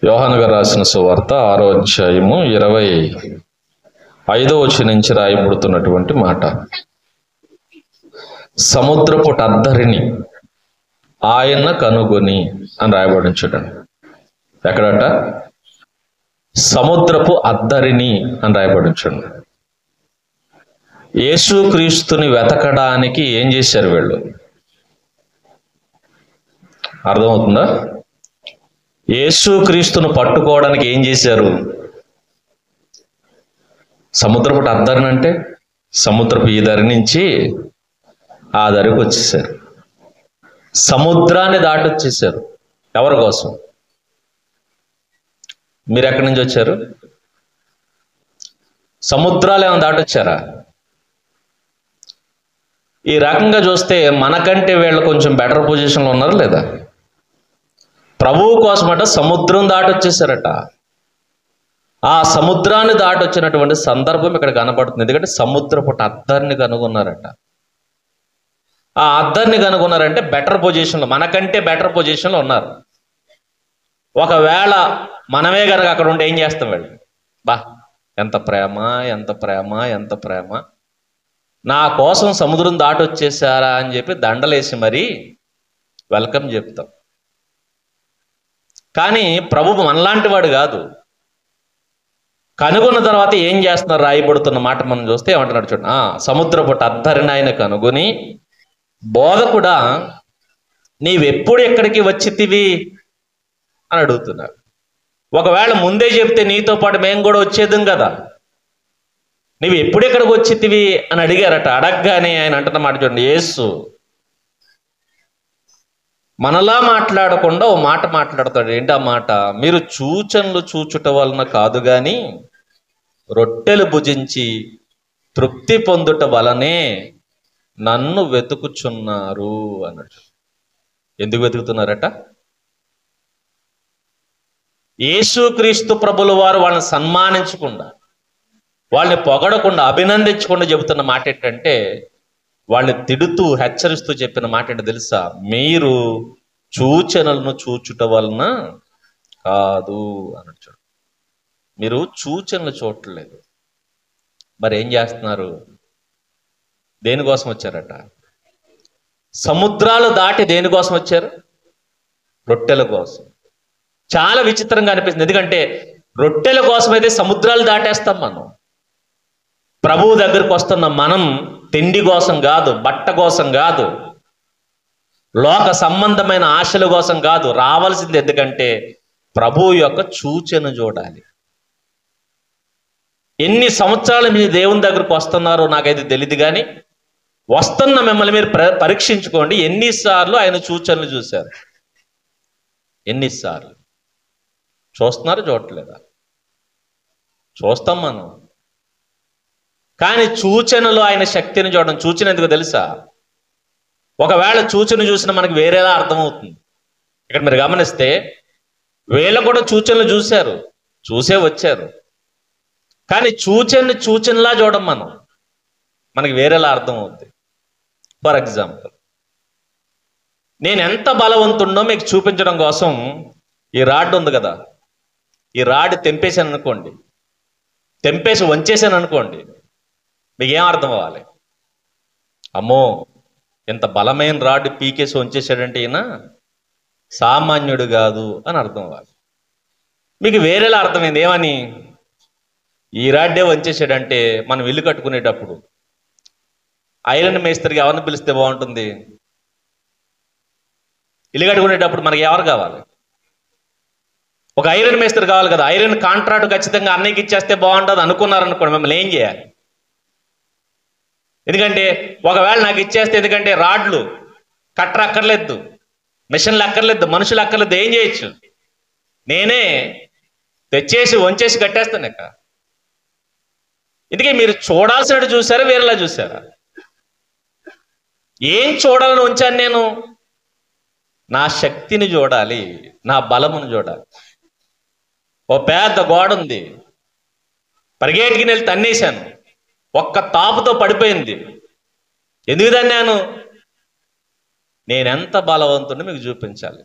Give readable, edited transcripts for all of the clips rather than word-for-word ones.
యోహాను గారు రాసిన సువార్త 6వ అధ్యాయము 25వ వచనం నుంచి రాయబడుతున్నటువంటి మాట. సముద్రపు అద్దరిని ఆయన కనుగొని అని రాయబడి చూడండి. ఎక్కడట? సముద్రపు అద్దరిని అని రాయబడి చూడండి. యేసుక్రీస్తుని వెతకడానికి ఏం చేశారు వీళ్ళు? అర్థమవుతుందా? యేసుక్రీస్తును పట్టుకోవడానికి ఏం చేశారు? సముద్రపు అద్దరిని అంటే సముద్రపు ఈ దరి నుంచి ఆ దరికి వచ్చేసారు. సముద్రాన్ని దాటి వచ్చేసారు. ఎవరి కోసం? మీరు ఎక్కడి నుంచి వచ్చారు? సముద్రాలు ఏమైనా దాటొచ్చారా? ఈ రకంగా చూస్తే మనకంటే వీళ్ళు కొంచెం బెటర్ పొజిషన్లో ఉన్నారు లేదా? ప్రభువు కోసమట సముద్రం దాటొచ్చేసారట. ఆ సముద్రాన్ని దాటొచ్చినటువంటి సందర్భం ఇక్కడ కనబడుతుంది. ఎందుకంటే సముద్రపు అద్దరిని కనుగొన్నారట. ఆ అద్దరిని కనుగొన్నారంటే బెటర్ పొజిషన్లో, మనకంటే బెటర్ పొజిషన్లో ఉన్నారు. ఒకవేళ మనమే కనుక అక్కడ ఉంటే ఏం చేస్తాం? వీళ్ళు బా ఎంత ప్రేమ, ఎంత ప్రేమ, ఎంత ప్రేమ, నా కోసం సముద్రం దాటొచ్చేసారా అని చెప్పి దండలేసి మరీ వెల్కమ్ చెప్తాం. కానీ ప్రభువు మనలాంటి వాడు కాదు. కనుగొన్న తర్వాత ఏం చేస్తున్నారు? రాయబడుతున్న మాట మనం చూస్తే ఏమంటున్నాడు చూడండి. సముద్రపు అద్దరిని ఆయన కనుగొని, బోధకుడా నీవెప్పుడు ఎక్కడికి వచ్చితివి అని అడుగుతున్నారు. ఒకవేళ ముందే చెప్తే నీతో పాటు మేము కూడా వచ్చేద్దాం కదా, నీవు ఎప్పుడు ఎక్కడికి వచ్చితివి అని అడిగారట. అడగగానే ఆయన అంటున్న మాట చూడండి. యేసు మనలా మాట్లాడకుండా ఓ మాట మాట్లాడతాడు. ఏంటి ఆ మాట? మీరు సూచనలు చూచుట వలన కాదు గాని రొట్టెలు భుజించి తృప్తి పొందుట వలనే నన్ను వెతుకుచున్నారు అన్నట్టు. ఎందుకు వెతుకుతున్నారట? యేసుక్రీస్తు ప్రభుల వారు వాళ్ళని సన్మానించకుండా, వాళ్ళని పొగడకుండా, అభినందించకుండా చెబుతున్న మాట ఏంటంటే, వాళ్ళని తిడుతూ హెచ్చరిస్తూ చెప్పిన మాట ఏంటో తెలుసా? మీరు సూచనలను చూచుట వలన కాదు అన్నట్టు. మీరు సూచనలు చూడట్లేదు, మరి ఏం చేస్తున్నారు? దేనికోసం వచ్చారట? సముద్రాలు దాటి దేనికోసం వచ్చారు? రొట్టెల కోసం. చాలా విచిత్రంగా అనిపిస్తుంది. ఎందుకంటే రొట్టెల కోసం అయితే సముద్రాలు దాటేస్తాం మనం. ప్రభువు దగ్గరికి వస్తున్న మనం తిండి కోసం కాదు, బట్ట కోసం కాదు, లోక సంబంధమైన ఆశల కోసం కాదు, రావాల్సింది ఎందుకంటే ప్రభువు యొక్క సూచన చూడాలి. ఎన్ని సంవత్సరాలు మీరు దేవుని దగ్గరకు వస్తున్నారో నాకైతే తెలియదు, కానీ వస్తున్న మిమ్మల్ని మీరు పరీక్షించుకోండి. ఎన్నిసార్లు ఆయన సూచనలు చూశారు? ఎన్నిసార్లు చూస్తున్నారు? చూడట్లేదా? చూస్తాం మనం. కానీ సూచనలో ఆయన శక్తిని చూడడం. సూచన ఎందుకు తెలుసా? ఒకవేళ సూచన చూసిన మనకి వేరేలా అర్థమవుతుంది. ఇక్కడ మీరు గమనిస్తే వీళ్ళు కూడా సూచనలు చూశారు, చూసే వచ్చారు. కానీ సూచనలా చూడం మనం, మనకి వేరేలా అర్థమవుతుంది. ఫర్ ఎగ్జాంపుల్, నేను ఎంత బలవంతుండో మీకు చూపించడం కోసం ఈ రాడ్ ఉంది కదా, ఈ రాడ్ తెంపేశాను అనుకోండి, తెంపేసి వంచేసాను అనుకోండి, మీకు ఏం అర్థం అవ్వాలి? అమ్మో, ఇంత బలమైన రాడ్ పీకేసి వంచేసాడంటే ఈయన సామాన్యుడు కాదు అని అర్థం అవ్వాలి. మీకు వేరేలా అర్థమైంది. ఏమని? ఈ రాడ్డే వంచేసాడంటే మనం ఇల్లు కట్టుకునేటప్పుడు ఐరన్ మేస్త్రికి ఎవరిని పిలిస్తే బాగుంటుంది? ఇల్లు కట్టుకునేటప్పుడు మనకి ఎవరు కావాలి? ఒక ఐరన్ మేస్త్రి కావాలి కదా. ఐరన్ కాంట్రాక్ట్ ఖచ్చితంగా అన్నయ్యకి ఇచ్చేస్తే బాగుంటుంది అనుకున్నారనుకోండి, మిమ్మల్ని ఏం చేయాలి? ఎందుకంటే ఒకవేళ నాకు ఇచ్చేస్తే, ఎందుకంటే రాడ్లు కట్టర్ అక్కర్లేదు, మిషన్లు అక్కర్లేదు, మనుషులు అక్కర్లేదు, ఏం చేయొచ్చు? నేనే తెచ్చేసి వంచేసి కట్టేస్తాను. ఇక ఇందుకే మీరు చూడాల్సినట్టు చూసారా, వేరేలా చూసారా? ఏం చూడాలని ఉంచాను నేను? నా శక్తిని చూడాలి, నా బలమును చూడాలి. ఓ పెద్ద గోడ ఉంది, పరిగెట్టుకుని వెళ్ళి తన్నేశాను, ఒక్క తాపుతో పడిపోయింది. ఎందుకు తన్నాను? నేనెంత బలవంతుని మీకు చూపించాలి.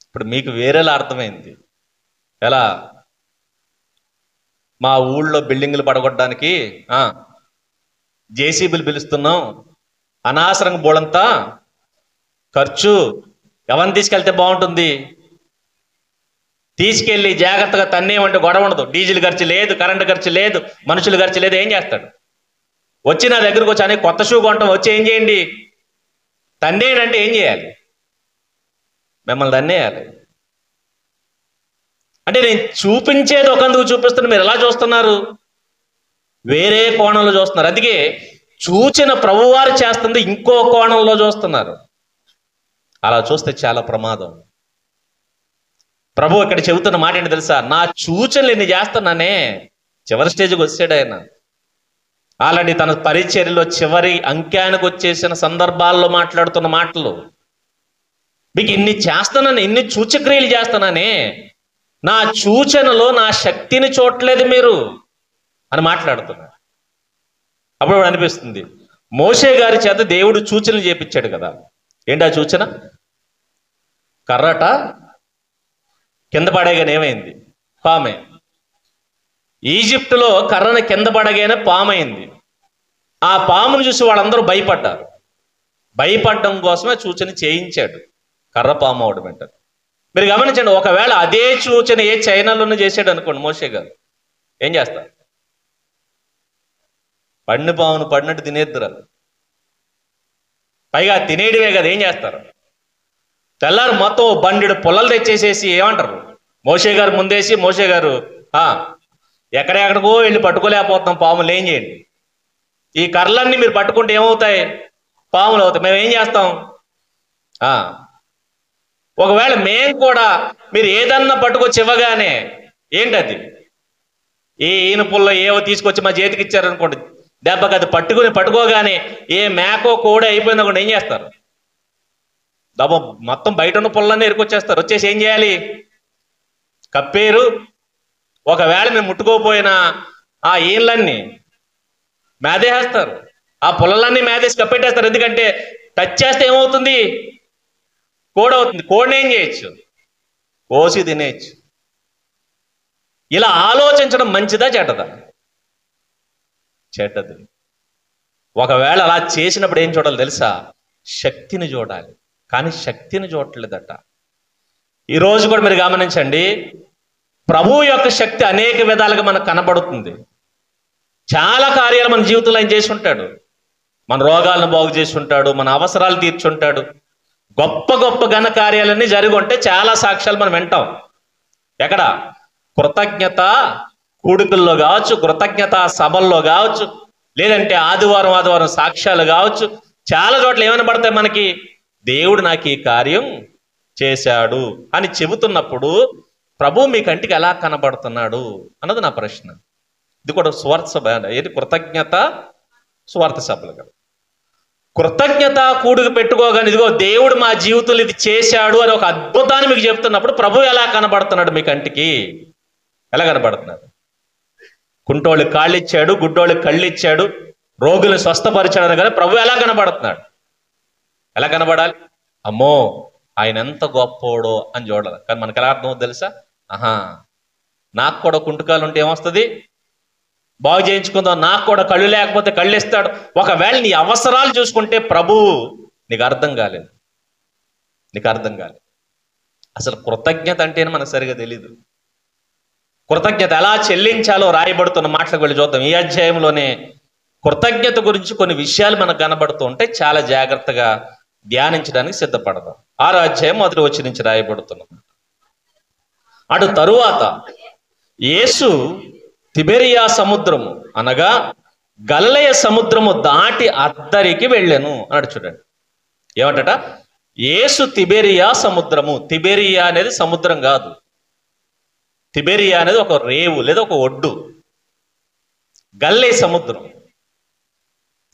ఇప్పుడు మీకు వేరేలా అర్థమైంది. ఎలా? మా ఊళ్ళో బిల్డింగులు పడగొట్టడానికి జేసీబీలు పిలుస్తున్నాం, అనవసరంగా బోళంతా ఖర్చు, ఎవరిని తీసుకెళ్తే బాగుంటుంది? తీసుకెళ్ళి జాగ్రత్తగా తన్నేమంటే గొడవ ఉండదు, డీజిల్ ఖర్చు లేదు, కరెంటు ఖర్చు లేదు, మనుషుల ఖర్చు లేదు. ఏం చేస్తాడు? వచ్చి నా దగ్గరకు వచ్చి అనే కొత్త షూ కొంటాం, వచ్చి ఏం చేయండి? తన్నేయండి అంటే ఏం చేయాలి? మిమ్మల్ని తన్నేయాలి. అంటే నేను చూపించేది ఒకందుకు చూపిస్తున్నా, మీరు ఎలా చూస్తున్నారు? వేరే కోణంలో చూస్తున్నారు. అందుకే చూచిన ప్రభువారు చేస్తుంది ఇంకో కోణంలో చూస్తున్నారు. అలా చూస్తే చాలా ప్రమాదం. ప్రభు ఇక్కడ చెబుతున్న మాట ఏంటి తెలుసా? నా సూచనలు ఎన్ని చేస్తున్నానే. చివరి స్టేజ్కి వచ్చాడు ఆయన. ఆల్రెడీ తన పరిచర్యలో చివరి అంక్యానికి వచ్చేసిన సందర్భాల్లో మాట్లాడుతున్న మాటలు. మీకు ఇన్ని చేస్తున్నాను, ఇన్ని సూచక్రియలు చేస్తున్నానే, నా సూచనలో నా శక్తిని చూడలేదు మీరు అని మాట్లాడుతున్నారు. అప్పుడు అనిపిస్తుంది, మోషే గారి చేత దేవుడు సూచనలు చేపించాడు కదా. ఏంటి ఆ సూచన? కర్రట కింద పడగానే ఏమైంది? పామే. ఈజిప్టులో కర్రను కింద పడగానే పామైంది. ఆ పామును చూసి వాళ్ళందరూ భయపడ్డారు. భయపడడం కోసమే సూచన చేయించాడు, కర్ర పాము అవడం వెంటనే. మీరు గమనించండి, ఒకవేళ అదే సూచన ఏ చైనాలోనే చేశాడు అనుకోండి మోషే గారు, ఏం చేస్తారు? పడిన పామును పడినట్టు తినేద్దరు. పైగా తినేయడమే కదా, ఏం చేస్తారు? తెల్లారు మొత్తం బండిడు పొల్లలు తెచ్చేసేసి ఏమంటారు? మోషే గారు ముందేసి, మోషే గారు ఎక్కడెక్కడికో వెళ్ళి పట్టుకోలేకపోతున్నాం పాములు, ఏం చేయండి? ఈ కర్రలన్నీ మీరు పట్టుకుంటే ఏమవుతాయి? పాములు అవుతాయి. మేము ఏం చేస్తాం? ఒకవేళ మేము కూడా మీరు ఏదన్నా పట్టుకొచ్చి ఇవ్వగానే ఏంటది? ఈయన పుల్ల ఏవో తీసుకొచ్చి మా చేతికి ఇచ్చారనుకోండి, దెబ్బకి అది పట్టుకోగానే ఏ మేకో కోడే అయిపోయిందనుకోండి, ఏం చేస్తారు? దెబ్బ మొత్తం బయట ఉన్న పుల్లన్నీ ఎరుకొచ్చేస్తారు. వచ్చేసి ఏం చేయాలి? కప్పేరు. ఒకవేళ మేము ముట్టుకోపోయినా ఆ ఈళ్ళన్నీ మేదేసేస్తారు, ఆ పుల్లలన్నీ మేదేసి కప్పెట్టేస్తారు. ఎందుకంటే టచ్ చేస్తే ఏమవుతుంది? కోడవుతుంది. కోడిని ఏం చేయొచ్చు? కోసి తినేయచ్చు. ఇలా ఆలోచించడం మంచిదా చెడ్డదా? చెడ్డది. ఒకవేళ అలా చేసినప్పుడు ఏం చూడాలి తెలుసా? శక్తిని చూడాలి. కానీ శక్తిని చూడట్లేదట. ఈరోజు కూడా మీరు గమనించండి, ప్రభువు యొక్క శక్తి అనేక విధాలుగా మనకు కనబడుతుంది. చాలా కార్యాలు మన జీవితంలో ఆయన చేసి ఉంటాడు. మన రోగాలను బాగు చేసి ఉంటాడు, మన అవసరాలు తీర్చుంటాడు. గొప్ప గొప్ప ఘన కార్యాలన్నీ జరిగి ఉంటే చాలా సాక్ష్యాలు మనం వింటాం. ఎక్కడ? కృతజ్ఞత కూడుకుల్లో కావచ్చు, కృతజ్ఞత సభల్లో కావచ్చు, లేదంటే ఆదివారం సాక్ష్యాలు కావచ్చు. చాలా చోట్ల ఏమైనా పడతాయి మనకి? దేవుడు నాకు ఈ కార్యం చేశాడు అని చెబుతున్నప్పుడు ప్రభు మీ కంటికి ఎలా కనబడుతున్నాడు అన్నది నా ప్రశ్న. ఇది కూడా సువార్త సభ. ఏది? కృతజ్ఞత సువార్త సభలు కదా. కృతజ్ఞత కూడుకు పెట్టుకోగానే ఇదిగో దేవుడు మా జీవితంలో ఇది చేశాడు అని ఒక అద్భుతాన్ని మీకు చెప్తున్నప్పుడు ప్రభు ఎలా కనబడుతున్నాడు మీ కంటికి? ఎలా కనబడుతున్నాడు? కుంటోళ్ళకి కాళ్ళు ఇచ్చాడు, గుడ్డోళ్ళకి కళ్ళు ఇచ్చాడు, రోగులను స్వస్థపరిచాడు. కానీ ప్రభు ఎలా కనబడుతున్నాడు? ఎలా కనబడాలి? అమ్మో ఆయన ఎంత గొప్పోడో అని చూడాలి. కానీ మనకు ఎలా అర్థమవుతుంది తెలుసా? నాకు కూడా కుంటుకాలు ఉంటే ఏమొస్తుంది? బాగు చేయించుకుందాం. నాకు కూడా కళ్ళు లేకపోతే కళ్ళు ఇస్తాడు. ఒకవేళ నీ అవసరాలు చూసుకుంటే ప్రభువు నీకు అర్థం కాలేదు. అసలు కృతజ్ఞత అంటేనే మనకు సరిగా తెలీదు. కృతజ్ఞత ఎలా చెల్లించాలో రాయబడుతున్న మాటలకు వెళ్ళి చూద్దాం. ఈ అధ్యాయంలోనే కృతజ్ఞత గురించి కొన్ని విషయాలు మనకు కనబడుతూ ఉంటాయి. చాలా జాగ్రత్తగా ధ్యానించడానికి సిద్ధపడదాం. 6వ అధ్యాయం 1వ వచనం నుంచి రాయబడుతున్నాం. అటు తరువాత యేసు తిబెరియా సముద్రము అనగా గలిలయ సముద్రము దాటి అద్దరికి వెళ్ళెను అన్నాడు. చూడండి ఏమంటట? యేసు తిబెరియా సముద్రము. తిబెరియా అనేది సముద్రం కాదు. తిబెరియా అనేది ఒక రేవు లేదా ఒక ఒడ్డు. గలిలయ సముద్రం,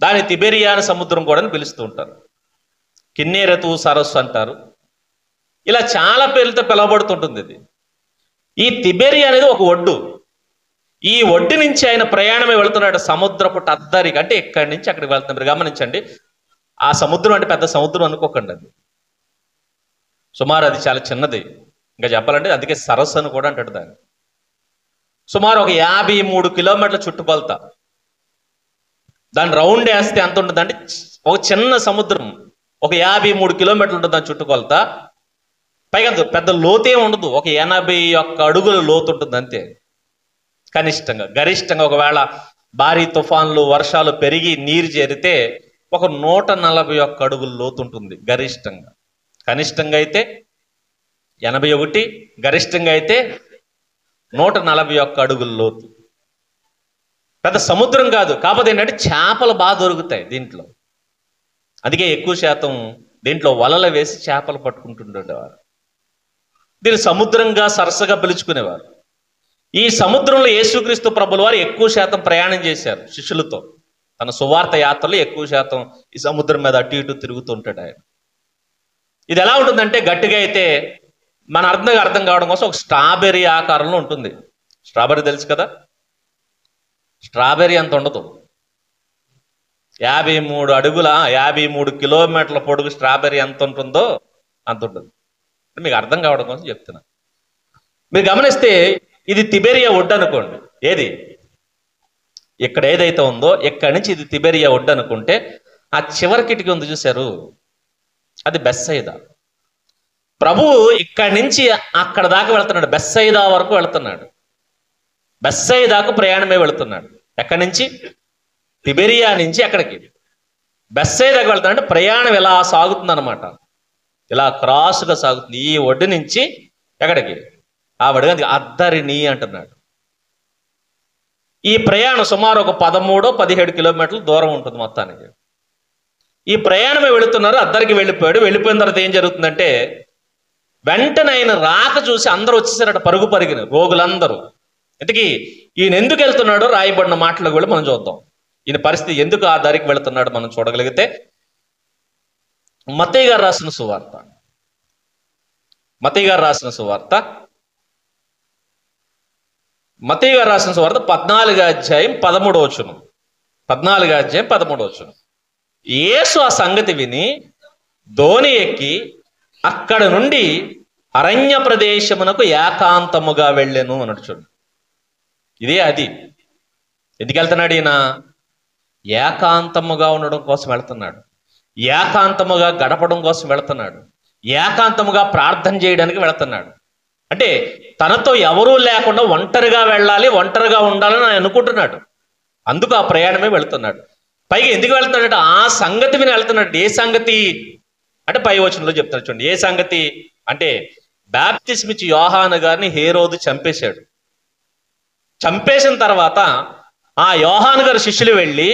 దాని తిబెరియా సముద్రం కూడా పిలుస్తూ ఉంటారు. కిన్నెరెతు సరస్సు అంటారు. ఇలా చాలా పేర్లతో పిలువబడుతుంటుంది ఇది. ఈ తిబెరియా అనేది ఒక ఒడ్డు. ఈ ఒడ్డు నుంచి ఆయన ప్రయాణమే వెళుతున్నాడు సముద్రపు అద్దరికి. అంటే ఇక్కడి నుంచి అక్కడికి వెళ్తున్నారు. మీరు గమనించండి, ఆ సముద్రం అంటే పెద్ద సముద్రం అనుకోకండి. అది సుమారు అది చాలా చిన్నది. ఇంకా చెప్పాలంటే అందుకే సరస్సు అని కూడా అంటాడు దాన్ని. సుమారు ఒక 53 కిలోమీటర్ల చుట్టుకొలత. దాన్ని రౌండ్ వేస్తే ఎంత ఉంటుంది అంటే ఒక చిన్న సముద్రం, ఒక 53 కిలోమీటర్లు ఉంటుంది దాని చుట్టుకొలత. పైగా పెద్ద లోతే ఉండదు, ఒక 81 అడుగుల లోతు ఉంటుంది అంతే కనిష్టంగా. గరిష్టంగా ఒకవేళ భారీ తుఫాన్లు వర్షాలు పెరిగి నీరు చేరితే ఒక 141 అడుగుల లోతు ఉంటుంది గరిష్టంగా. కనిష్టంగా అయితే 81, గరిష్టంగా అయితే 141 అడుగుల లోతు. పెద్ద సముద్రం కాదు, కాకపోతే ఏంటంటే చేపలు బాగా దొరుకుతాయి దీంట్లో. అందుకే ఎక్కువ శాతం దీంట్లో వలలు వేసి చేపలు పట్టుకుంటుండేవారు. దీన్ని సముద్రంగా సరస్సుగా పిలుచుకునేవారు. ఈ సముద్రంలో యేసుక్రీస్తు ప్రభుల వారు ఎక్కువ శాతం ప్రయాణం చేశారు శిష్యులతో. తన సువార్త యాత్రలో ఎక్కువ శాతం ఈ సముద్రం మీద అటు ఇటు తిరుగుతూ ఉంటాడు ఆయన. ఇది ఎలా ఉంటుందంటే గట్టిగా అయితే మన అర్థం కావడం కోసం ఒక స్ట్రాబెర్రీ ఆకారంలో ఉంటుంది. స్ట్రాబెర్రీ తెలుసు కదా, స్ట్రాబెర్రీ అంత ఉండదు. 53 అడుగుల 53 కిలోమీటర్ల పొడుగు స్ట్రాబెర్రీ ఎంత ఉంటుందో అంత ఉంటుంది. మీకు అర్థం కావడం కోసం చెప్తున్నా. మీరు గమనిస్తే ఇది తిబెరియా ఒడ్డు అనుకోండి. ఏది ఇక్కడ ఏదైతే ఉందో ఇక్కడి నుంచి ఇది తిబెరియా ఒడ్డు అనుకుంటే ఆ చివరి కిటికీ ఉంది చూశారు, అది బెత్సయిదా. ప్రభువు ఇక్కడి నుంచి అక్కడ దాకా వెళ్తున్నాడు, బెత్సయిదా వరకు వెళ్తున్నాడు. బెత్సయిదాకు ప్రయాణమే వెళుతున్నాడు. ఎక్కడి నుంచి? తిబెరియా నుంచి అక్కడికి బెత్సయిదాకు వెళ్తున్నాడు. ప్రయాణం ఇలా సాగుతుంది అనమాట, ఇలా క్రాస్గా సాగుతుంది. ఈ ఒడ్డు నుంచి ఎక్కడికి? ఆ ఒడ్డుగా అద్దరిని అంటున్నాడు. ఈ ప్రయాణం సుమారు ఒక 13-17 కిలోమీటర్ల దూరం ఉంటుంది మొత్తానికి. ఈ ప్రయాణమే వెళుతున్నారు. అద్దరికి వెళ్ళిపోయాడు. వెళ్ళిపోయిన తర్వాత ఏం జరుగుతుందంటే వెంటనే ఆయన రాక చూసి అందరూ వచ్చేసారట పరుగు పరిగిన రోగులందరూ. ఇంతకీ ఈయన ఎందుకు వెళ్తున్నాడో రాయబడిన మాటలకు వెళ్ళి మనం చూద్దాం. ఈయన పరిస్థితి ఎందుకు ఆ దారికి వెళుతున్నాడు మనం చూడగలిగితే మత్తయి గారు రాసిన సువార్త 14వ అధ్యాయం 13వ వచనం. 14వ అధ్యాయం 13వ వచనం. యేసు ఆ సంగతి విని దోణి ఎక్కి అక్కడ నుండి అరణ్య ప్రదేశమునకు ఏకాంతముగా వెళ్ళెను అన్నట్టు చూడు. ఇదే అది. ఎందుకు వెళ్తున్నాడు ఈయన? ఏకాంతముగా ఉండడం కోసం వెళ్తున్నాడు, ఏకాంతముగా గడపడం కోసం వెళుతున్నాడు, ఏకాంతముగా ప్రార్థన చేయడానికి వెళుతున్నాడు. అంటే తనతో ఎవరూ లేకుండా ఒంటరిగా వెళ్ళాలి, ఒంటరిగా ఉండాలని ఆయన అనుకుంటున్నాడు. అందుకు ఆ ప్రయాణమే వెళుతున్నాడు. పైగా ఎందుకు వెళ్తున్నాడంటే ఆ సంగతి విని వెళ్తున్నాడు. ఏ సంగతి అంటే పై వచనంలో చెప్తాడు చూడండి. ఏ సంగతి అంటే బాప్తిస్మిచ్చి యోహాను గారిని హేరోదు చంపేశాడు. చంపేసిన తర్వాత ఆ యోహాను గారి శిష్యులు వెళ్ళి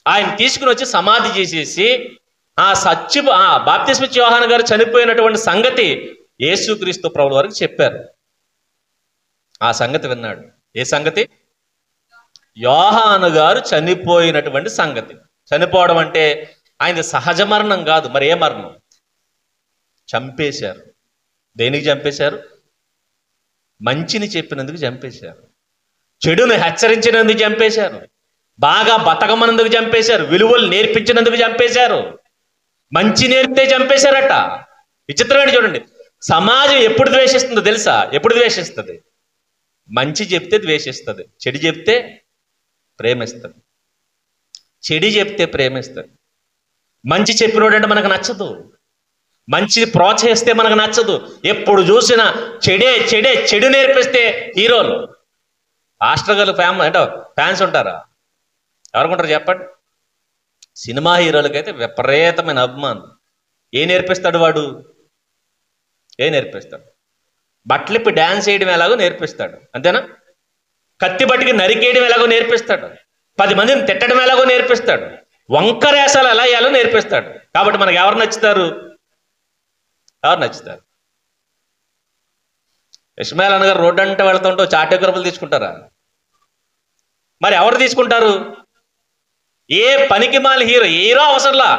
ఆయన తీసుకుని వచ్చి సమాధి చేసేసి ఆ బాప్తిస్మిచ్చి యోహాను గారు చనిపోయినటువంటి సంగతి యేసుక్రీస్తు ప్రభుల వారికి చెప్పారు. ఆ సంగతి విన్నాడు. ఏ సంగతి? యోహాను గారు చనిపోయినటువంటి సంగతి. చనిపోవడం అంటే ఆయన సహజ మరణం కాదు, మరి ఏ మరణం? చంపేశారు. దేనికి చంపేశారు? మంచిని చెప్పినందుకు చంపేశారు, చెడును హెచ్చరించినందుకు చంపేశారు, బాగా బతకమనందుకు చంపేశారు, విలువలు నేర్పించినందుకు చంపేశారు, మంచి నేర్పితే చంపేశారట. విచిత్రమైన చూడండి, సమాజం ఎప్పుడు ద్వేషిస్తుందో తెలుసా? ఎప్పుడు ద్వేషిస్తుంది? మంచి చెప్తే ద్వేషిస్తుంది, చెడు చెప్తే ప్రేమిస్తుంది. చెడు చెప్తే ప్రేమిస్తుంది. మంచి చెప్పినోడంటే మనకు నచ్చదు, మంచి ప్రోత్సహిస్తే మనకు నచ్చదు. ఎప్పుడు చూసినా చెడు నేర్పిస్తే హీరోలు, పాస్టర్ గారు ఫ్యాన్స్ ఉంటారా? ఎవరుకుంటారు చెప్పండి? సినిమా హీరోలకైతే విపరీతమైన అభిమానం. ఏ నేర్పిస్తాడు వాడు? నేర్పిస్తాడు? బట్టలిప్పి డ్యాన్స్ చేయడం ఎలాగో నేర్పిస్తాడు, అంతేనా? కత్తి బట్టికి నరికేయడం ఎలాగో నేర్పిస్తాడు, 10 మందిని తిట్టడం ఎలాగో నేర్పిస్తాడు, వంకరేసాలు ఎలా వేయాలో నేర్పిస్తాడు. కాబట్టి మనకు ఎవరు నచ్చుతారు? ఇస్మాయిల్ అన్న గారు రోడ్డు అంటే వెళ్తుంటే చాటోగ్రఫీలు తీసుకుంటారా? మరి ఎవరు తీసుకుంటారు? ఏ పనికిమాల హీరో అవసరంలా,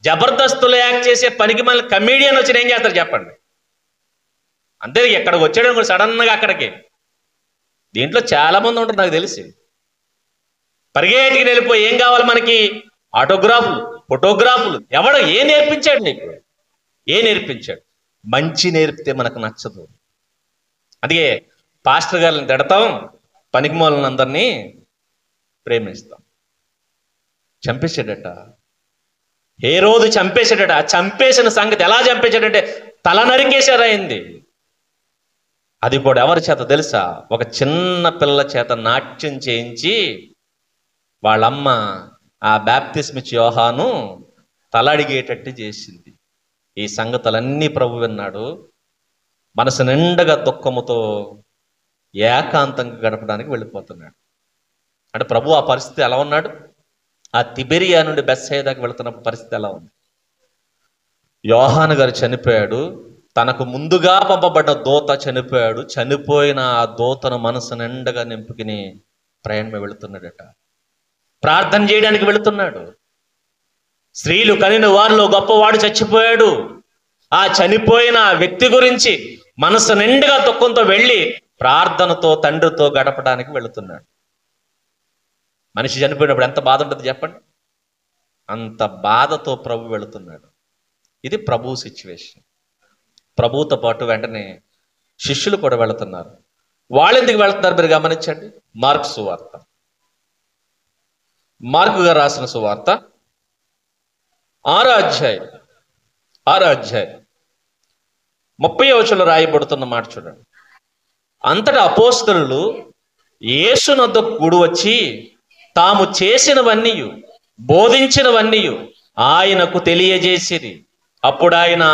జబర్దస్తులు యాక్ట్ చేసే పనికిమాల కమీడియన్ వచ్చి ఏం చేస్తారు చెప్పండి? అంతే, ఎక్కడికి వచ్చాడు కూడా సడన్గా అక్కడికి. దీంట్లో చాలా మంది ఉంటారు నాకు తెలిసి. పరిగెట్టుకుని వెళ్ళిపోయి ఏం కావాలి మనకి? ఆటోగ్రాఫ్లు, ఫోటోగ్రాఫ్లు. ఎవడు నేర్పించాడు నీకు? నేర్పించాడు? మంచి నేర్పితే మనకు నచ్చదు. అందుకే పాస్టర్ గారిని తిడతాం, పనికిమాలిన అందరినీ ప్రేమిస్తాం. చంపేసాడట, ఏ రోజు చంపేశాడట. చంపేసిన సంగతి ఎలా చంపేశాడంటే తల నరికేశారు అయింది. అది కూడా ఎవరి చేత తెలుసా? ఒక చిన్న పిల్ల చేత నాట్యం చేయించి వాళ్ళమ్మ ఆ బాప్తిస్మిచ్చి యోహాను తల అడిగేటట్టు చేసింది. ఈ సంగతులన్నీ ప్రభు విన్నాడు. మనసు నిండగా దుఃఖముతో ఏకాంతంగా గడపడానికి వెళ్ళిపోతున్నాడు. అంటే ప్రభు ఆ పరిస్థితి ఎలా ఉన్నాడు? ఆ తిబెరియా నుండి బెత్సయిదాకి వెళుతున్నప్పుడు పరిస్థితి ఎలా ఉంది? యోహాను గారు చనిపోయాడు, తనకు ముందుగా పంపబడ్డ దూత చనిపోయాడు. చనిపోయిన ఆ దూతను మనసు నిండగా నింపుకుని ప్రయాణమే వెళుతున్నాడట. ప్రార్థన చేయడానికి వెళుతున్నాడు. స్త్రీలు కనిన వారిలో గొప్పవాడు చచ్చిపోయాడు. ఆ చనిపోయిన వ్యక్తి గురించి మనసు నిండుగా దుఃఖంతో వెళ్ళి ప్రార్థనతో తండ్రితో గడపడానికి వెళుతున్నాడు. మనిషి చనిపోయినప్పుడు ఎంత బాధ ఉంటుంది చెప్పండి? అంత బాధతో ప్రభు వెళుతున్నాడు. ఇది ప్రభు సిచ్యువేషన్. ప్రభుతో పాటు వెంటనే శిష్యులు కూడా వెళుతున్నారు. వాళ్ళు ఎందుకు వెళుతున్నారు మీరు గమనించండి. మార్కు సువార్త, మార్కు గారు రాసిన సువార్త 6వ అధ్యాయం 30వ వచనంలో రాయబడుతున్న మాట చూడండి. అంతటా అపోస్తలులు యేసునొద్దకు కూడి వచ్చి తాము చేసినవన్నీ బోధించినవన్నీ ఆయనకు తెలియజేసిరి. అప్పుడు ఆయన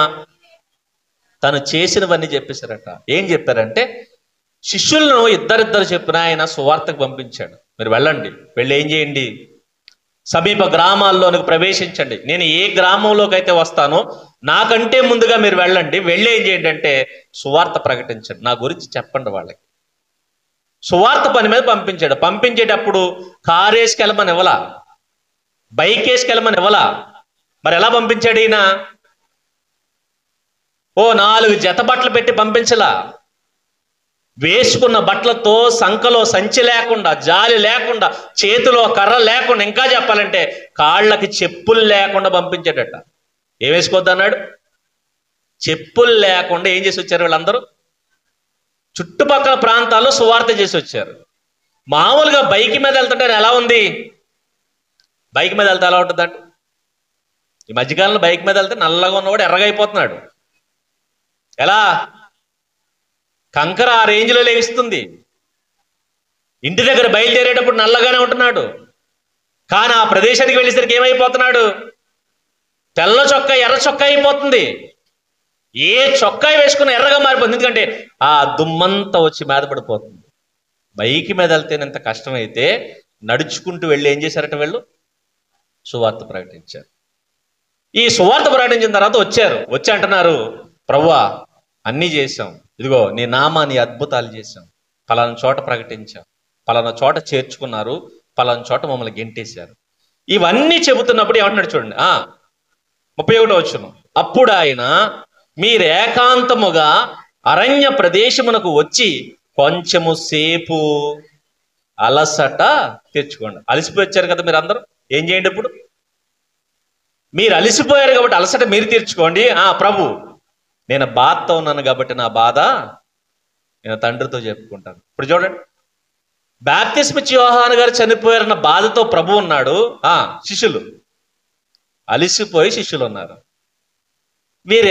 తను చేసినవన్నీ చెప్పేశారట. ఏం చెప్పారంటే శిష్యులను ఇద్దరిద్దరు చెప్పిన ఆయన సువార్తకు పంపించాడు. మీరు వెళ్ళండి, వెళ్ళి ఏం చేయండి? సమీప గ్రామాల్లోనికి ప్రవేశించండి. నేను ఏ గ్రామంలోకి అయితే వస్తానో నాకంటే ముందుగా మీరు వెళ్ళండి. వెళ్ళి ఏం చేయండి అంటే సువార్త ప్రకటించండి, నా గురించి చెప్పండి వాళ్ళకి. సువార్త పని మీద పంపించాడు. పంపించేటప్పుడు కారు వేసుకెళ్ళమని ఇవ్వలా, బైక్ వేసుకెళ్ళమని ఇవ్వలా. మరి ఎలా పంపించాడు ఈయన? 4 జత బట్టలు పెట్టి పంపించలా. వేసుకున్న బట్టలతో సంకలో సంచి లేకుండా, జాలి లేకుండా, చేతిలో కర్ర లేకుండా, ఇంకా చెప్పాలంటే కాళ్ళకి చెప్పులు లేకుండా పంపించాడట. ఏం వేసుకోవద్దన్నాడు? చెప్పులు లేకుండా. ఏం చేసి వచ్చారు వీళ్ళందరూ? చుట్టుపక్కల ప్రాంతాల్లో సువార్త చేసి వచ్చారు. మామూలుగా బైక్ మీద వెళ్తుంటే ఎలా ఉంది? బైక్ మీద వెళ్తే ఎలా ఉంటుందంట? ఈ మధ్యకాలంలో బైక్ మీద వెళ్తే నల్లగా ఉన్నవాడు ఎర్రగా అయిపోతున్నాడు. ఎలా? కంకర ఆ రేంజ్లో లేస్తుంది. ఇంటి దగ్గర బయలుదేరేటప్పుడు నల్లగానే ఉంటున్నాడు, కానీ ఆ ప్రదేశానికి వెళ్ళేసరికి ఏమైపోతున్నాడు? తెల్ల చొక్కా ఎర్ర చొక్కా అయిపోతుంది. ఏ చొక్కా వేసుకున్న ఎర్రగా మారిపోతుంది. ఎందుకంటే ఆ దుమ్మంతా వచ్చి మీద పడిపోతుంది. బైక్ మీద వెళ్తేనంత కష్టమైతే నడుచుకుంటూ వెళ్ళి ఏం చేశారట వీళ్ళు? సువార్త ప్రకటించారు. ఈ సువార్త ప్రకటించిన తర్వాత వచ్చి అంటున్నారు, ప్రభువా అన్నీ చేశాం, ఇదిగో నీ నామాన్ని అద్భుతాలు చేశాం, పలానా చోట ప్రకటించాం, పలానా చోట చేర్చుకున్నారు, పలానా చోట మమ్మల్ని గెంటేశారు. ఇవన్నీ చెబుతున్నప్పుడు ఏమంటున్నాడు చూడండి. 31వ వచనం. అప్పుడు ఆయన మీరు ఏకాంతముగా అరణ్య ప్రదేశమునకు వచ్చి కొంచెము సేపు అలసట తెచ్చుకోండి. అలసిపోయి వచ్చారు కదా మీరు అందరూ, ఏం చేయండి ఇప్పుడు? మీరు అలసిపోయారు కాబట్టి అలసట మీరు తీర్చుకోండి. ప్రభు నేను బాధతో ఉన్నాను కాబట్టి నా బాధ నేను తండ్రితో చెప్పుకుంటాను. ఇప్పుడు చూడండి, బాప్తిస్మిచ్చి యోహాను గారు చనిపోయారన్న బాధతో ప్రభు ఉన్నాడు. శిష్యులు అలిసిపోయి శిష్యులు ఉన్నారు. మీరు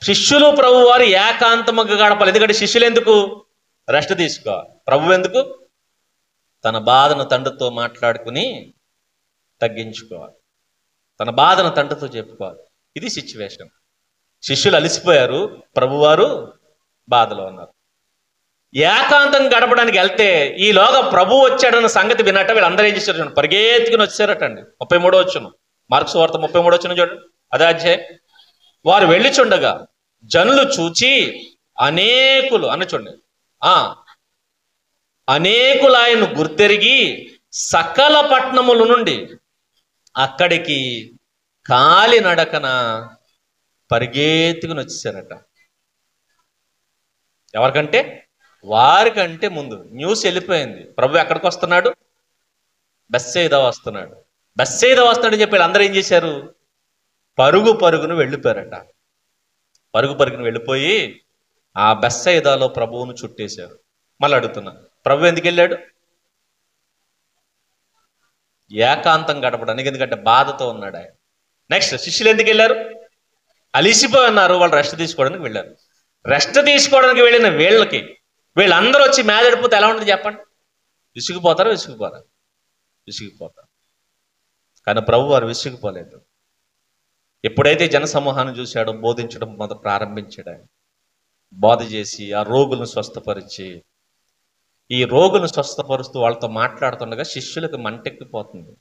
శిష్యులు ప్రభు వారు ఏకాంతముగా గడపాలి. ఎందుకంటే శిష్యులు ఎందుకు? రెస్ట్ తీసుకోవాలి. ప్రభు ఎందుకు? తన బాధను తండ్రితో మాట్లాడుకుని తగ్గించుకోవాలి, తన బాధను తండ్రితో చెప్పుకోవాలి. ఇది సిచ్యువేషన్. శిష్యులు అలిసిపోయారు, ప్రభువారు బాధలో ఉన్నారు. ఏకాంతం గడపడానికి వెళ్తే ఈలోగా ప్రభు వచ్చాడన్న సంగతి విన్నట్ట వీళ్ళందరూ ఏం చేశారు చూడండి, పరిగెత్తుకుని వచ్చారటండి. 33వ వచనం, మార్కు సువార్త 33వ వచనం చూడండి, అదే అధ్యాయం. వారు వెళ్ళిచుండగా జనులు చూచి అనేకులు అన్న చూడండి, అనేకులు ఆయన్ను గుర్తెరిగి సకల పట్టణముల నుండి అక్కడికి కాలి నడకన పరిగెత్తుకుని వచ్చేసారట. ఎవరికంటే? వారికంటే ముందు న్యూస్ వెళ్ళిపోయింది. ప్రభు ఎక్కడికి వస్తున్నాడు? బెత్సయిదా వస్తున్నాడు. బెత్సయిదా వస్తున్నాడని చెప్పి అందరూ ఏం చేశారు? పరుగును వెళ్ళిపోయారట. పరుగు పరుగుని వెళ్ళిపోయి ఆ బెత్సయిదాలో ప్రభువును చుట్టేశారు. మళ్ళీ అడుగుతున్నా, ప్రభు ఎందుకు వెళ్ళాడు? ఏకాంతం గడపడానికి, ఎందుకంటే బాధతో ఉన్నాడు ఆయన. నెక్స్ట్, శిష్యులు ఎందుకు వెళ్ళారు? అలిసిపోయి ఉన్నారు, వాళ్ళు రెస్ట్ తీసుకోవడానికి వెళ్ళారు. రెస్ట్ తీసుకోవడానికి వెళ్ళిన వీళ్ళందరూ వచ్చి మేదడిపోతే ఎలా ఉంటుంది చెప్పండి? విసిగిపోతారు. కానీ ప్రభు వారు విసిగిపోలేదు. ఎప్పుడైతే జనసమూహాన్ని చూశాడో బోధించడం ప్రారంభించాడు. ఆయన బోధ చేసి ఆ రోగులను స్వస్థపరిచి, ఈ రోగులను స్వస్థపరుస్తూ వాళ్ళతో మాట్లాడుతుండగా శిష్యులకు మంటెక్కిపోతుంది.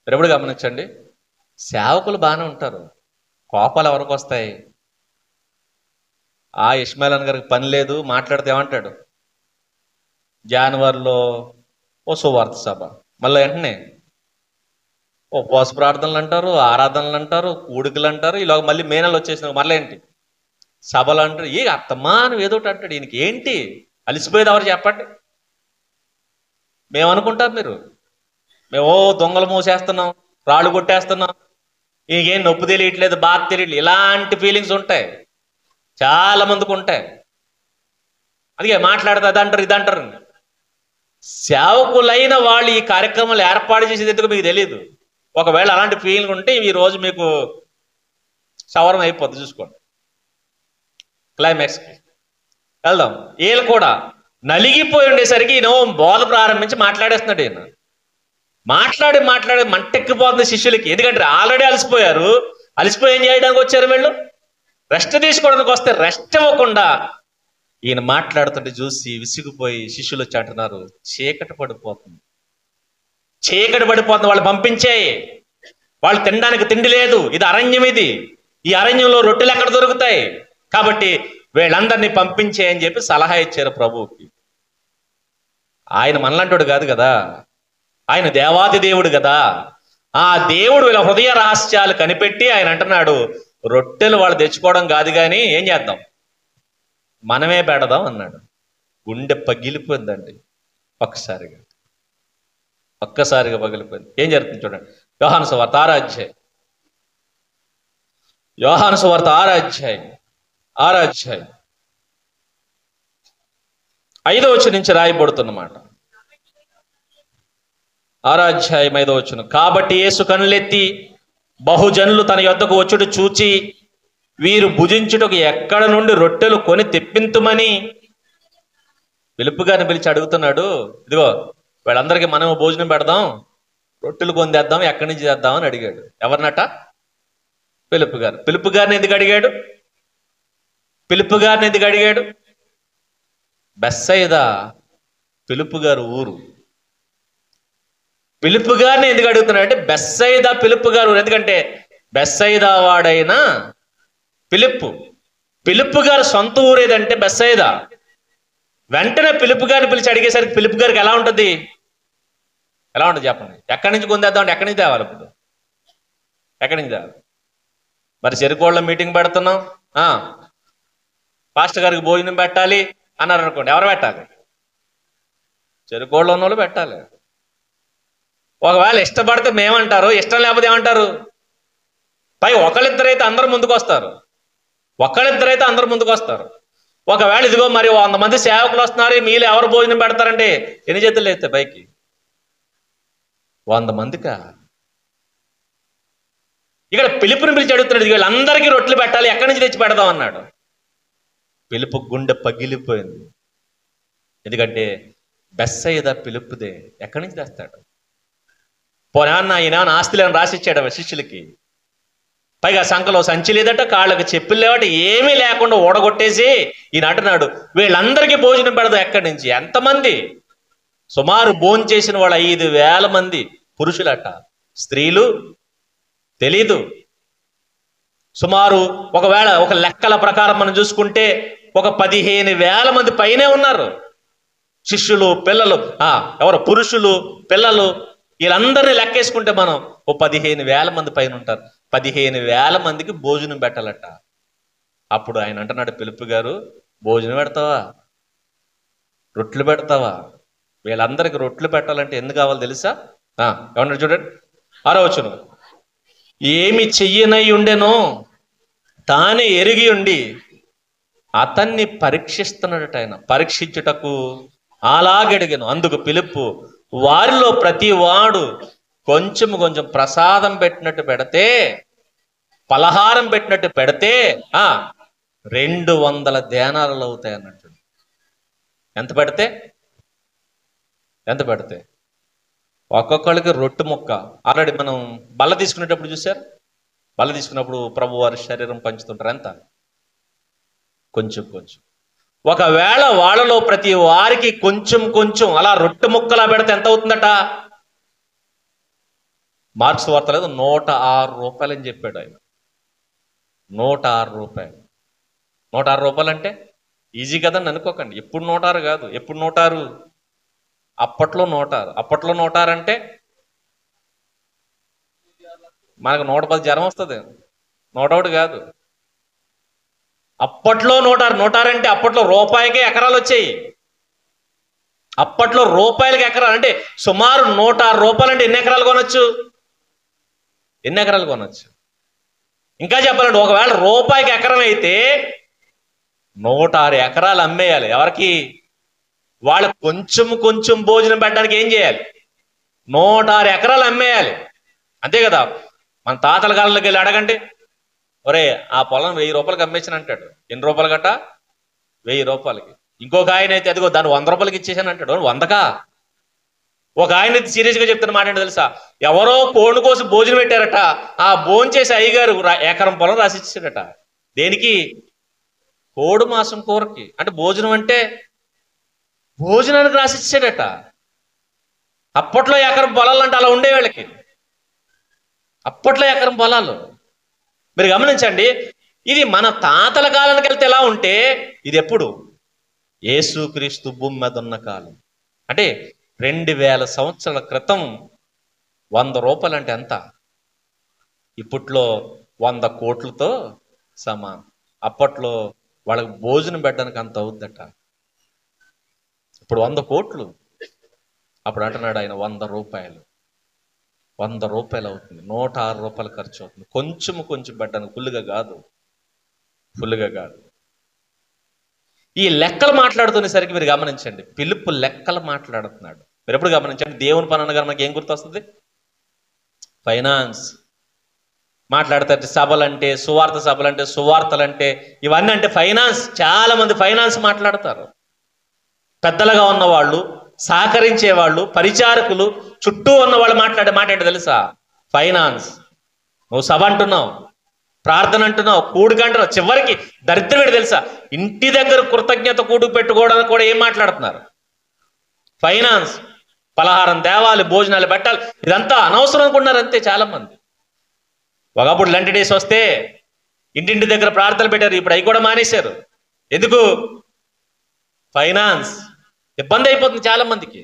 ఎప్పుడు గమనించండి, సేవకులు బాగానే ఉంటారు, కోపాలు ఎవరికి వస్తాయి? ఆ ఇష్మాయిల్ గారికి పని లేదు, మాట్లాడితే ఏమంటాడు? జనవరిలో ఓ సువార్త సభ, మళ్ళీ వెంటనే ఉపవాస ప్రార్థనలు అంటారు, ఆరాధనలు అంటారు, కూడికలు అంటారు. ఇలా మళ్ళీ మే నెల వచ్చేసిన మళ్ళీ ఏంటి సభలు అంటారు. ఏ అత్తమ్మా నువ్వు ఏదో ఒకటి అంటాడు. ఈయనకి ఏంటి అలిసిపోయేది ఎవరు చెప్పండి? మేము అనుకుంటాం మేము దొంగలు మూసేస్తున్నాం, రాళ్ళు కొట్టేస్తున్నాం, ఈయనకేం నొప్పి తెలియట్లేదు, బాధ తెలియట్లేదు, ఇలాంటి ఫీలింగ్స్ ఉంటాయి, చాలా మందికి ఉంటాయి. అందుకే మాట్లాడితే అదంటారు ఇదంటారు. సేవకులైన వాళ్ళు ఈ కార్యక్రమాలు ఏర్పాటు చేసేది ఎందుకు మీకు తెలియదు. ఒకవేళ అలాంటి ఫీలింగ్ ఉంటే ఈ రోజు మీకు సవరం అయిపోద్ది, చూసుకోండి. క్లైమాక్స్కి వెళ్దాం. వీళ్ళు కూడా నలిగిపోయి ఉండేసరికి ఈయన బోధ ప్రారంభించి మాట్లాడేస్తున్నాడు. ఈయన మాట్లాడి మంటెక్కిపోతుంది శిష్యులకి. ఎందుకంటే ఆల్రెడీ అలసిపోయి ఏం చేయడానికి వచ్చారు వీళ్ళు? రెస్ట్ తీసుకోవడానికి వస్తే రెస్ట్ ఇవ్వకుండా ఈయన మాట్లాడుతుంటే చూసి విసిగిపోయి శిష్యులు వచ్చి అంటున్నారు, చీకటి పడిపోతుంది, వాళ్ళు పంపించేయి, వాళ్ళు తినడానికి తిండి లేదు, ఇది అరణ్యం, ఈ అరణ్యంలో రొట్టెలు ఎక్కడ దొరుకుతాయి, కాబట్టి వీళ్ళందరినీ పంపించే అని చెప్పి సలహా ఇచ్చారు ప్రభువుకి. ఆయన మనలాంటోడు కాదు కదా, ఆయన దేవాది దేవుడు కదా. ఆ దేవుడు వీళ్ళ హృదయ రహస్యాలు కనిపెట్టి ఆయన అంటున్నాడు, రొట్టెలు వాళ్ళు తెచ్చుకోవడం కాదు కానీ ఏం చేద్దాం, మనమే పెడదాం అన్నాడు. గుండె పగిలిపోయిందండి. ఒక్కసారిగా పగిలిపోయింది. ఏం జరుగుతుంది చూడండి. యోహాను సువార్త 6వ అధ్యాయం 5వ వచనం నుంచి రాయబడుతున్నమాట. 6వ అధ్యాయం 5వ వచనం. కాబట్టి యేసు కనులెత్తి బహుజనులు తన యొద్దకు వచ్చుడు చూచి, వీరు భుజించుటకు ఎక్కడ నుండి రొట్టెలు కొని తెప్పింతుమని పిలుపు గారిని పిలిచి అడుగుతున్నాడు. ఇదిగో వీళ్ళందరికీ మనము భోజనం పెడదాం, రొట్టెలు కొని తెద్దాం, ఎక్కడి నుంచి తెద్దాం అని అడిగాడు. ఎవరినట? పిలుపు గారిని ఎందుకు అడిగాడు? బెత్సయిదా పిలుపు గారు ఊరు. పిలుపు గారిని ఎందుకు అడుగుతున్నాడు అంటే బెత్సయిదా పిలుపు గారు ఊరు. ఎందుకంటే బెత్సయిదా వాడైన పిలుపు గారు సొంత ఊరు ఏదంటే బెత్సయిదా. వెంటనే పిలుపు గారిని పిలిచి అడిగేసరికి పిలుపు గారికి ఎలా ఉంటుంది చెప్పండి? ఎక్కడి నుంచి కొందేద్దాం అంటే ఎక్కడి నుంచి తేవాలి? ఇప్పుడు ఎక్కడి నుంచి తేవాలి? మరి చెరుకోళ్ళ మీటింగ్ పెడుతున్నాం, పాస్టర్ గారికి భోజనం పెట్టాలి అన్నారు అనుకోండి, ఎవరు పెట్టాలి? చెరుకోళ్ళు ఉన్న వాళ్ళు పెట్టాలి. ఒకవేళ ఇష్టపడితే మేమంటారు, ఇష్టం లేకపోతే ఏమంటారు? పై ఒకళ్ళిద్దరైతే అందరు ముందుకు వస్తారు. ఒకవేళ ఇదిగో మరి 100 మంది సేవకులు వస్తున్నారు, మీలో ఎవరు భోజనం పెడతారంటే ఎన్ని చేతులు లేస్తే పైకి? 100 మందికా? ఇక్కడ పిలుపుని పిలిచి అడుగుతున్నాడు, వీళ్ళందరికీ రొట్టెలు పెట్టాలి, ఎక్కడి నుంచి తెచ్చి పెడదాం అన్నాడు. పిలుపు గుండె పగిలిపోయింది. ఎందుకంటే బెత్సయిదా పిలుపుదే, ఎక్కడి నుంచి తెస్తాడు? పోనా ఈయన ఆస్తులను రాసిచ్చాడు శిష్యులకి. పైగా సంఖలో సంచి లేదట, కాళ్ళకి చెప్పులు లేవట, ఏమీ లేకుండా ఓడగొట్టేసి ఈయన అంటున్నాడు, వీళ్ళందరికీ భోజనం పెడదాం. ఎక్కడి నుంచి? ఎంతమంది? సుమారు భోజనం చేసిన వాళ్ళు 5,000 మంది పురుషులట, స్త్రీలు తెలీదు. సుమారు ఒకవేళ ఒక లెక్కల ప్రకారం మనం చూసుకుంటే ఒక 15,000 మంది పైనే ఉన్నారు. శిష్యులు, పిల్లలు, ఎవరు? పురుషులు, పిల్లలు, వీళ్ళందరినీ లెక్కేసుకుంటే మనం ఓ 15,000 మంది పైన ఉంటారు. 15,000 మందికి భోజనం పెట్టాలట. అప్పుడు ఆయన అంటున్నాడు, పిలుపు గారు, భోజనం పెడతావా, రొట్టెలు పెడతావా? వీళ్ళందరికీ రొట్టెలు పెట్టాలంటే ఎందుకు కావాలి తెలుసా? ఏమన్నాడు చూడండి, 6వ వచనం. ఏమి చెయ్యనై ఉండెనో తానే ఎరిగి ఉండి అతన్ని పరీక్షిస్తున్నాడట. ఆయన పరీక్షించుటకు అలాగడిగాను. అందుకు పిలుపు, వారిలో ప్రతి వాడు కొంచెం కొంచెం ప్రసాదం పెట్టినట్టు పెడితే, పలహారం పెట్టినట్టు పెడితే 200 దేనారాలు అవుతాయి అన్నట్టు. ఎంత పెడితే ఒక్కొక్కళ్ళకి రొట్టె ముక్క. ఆల్రెడీ మనం బల్ల తీసుకునేటప్పుడు చూసారు, బల్ల తీసుకున్నప్పుడు ప్రభు వారి శరీరం పంచుతుంటారు. ఎంత? కొంచెం కొంచెం. ఒకవేళ వాళ్ళలో ప్రతి వారికి కొంచెం కొంచెం అలా రొట్టె ముక్కలా పెడితే ఎంత అవుతుందట? మార్క్స్ వార్త లేదు, 106 రూపాయలు అని చెప్పాడు ఆయన. 106 రూపాయలు. 106 రూపాయలు అంటే ఈజీ కదని అనుకోకండి. ఎప్పుడు 106 కాదు. ఎప్పుడు 106? అప్పట్లో 106. అప్పట్లో 106 అంటే మనకు 110 జ్వరం వస్తుంది, 101 కాదు. అప్పట్లో 106. 106 అంటే అప్పట్లో రూపాయికే ఎకరాలు వచ్చాయి. అప్పట్లో రూపాయలకి ఎకరాలు అంటే సుమారు 106 రూపాయలు అంటే ఎన్ని ఎకరాలు కొనొచ్చు? ఇంకా చెప్పాలంటే ఒకవేళ రూపాయికి ఎకరం అయితే 106 ఎకరాలు అమ్మేయాలి. ఎవరికి? వాళ్ళు కొంచెం కొంచెం భోజనం పెట్టడానికి ఏం చేయాలి? 106 ఎకరాలు అమ్మేయాలి. అంతే కదా. మన తాతల కాలంలోకి వెళ్ళి అడగండి, ఒరే ఆ పొలం 1000 రూపాయలకి అమ్మేసాను అంటాడు. ఎన్ని రూపాయలు గట్ట? 1000 రూపాయలకి. ఇంకొక ఆయన అయితే అదిగో దాన్ని 100 రూపాయలకి ఇచ్చేసాను అంటాడు. 100కా? ఒక ఆయన అయితే సీరియస్గా చెప్తున్న మాట ఏంటో తెలుసా? ఎవరో కోడిని కోసి భోజనం పెట్టారట. ఆ భోజనం చేసి అయ్యగారు ఎకరం పొలం రాసి ఇచ్చాడట. దేనికి? కోడి మాసం కూరకి. అంటే భోజనం అంటే భోజనానికి రాసి ఇచ్చాడట. అప్పట్లో ఎకరం పొలాలు అంటే అలా ఉండే వాళ్ళకి. అప్పట్లో ఎకరం పొలాలు మీరు గమనించండి. ఇది మన తాతల కాలానికి వెళ్తే ఎలా ఉంటే, ఇది ఎప్పుడు? యేసుక్రీస్తు భూమి మీద ఉన్న కాలం. అంటే 2000 సంవత్సరాల క్రితం 100 రూపాయలు అంటే ఎంత? ఇప్పట్లో 100 కోట్లతో సమానం. అప్పట్లో వాళ్ళకి భోజనం పెట్టడానికి అంత అవుద్దట. ఇప్పుడు 100 కోట్లు. అప్పుడు అంటున్నాడు ఆయన 100 రూపాయలు. 100 రూపాయలు అవుతుంది. 106 రూపాయలు ఖర్చు అవుతుంది. కొంచెం కొంచెం పెట్టడానికి, ఫుల్గా కాదు. ఈ లెక్కలు మాట్లాడుతునేసరికి మీరు గమనించండి, పిలుపు లెక్కలు మాట్లాడుతున్నాడు. మీరు ఎప్పుడు గమనించండి, దేవుని పని అనగా మనకి ఏం గుర్తొస్తుంది? ఫైనాన్స్ మాట్లాడతారు. సభలంటే, సువార్త సభలంటే, సువార్తలంటే, ఇవన్నీ అంటే ఫైనాన్స్. చాలా మంది ఫైనాన్స్ మాట్లాడతారు. పెద్దలుగా ఉన్నవాళ్ళు, సహకరించేవాళ్ళు, పరిచారకులు, చుట్టూ ఉన్న వాళ్ళు మాట్లాడే మాట ఏంటో తెలుసా? ఫైనాన్స్. నువ్వు సభ అంటున్నావు, ప్రార్థన అంటున్నావు, కూడుక అంటున్నావు. చివరికి దరిద్రం ఏంటో తెలుసా? ఇంటి దగ్గర కృతజ్ఞత కూడుకు పెట్టుకోవడానికి కూడా ఏం మాట్లాడుతున్నారు? ఫైనాన్స్. పలహారం తేవాలి, భోజనాలు పెట్టాలి. ఇదంతా అనవసరం అనుకుంటున్నారు అంతే చాలా మంది. ఒకప్పుడు లంటి డేస్ వస్తే ఇంటింటి దగ్గర ప్రార్థనలు పెట్టారు. ఇప్పుడు అవి కూడా మానేశారు. ఎందుకు? ఫైనాన్స్. ఇబ్బంది అయిపోతుంది చాలా మందికి.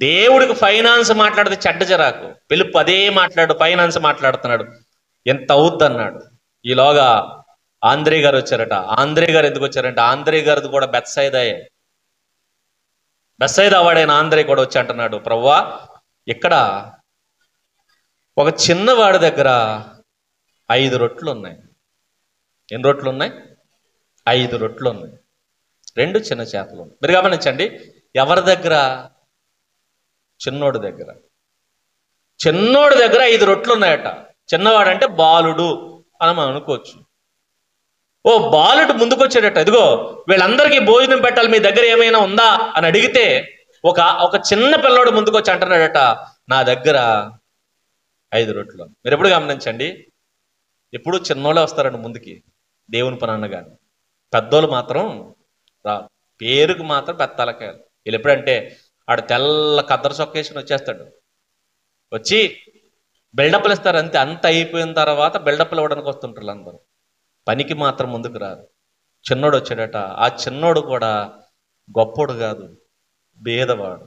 దేవుడికి ఫైనాన్స్ మాట్లాడితే చెడ్డ జరాకు. పిలుపు అదే మాట్లాడు, ఫైనాన్స్ మాట్లాడుతున్నాడు. ఎంత అవుద్ది అన్నాడు. ఈలోగా ఆంద్రే గారు వచ్చారట. ఆంద్రే గారు ఎందుకు వచ్చారంటే, ఆంద్రే గారిది కూడా బెత్సైదాయే. బెత్సైదా వాడైన ఆంద్రే కూడా వచ్చి అంటున్నాడు, ప్రభువా ఇక్కడ ఒక చిన్నవాడి దగ్గర 5 రొట్లు ఉన్నాయి. ఎన్ని రొట్లు ఉన్నాయి? 5 రొట్లు ఉన్నాయి, 2 చిన్న చేపలు ఉన్నాయి. మీరు గమనించండి, ఎవరి దగ్గర? చిన్నోడి దగ్గర. 5 రొట్లు ఉన్నాయట. చిన్నవాడంటే బాలుడు అని మనం అనుకోవచ్చు. ఓ బాలుడు ముందుకు వచ్చాడట. ఇదిగో వీళ్ళందరికీ భోజనం పెట్టాలి, మీ దగ్గర ఏమైనా ఉందా అని అడిగితే ఒక చిన్న పిల్లోడు ముందుకు వచ్చి అంటున్నాడట, నా దగ్గర 5 రొట్లు. మీరు ఎప్పుడు గమనించండి, ఎప్పుడు చిన్నోళ్ళే వస్తారండి ముందుకి దేవుని పని అనగానే. పెద్దోళ్ళు మాత్రం రా. పేరుకు మాత్రం పెద్ద తలకాయలు. వీళ్ళు ఎప్పుడంటే ఆడు తెల్ల కద్దరు చొక్కేసుకుని వచ్చేస్తాడు. వచ్చి బిల్డప్లు ఇస్తారు అంతే. అంత అయిపోయిన తర్వాత బిల్డప్లు ఇవ్వడానికి వస్తుంటారు అందరూ. పనికి మాత్రం ముందుకు రారు. చిన్నోడు వచ్చాడట. ఆ చిన్నోడు కూడా గొప్పోడు కాదు, బీదవాడు.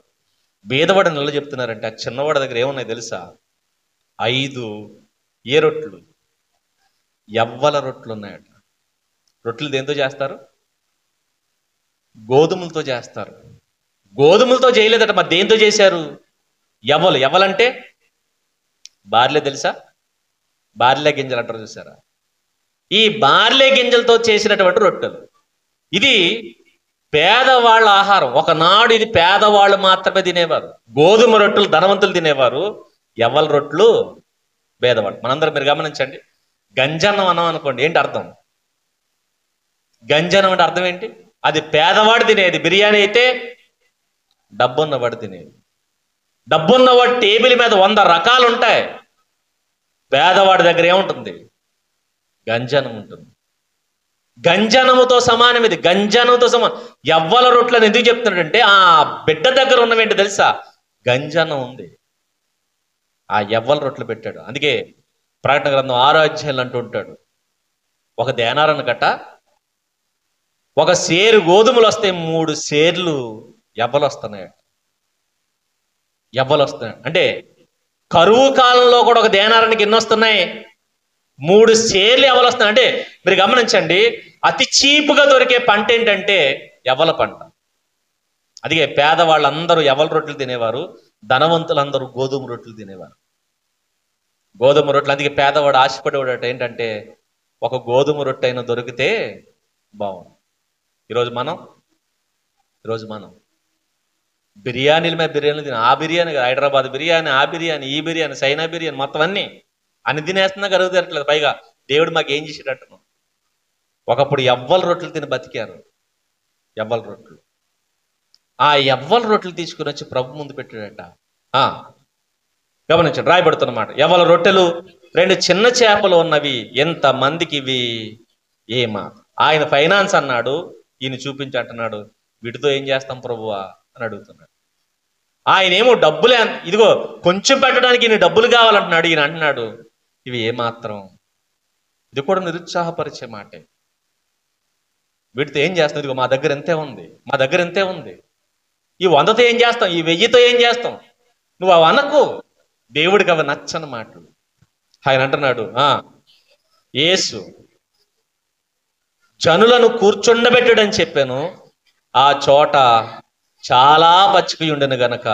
బీదవాడు నెల చెప్తున్నారంటే, ఆ చిన్నవాడి దగ్గర ఏమున్నాయి తెలుసా? 5 ఏ రొట్లు? ఎవ్వల రొట్లు ఉన్నాయట. రొట్లు దేంతో చేస్తారు? గోధుమలతో చేస్తారు. గోధుమలతో చేయలేదట, మరి దేంతో చేశారు? ఎవలంటే బార్లే తెలుసా? బార్లే గింజలు అంటారు చూసారా? ఈ బార్లీ గింజలతో చేసినటువంటి రొట్టెలు. ఇది పేదవాళ్ళ ఆహారం. ఒకనాడు ఇది పేదవాళ్ళు మాత్రమే తినేవారు. గోధుమ రొట్టెలు ధనవంతులు తినేవారు, ఎవ్వల రొట్టెలు పేదవాళ్ళు. మనందరం మీరు గమనించండి. గంజన్నం అన్నం అనుకోండి, ఏంటి అర్థం? గంజన్నం అంటే అర్థం ఏంటి? అది పేదవాడు తినేది. బిర్యానీ అయితే డబ్బున్నవాడు తినేది. డబ్బున్నవాడు టేబుల్ మీద 100 రకాలు ఉంటాయి. పేదవాడి దగ్గర ఏముంటుంది? గంజనం ఉంటుంది. గంజనముతో సమానం ఇది. గంజనంతో సమానం. ఎవ్వల రొట్లని ఎందుకు చెప్తున్నాడంటే ఆ బిడ్డ దగ్గర ఉన్నవేంటి తెలుసా? గంజనం ఉంది. ఆ ఎవ్వల రొట్లు పెట్టాడు. అందుకే ప్రకటన గ్రంథం 6వ అధ్యాయంలో అంటూ ఉంటాడు, ఒక దేనారను గట్ట ఒక సేరు గోధుమలు వస్తే 3 సేర్లు ఎవ్వలు వస్తున్నాయి. ఎవ్వలు వస్తున్నాయి అంటే కరువు కాలంలో కూడా ఒక దేనారానికి ఎన్ని వస్తున్నాయి? 3 సేర్లు ఎవలు వస్తున్నాయి. అంటే మీరు గమనించండి, అతి చీపుగా దొరికే పంట ఏంటంటే ఎవల పంట. అందుకే పేదవాళ్ళందరూ ఎవల రొట్టెలు తినేవారు, ధనవంతులందరూ గోధుమ రొట్టెలు తినేవారు. గోధుమ రొట్టెలు. అందుకే పేదవాడు ఆశపడేవాడట ఏంటంటే ఒక గోధుమ రొట్టె అయినా దొరికితే బాగుంది. ఈరోజు మనం బిర్యానీల మీద బిర్యానీలు తిన, ఆ బిర్యానీ హైదరాబాద్ బిర్యానీ, ఆ బిర్యానీ, ఈ బిర్యానీ, చైనా బిర్యానీ, మొత్తం అన్ని తినేస్తున్నా గరువు తిరగట్లేదు. పైగా దేవుడు మాకు ఏం చేసేటట్టును. ఒకప్పుడు ఎవ్వల రొట్టెలు తిని బతికారు. ఎవ్వల రొట్టెలు. ఆ ఎవ్వల రొట్టెలు తీసుకుని వచ్చి ప్రభు ముందు పెట్టాడట. గమనించండి, రాయబడుతున్నమాట. ఎవ్వల రొట్టెలు 2 చిన్న చేపలు ఉన్నవి, ఎంత మందికి ఇవి ఏమా? ఆయన ఫైనాన్స్ అన్నాడు, ఈయన చూపించి అంటున్నాడు, వీటితో ఏం చేస్తాం ప్రభువా అని అడుగుతున్నాడు. ఆయన ఏమో డబ్బులే, ఇదిగో కొంచెం పెట్టడానికి ఈయన డబ్బులు కావాలంటున్నాడు. ఈయన అంటున్నాడు ఇవి ఏమాత్రం. ఇది కూడా నిరుత్సాహపరిచే మాటే. వీటితో ఏం చేస్తాం? ఇదిగో మా దగ్గర ఎంతే ఉంది. ఈ 100తో ఏం చేస్తాం? ఈ 1000తో ఏం చేస్తాం? నువ్వు అవి అనకు. దేవుడికి అవి నచ్చని మాటలు. ఆయన అంటున్నాడు, యేసు జనులను కూర్చుండబెట్టుడని చెప్పాను, ఆ చోట చాలా పచ్చిక ఉండెను గనక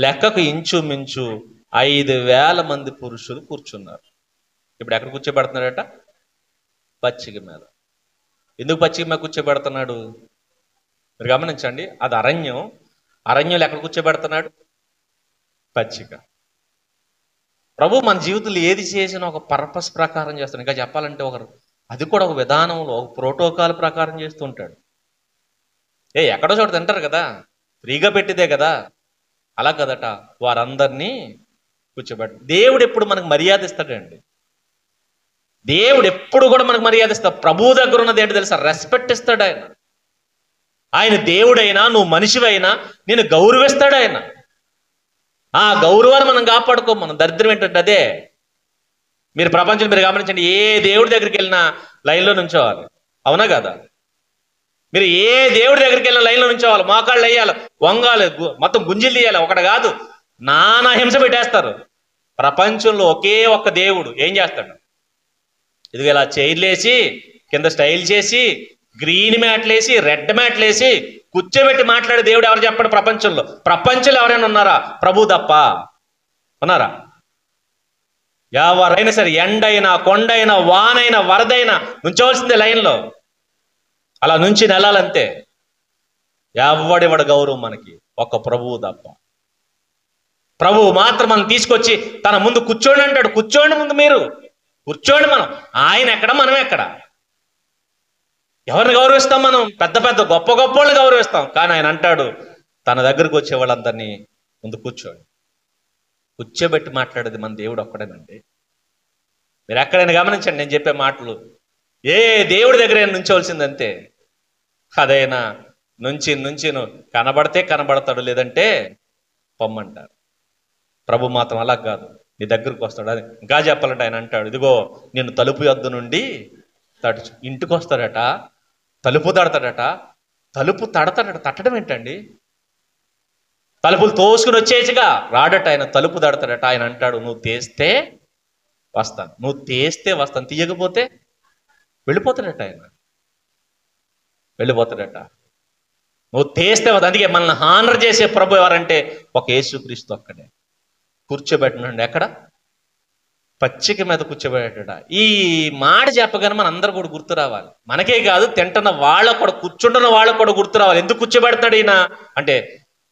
లెక్కకు ఇంచుమించు 5,000 మంది పురుషులు కూర్చున్నారు. ఇప్పుడు ఎక్కడ కూర్చోబెడుతున్నాడట? పచ్చిక మీద. ఎందుకు పచ్చిక మీద కూర్చోబెడుతున్నాడు? మీరు గమనించండి, అది అరణ్యంలో ఎక్కడ కూర్చోబెడుతున్నాడు? పచ్చిక. ప్రభు మన జీవితంలో ఏది చేసినా ఒక పర్పస్ ప్రకారం చేస్తాడు. ఇంకా చెప్పాలంటే అది కూడా ఒక విధానంలో, ఒక ప్రోటోకాల్ ప్రకారం చేస్తూ ఉంటాడు. ఎక్కడో చోట తింటారు కదా, ఫ్రీగా పెట్టిదే కదా, అలా కదట. వారందరినీ కూర్చోబెట్ట. దేవుడు ఎప్పుడు మనకు మర్యాద ఇస్తాడండి. దేవుడు ఎప్పుడు కూడా మనకు మర్యాద ఇస్తాడు. ప్రభువు దగ్గర ఉన్నది ఏంటి తెలుసా? రెస్పెక్ట్ ఇస్తాడు ఆయన. ఆయన దేవుడైనా, నువ్వు మనిషివైనా నేను గౌరవిస్తాడు ఆయన. ఆ గౌరవాన్ని మనం కాపాడుకో. మనం దరిద్రం ఏంటంటే అదే. మీరు ప్రపంచంలో మీరు గమనించండి, ఏ దేవుడి దగ్గరికి వెళ్ళినా లైన్లో నుంచోవాలి, అవునా కదా? మీరు ఏ దేవుడి దగ్గరికి వెళ్ళిన లైన్లో నుంచోవాలి, మోకాళ్ళు వేయాలి, వంగాలి, మొత్తం గుంజిలు తీయాలి. ఒకటి కాదు, నానా హింస పెట్టేస్తారు. ప్రపంచంలో ఒకే ఒక్క దేవుడు ఏం చేస్తాడు? ఇదిగో ఇలా చైర్లేసి, కింద స్టైల్ చేసి, గ్రీన్ మ్యాట్లేసి, రెడ్ మ్యాట్లేసి కూర్చోబెట్టి మాట్లాడే దేవుడు ఎవరు చెప్పండి? ప్రపంచంలో ఎవరైనా ఉన్నారా? ప్రభు తప్ప ఉన్నారా? ఎవరైనా సరే, ఎండైనా, కొండైనా, వానైనా, వరదైనా నుంచోవలసిందే లైన్లో. అలా నుంచి నెలాలంతే. ఎవడివాడు గౌరవం మనకి? ఒక్క ప్రభువు తప్ప. ప్రభువు మాత్రం మనం తీసుకొచ్చి తన ముందు కూర్చోండి అంటాడు. కూర్చోండి ముందు, మీరు కూర్చోండి. ఆయన ఎక్కడ, మనం ఎక్కడ? ఎవరిని గౌరవిస్తాం మనం? పెద్ద పెద్ద గొప్ప వాళ్ళని గౌరవిస్తాం. కానీ ఆయన అంటాడు, తన దగ్గరకు వచ్చే వాళ్ళందరినీ ముందు కూర్చోబెట్టి మాట్లాడేది మన దేవుడు ఒక్కడేనండి. మీరు ఎక్కడైనా గమనించండి, నేను చెప్పే మాటలు ఏ దేవుడి దగ్గర నుంచోవలసిందంతే. అదైనా నుంచి కనబడితే కనబడతాడు, లేదంటే పొమ్మంటారు. ప్రభు మాత్రం అలా కాదు, నీ దగ్గరకు వస్తాడు. అది ఇంకా చెప్పాలంటే ఆయన అంటాడు, ఇదిగో నేను తలుపు యొద్ద నుండి తడుచు. ఇంటికి వస్తాడట, తలుపు తడతాడట. తట్టడం ఏంటండి? తలుపులు తోసుకుని వచ్చేసిగా రాడట ఆయన, తలుపు తడతాడట. ఆయన అంటాడు, నువ్వు తీస్తే వస్తాను, తీయకపోతే వెళ్ళిపోతాడట. నువ్వు తీస్తే. అందుకే మనల్ని హానర్ చేసే ప్రభు ఎవరంటే ఒక యేసుక్రీస్తు ఒక్కడే. కూర్చోబెట్టనండి ఎక్కడ? పచ్చిక మీద కూర్చోబెట్టట. ఈ మాట చెప్పగానే మన అందరూ కూడా గుర్తు రావాలి. మనకే కాదు, తింటున్న వాళ్ళకు కూడా, కూర్చుంటున్న వాళ్ళకు కూడా గుర్తు రావాలి. ఎందుకు కూర్చోబెడతాడు ఈయన అంటే,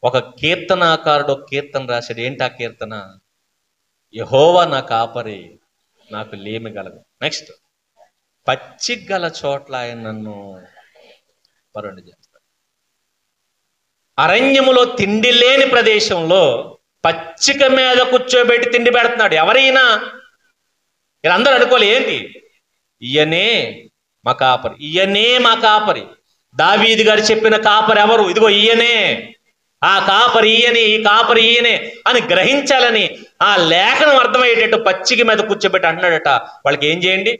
ఒక కీర్తనాకారుడు ఒక కీర్తన రాశాడు. ఏంటి ఆ కీర్తన? యెహోవా నా కాపరి, నాకు లేమి కలదు. నెక్స్ట్, పచ్చిక గల చోట్ల ఆయన నన్ను పరుండి చేస్తాడు. అరణ్యములో తిండి లేని ప్రదేశంలో పచ్చిక మీద కూర్చోబెట్టి తిండి పెడుతున్నాడు. ఎవరైనా వీళ్ళందరూ అనుకోలే, ఏంటి ఈయనే మా కాపరి, ఈయనే మా కాపరి. దావీదు గారు చెప్పిన కాపరి ఎవరు? ఇదిగో ఈయనే, ఆ కాపరి ఈయనే, ఈ కాపరి ఈయనే అని గ్రహించాలని ఆ లేఖనం అర్థమయ్యేటట్టు పచ్చిక మీద కూర్చోబెట్టి అంటున్నాడట. వాళ్ళకి ఏం చేయండి?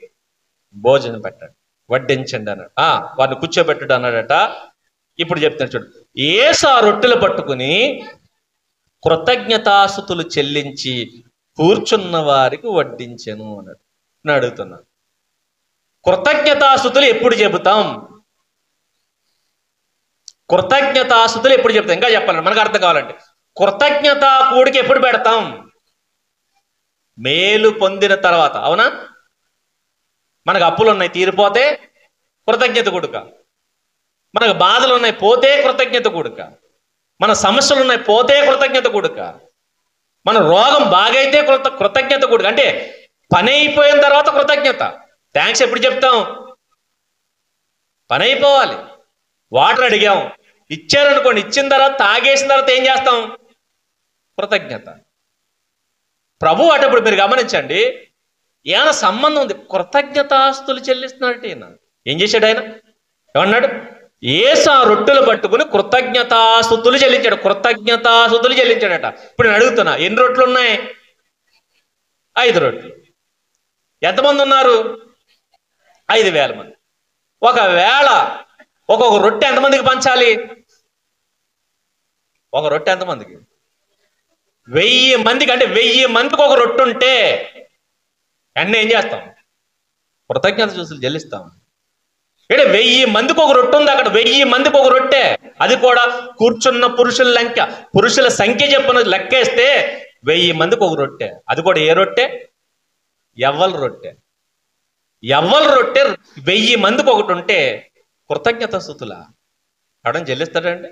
భోజనం పెట్టండి, వడ్డించండి అన్నాడు. వారిని కూర్చోబెట్టడు అన్నాడట. ఇప్పుడు చెప్తాను చూడు. యేసు ఆ రొట్టెలు పట్టుకుని కృతజ్ఞతాస్తుతులు చెల్లించి కూర్చున్న వారికి వడ్డించెను అన్నాడు. నేను అడుగుతున్నా, కృతజ్ఞతాస్తుతులు ఎప్పుడు చెబుతాం? కృతజ్ఞతాస్తుతులు ఎప్పుడు చెప్తాం? ఇంకా చెప్పాలండి, మనకు అర్థం కావాలంటే కృతజ్ఞత కూడికి ఎప్పుడు పెడతాం? మేలు పొందిన తర్వాత. అవునా? మనకు అప్పులు ఉన్నాయి, తీరిపోతే కృతజ్ఞత కూడుక. మనకు బాధలు ఉన్నాయి, పోతే కృతజ్ఞత కూడుక. మన సమస్యలు ఉన్నాయి, పోతే కృతజ్ఞత కూడుక. మన రోగం బాగైతే కృతజ్ఞత కూడుక. అంటే పని అయిపోయిన తర్వాత కృతజ్ఞత. థ్యాంక్స్ ఎప్పుడు చెప్తాం? పని అయిపోవాలి. వాటర్ అడిగాం, ఇచ్చారనుకోండి, ఇచ్చిన తర్వాత తాగేసిన తర్వాత ఏం చేస్తాం? కృతజ్ఞత. ప్రభు అటప్పుడు మీరు గమనించండి, ఏమైనా సంబంధం ఉంది, కృతజ్ఞతాస్తులు చెల్లిస్తున్నాడు. ఈయన ఏం చేశాడు? ఆయన ఏమన్నాడు? యేసు ఆ రొట్టెలు పట్టుకుని కృతజ్ఞతాస్తుతులు చెల్లించాడు. కృతజ్ఞతాస్తుతులు చెల్లించాడట. ఇప్పుడు నేను అడుగుతున్నా, ఎన్ని రొట్టెలు ఉన్నాయి? 5 రొట్టెలు. ఎంతమంది ఉన్నారు? 5,000 మంది. ఒకవేళ ఒక్కొక్క రొట్టె ఎంతమందికి పంచాలి? ఒక రొట్టె ఎంతమందికి? 1000 మందికి. అంటే 1000 మందికి ఒక రొట్టె ఉంటే అన్నీ ఏం చేస్తాం? కృతజ్ఞత చూసులు చెల్లిస్తాం. అంటే 1000 మందికి ఒక రొట్టె ఉంది అక్కడ. 1000 మందికి ఒక రొట్టె. అది కూడా కూర్చున్న పురుషుల సంఖ్య చెప్పిన లెక్కేస్తే 1000 మందికి ఒక రొట్టె. అది కూడా ఏ రొట్టె? యవ్వల రొట్టె. యవ్వల రొట్టె 1000 మందికి ఒకటి ఉంటే కృతజ్ఞత స్తుతుల అవడం చెల్లిస్తాడండి.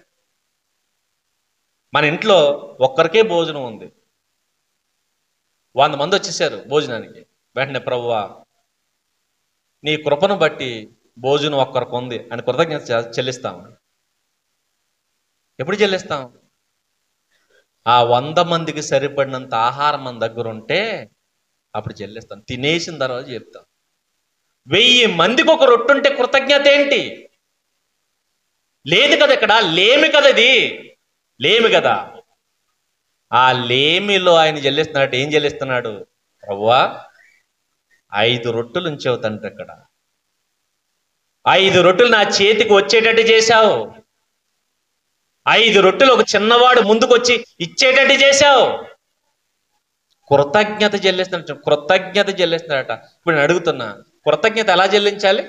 మన ఇంట్లో ఒక్కరికే భోజనం ఉంది, 100 మంది వచ్చేసారు భోజనానికి. వెంటనే ప్రభువా నీ కృపను బట్టి భోజనం ఒక్కరికి ఉంది అని కృతజ్ఞత చెల్లిస్తాం. ఎప్పుడు చెల్లిస్తాం? ఆ 100 మందికి సరిపడినంత ఆహారం మన దగ్గర ఉంటే అప్పుడు చెల్లిస్తాం. తినేసిన తర్వాత చెప్తాం. 1000 మందికి ఒక రొట్టె ఉంటే కృతజ్ఞత ఏంటి? లేదు కదా, ఇక్కడ లేమి కదా, ఇది లేమి కదా. ఆ లేమిలో ఆయన చెల్లిస్తున్నాడు. ఏం చెల్లిస్తున్నాడు? ప్రభువా 5 రొట్టెలు ఉంచావు తండ్రి, అక్కడ 5 రొట్టెలు నా చేతికి వచ్చేటట్టు చేశావు. 5 రొట్టెలు ఒక చిన్నవాడు ముందుకు వచ్చి ఇచ్చేటట్టు చేశావు. కృతజ్ఞత చెల్లిస్తున్నాడు. కృతజ్ఞత చెల్లిస్తున్నాడట. ఇప్పుడు నేను అడుగుతున్నా, కృతజ్ఞత ఎలా చెల్లించాలి?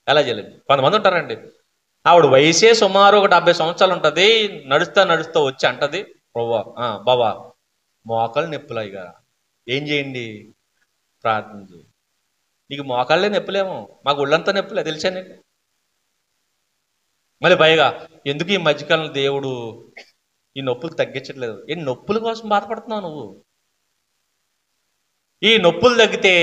ఎలా చెల్లించాలి? కొంతమంది ఉంటారండి, ఆవిడ వయసే సుమారు ఒక 70 సంవత్సరాలు ఉంటుంది, నడుస్తూ వచ్చి అంటది, బాబా మోకాలు నొప్పులు అయ్యగా, ఏం చేయండి? ప్రార్థన చేయి. నీకు మోకాళ్ళే నొప్పులేమో, మాకు ఒళ్ళంతా నొప్పులే, తెలుసా నీకు? మళ్ళీ పైగా ఎందుకు ఈ మధ్యకాలంలో దేవుడు ఈ నొప్పులు తగ్గించట్లేదు? ఏ నొప్పుల కోసం బాధపడుతున్నావు నువ్వు? ఈ నొప్పులు తగ్గితే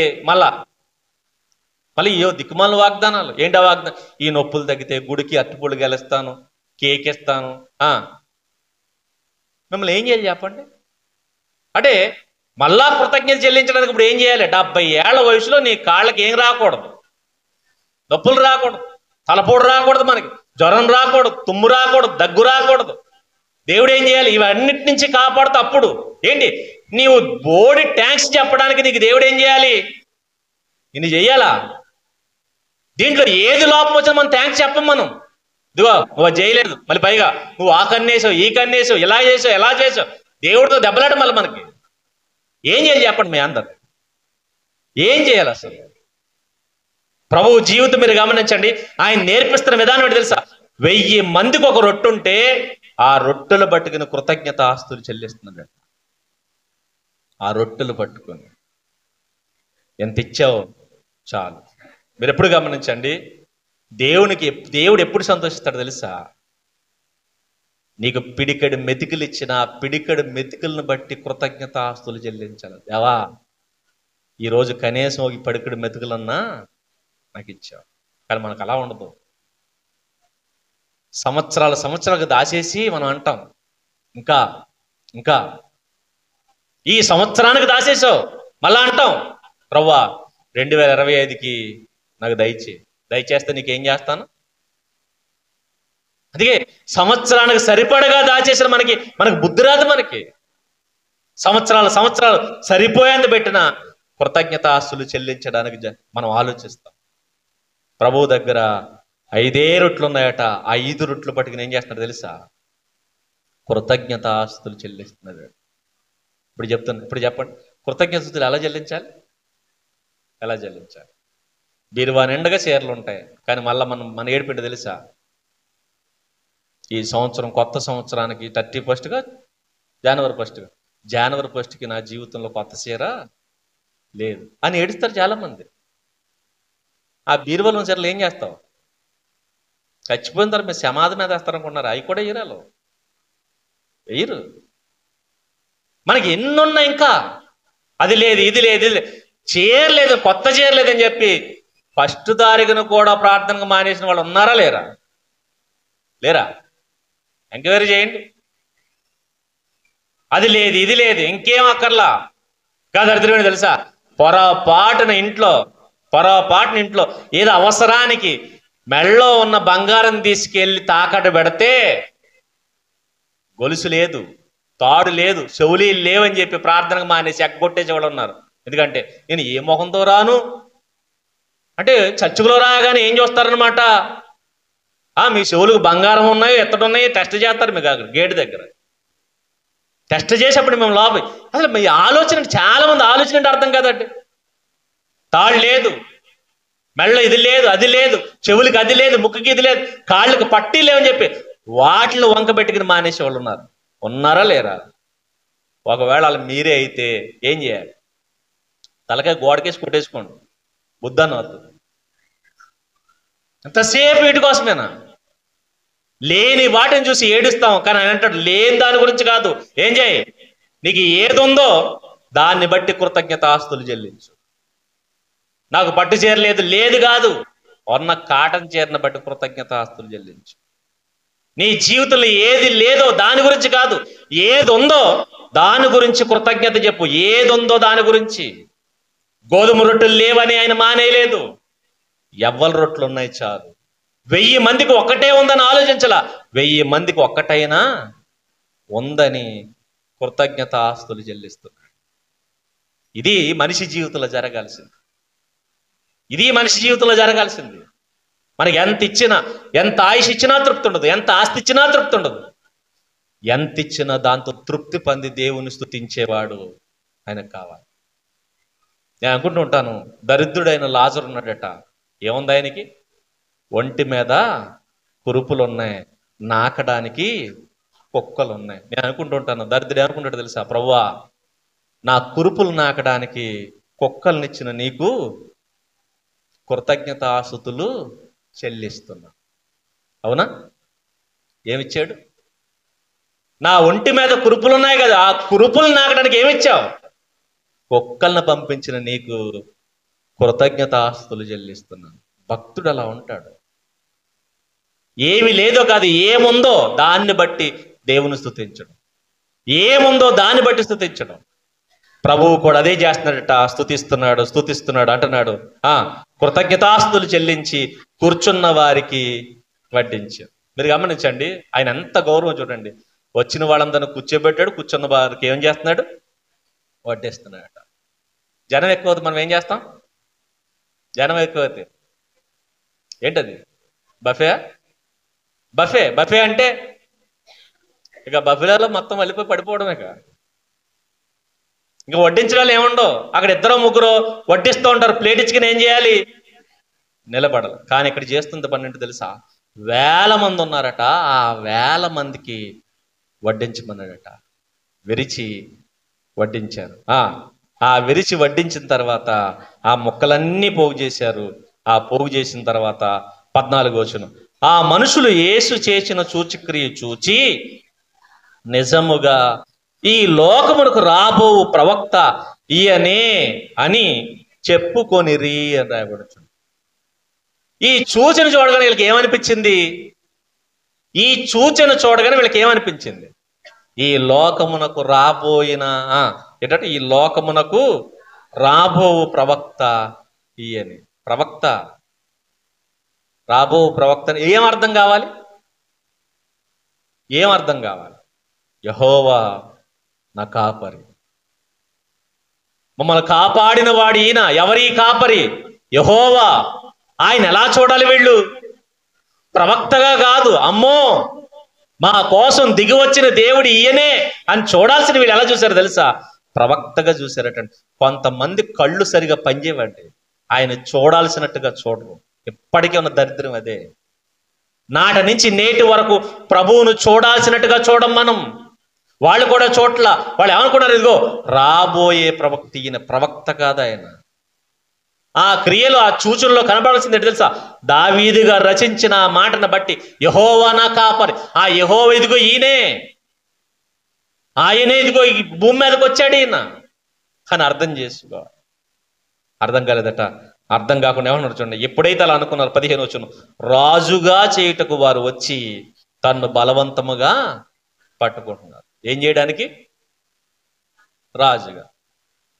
మళ్ళీ ఏ దిక్కుమాల వాగ్దానాలు. ఏంటి ఆ వాగ్దానం? ఈ నొప్పులు తగ్గితే గుడికి అట్టుపొళ్ళు గెలుస్తాను, కేక్ ఇస్తాను. మిమ్మల్ని ఏం చేయాలి చెప్పండి? అంటే మళ్ళా కృతజ్ఞత చెల్లించడానికి ఇప్పుడు ఏం చేయాలి? 70 ఏళ్ల వయసులో నీ కాళ్ళకి ఏం రాకూడదు, నొప్పులు రాకూడదు, తలపోటు రాకూడదు, మనకి జ్వరం రాకూడదు, తుమ్ము రాకూడదు, దగ్గు రాకూడదు. దేవుడు ఏం చేయాలి? ఇవన్నిటి నుంచి కాపాడుతూ అప్పుడు ఏంటి? నీవు బోడి ట్యాంక్స్ చెప్పడానికి నీకు దేవుడు ఏం చేయాలి? ఇన్ని చెయ్యాలా? దీంట్లో ఏది లోపం వచ్చినా మనం థ్యాంక్స్ చెప్పం. మనం ఇదిగో నువ్వు చేయలేదు, మళ్ళీ పైగా నువ్వు ఆ కన్నేసావు, ఈ కన్నేసావు, ఇలా చేసావు, ఎలా చేసావు, దేవుడితో దెబ్బలాట. మళ్ళీ మనకి ఏం చేయాలి చెప్పండి? మీ అందరు ఏం చేయాలి అసలు? ప్రభువు జీవితం మీరు గమనించండి. ఆయన నేర్పిస్తున్న విధానం ఏంటి తెలుసా? 1000 మందికి ఒక రొట్టె ఉంటే ఆ రొట్టెలు పట్టుకుని కృతజ్ఞత ఆస్తులు చెల్లిస్తున్నాడు. ఆ రొట్టెలు పట్టుకొని ఎంత ఇచ్చావు చాలు. మీరు ఎప్పుడు గమనించండి, దేవుడు ఎప్పుడు సంతోషిస్తాడు తెలుసా? నీకు పిడికెడు మెతుకులు ఇచ్చిన పిడికెడు మెతుకులను బట్టి కృతజ్ఞతాస్తులు చెల్లించాలి. దేవా, ఈరోజు కనీసం ఒక పిడికెడు మెతుకులన్నా నాకు ఇచ్చావు. కానీ మనకు అలా ఉండదు. సంవత్సరాలకు దాచేసి మనం అంటాం, ఇంకా ఇంకా ఈ సంవత్సరానికి దాచేసావు, మళ్ళా అంటాం, ప్రభువా 2025కి నాకు దయచేస్తే నీకేం చేస్తాను. అందుకే సంవత్సరానికి సరిపడగా దాచేసిన మనకు బుద్ధి రాదు. మనకి సంవత్సరాలు సరిపోయేందుకు పెట్టిన కృతజ్ఞతాస్తులు చెల్లించడానికి మనం ఆలోచిస్తాం. ప్రభువు దగ్గర 5 రొట్లు ఉన్నాయట. ఆ 5 రొట్లు పట్టుకుని ఏం చేస్తున్నాడు తెలుసా? కృతజ్ఞతాస్తులు చెల్లిస్తున్నాడు. ఇప్పుడు చెప్పండి, కృతజ్ఞతలు ఎలా చెల్లించాలి? బీరువా నిండగా చీరలు ఉంటాయి, కానీ మళ్ళీ మన ఏడిపిండి తెలుసా? ఈ సంవత్సరం, కొత్త సంవత్సరానికి 31గా జనవరి 1కి నా జీవితంలో కొత్త చీర లేదు అని ఏడుస్తారు చాలా మంది. ఆ బీరువాలో చీరలు ఏం చేస్తావు? చచ్చిపోయిన తర్వాత మీరు సమాధి మీద వేస్తారనుకున్నారు, అవి కూడా వేయరు. మనకి ఎన్నున్నాయి, ఇంకా అది లేదు, ఇది లేదు, చీర లేదు, కొత్త చీర లేదని చెప్పి ఫస్ట్ తారీఖును కూడా ప్రార్థనకు మానేసిన వాళ్ళు ఉన్నారా లేరా? ఎంక్వైరీ చేయండి. అది లేదు, ఇది లేదు, ఇంకేం అక్కర్లా. కాదు, అర్థమైంది తెలుసా? పొరపాటున ఇంట్లో ఏదో అవసరానికి మెళ్ళో ఉన్న బంగారం తీసుకెళ్ళి తాకట్టు పెడితే గొలుసు లేదు, తాడు లేదు, చెవులీలు లేవని చెప్పి ప్రార్థనకు మానేసి ఎగ్గొట్టేసి వాళ్ళు ఉన్నారు. ఎందుకంటే నేను ఏ మొహంతో రాను అంటే, చర్చిలో రాగానే ఏం చూస్తారనమాట, మీ చెవులకు బంగారం ఉన్నాయో ఎత్తడున్నాయో టెస్ట్ చేస్తారు. మీకు అక్కడ గేటు దగ్గర టెస్ట్ చేసేప్పుడు మేము లోపలి అసలు మీ ఆలోచన, చాలా మంది ఆలోచన అంటే అర్థం కాదండి. తాళ్ళు లేదు, మెళ్ళ ఇది లేదు, అది లేదు, చెవులకి అది లేదు, ముక్కుకి ఇది లేదు, కాళ్ళకి పట్టీ లేవని చెప్పి వాటిని వంక పెట్టుకుని మానేసే వాళ్ళు ఉన్నారా లేరా? ఒకవేళ వాళ్ళు మీరే అయితే ఏం చేయాలి? తలకాయ గోడకేసి కొట్టేసుకోండి, బుద్ధాన్ని వద్దు. ఎంతసేపు వీటి కోసమేనా? లేని వాటిని చూసి ఏడుస్తాం, కానీ ఆయన అంటాడు లేని దాని గురించి కాదు. ఏం చేయి? నీకు ఏది ఉందో దాన్ని బట్టి కృతజ్ఞతాస్తులు చెల్లించు. నాకు పట్టు చీర లేదు కాదు, ఉన్న కాటన్ చీరను బట్టి కృతజ్ఞతాస్తులు చెల్లించు. నీ జీవితంలో ఏది లేదో దాని గురించి కాదు, ఏది ఉందో దాని గురించి కృతజ్ఞత చెప్పు. ఏది ఉందో దాని గురించి. గోధుమ రొట్టెలు లేవని ఆయన మానేయలేదు, ఎవ్వల రొట్టెలు ఉన్నాయి చాలు. 1000 మందికి ఒక్కటే ఉందని ఆలోచించలా, 1000 మందికి ఒక్కటైనా ఉందని కృతజ్ఞతాస్తులు చెల్లిస్తున్నాడు. ఇది మనిషి జీవితంలో జరగాల్సింది. మనకి ఎంత ఇచ్చినా, ఎంత ఆయుష్ ఇచ్చినా తృప్తి ఉండదు, ఎంత ఆస్తి ఇచ్చినా తృప్తి ఉండదు. ఎంత ఇచ్చినా దాంతో తృప్తి పొంది దేవుని స్తుతించేవాడు ఆయనకు కావాలి. నేను అనుకుంటూ ఉంటాను, దరిద్రుడైన లాజరు ఉన్నాడట. ఏముంది ఆయనకి? ఒంటి మీద కురుపులు ఉన్నాయి, నాకడానికి కుక్కలు ఉన్నాయి. నేను అనుకుంటూ ఉంటాను, దరిద్రుడు ఏమనుకుంటాడు తెలుసా? ప్రభువా, నా కురుపులు నాకడానికి కుక్కల్నిచ్చిన నీకు కృతజ్ఞతాస్తుతులు చెల్లిస్తున్నా. అవునా? ఏమిచ్చాడు? నా ఒంటి మీద కురుపులు ఉన్నాయి కదా, ఆ కురుపులు నాకడానికి ఏమిచ్చావు? కుక్కల్ని పంపించిన నీకు కృతజ్ఞతాస్తుతులు చెల్లిస్తున్నాను. భక్తుడు అలా ఉంటాడు. ఏమి లేదో కాదు, ఏముందో దాన్ని బట్టి దేవుని స్తుతించడం, ఏముందో దాన్ని బట్టి స్తుతించడం. ప్రభువు కూడా అదే చేస్తున్నాడట, స్తుతిస్తున్నాడు అంటున్నాడు. కృతజ్ఞతాస్తుతులు చెల్లించి కూర్చున్న వారికి వడ్డించాడు. మీరు గమనించండి, ఆయన ఎంత గౌరవం చూడండి. వచ్చిన వాళ్ళందరినీ కూర్చోబెట్టాడు, కూర్చున్న వారికి ఏం చేస్తున్నాడు? వడ్డిస్తున్నాడట. జనం ఎక్కువ అవుతుంది, మనం ఏం చేస్తాం? జనం ఎక్కువైతే ఏంటది? బఫే అంటే ఇక బఫేలో మొత్తం వెళ్ళిపోయి పడిపోవడమే. ఇంకా వడ్డించడాలు ఏముండవు. అక్కడ 2-3 వడ్డిస్తూ ఉంటారు, ప్లేట్ ఇచ్చుకుని ఏం చేయాలి? నిలబడాలి. కానీ ఇక్కడ చేస్తుంది పని ఏంటో తెలుసా? 1000 మంది ఉన్నారట, ఆ 1000 మందికి వడ్డించమన్నాడట. విరిచి వడ్డించారు. ఆ విరిచి వడ్డించిన తర్వాత ఆ ముక్కలన్నీ పోగు చేశారు. ఆ పోగు చేసిన తర్వాత 14వ వచనం, ఆ మనుషులు యేసు చేసిన సూచక్రియ చూచి నిజముగా ఈ లోకమునకు రాబో ప్రవక్త ఈయనే అని చెప్పుకొనిరి అని రాయబడుతుంది. ఈ సూచన చూడగానే వీళ్ళకి ఏమనిపించింది? ఈ సూచన చూడగానే వీళ్ళకి ఏమనిపించింది? ఈ లోకమునకు రాబోయిన ఏంటంటే ఈ లోకమునకు రాబో ప్రవక్త ఈయని. ప్రవక్త, రాబో ప్రవక్త ఏం అర్థం కావాలి? ఏం అర్థం కావాలి? యెహోవా నా కాపరి, మమ్మల్ని కాపాడిన వాడు ఈయన. ఎవరి కాపరి? యెహోవా. ఆయన ఎలా చూడాలి వీళ్ళు? ప్రవక్తగా కాదు, అమ్మో మా కోసం దిగి వచ్చిన దేవుడు ఈయనే అని చూడాల్సిన వీళ్ళు ఎలా చూశారు తెలుసా? ప్రవక్తగా చూశారట. కొంతమంది కళ్ళు సరిగా పనిచేయవండి, ఆయన చూడాల్సినట్టుగా చూడరు. ఎప్పటికీ ఉన్న దరిద్రం అదే. నాటి నుంచి నేటి వరకు ప్రభువును చూడాల్సినట్టుగా చూడం మనం. వాళ్ళు కూడా చోట్ల వాళ్ళు ఏమనుకున్నారు? ఇదిగో రాబోయే ప్రవక్త ఈయన. ప్రవక్త కాదు ఆయన. ఆ క్రియలు, ఆ సూచనలో కనబడాల్సింది ఏంటి తెలుసా? దావీదు గారు రచించిన ఆ మాటను బట్టి యెహోవా నా కాపరి, ఆ యెహోవా ఇదిగో ఈయనే, ఆయనే ఇదిగో ఈ భూమి మీదకి వచ్చాడు ఈయన అని అర్థం చేసుకోవాలి. అర్థం కాలేదట. అర్థం కాకుండా ఏమన్నారు చూడండి, ఎప్పుడైతే అలా అనుకున్నారు 15వ వచనం, రాజుగా చేయుటకు వారు వచ్చి తన్ను బలవంతముగా పట్టుకుంటున్నారు. ఏం చేయడానికి? రాజుగా.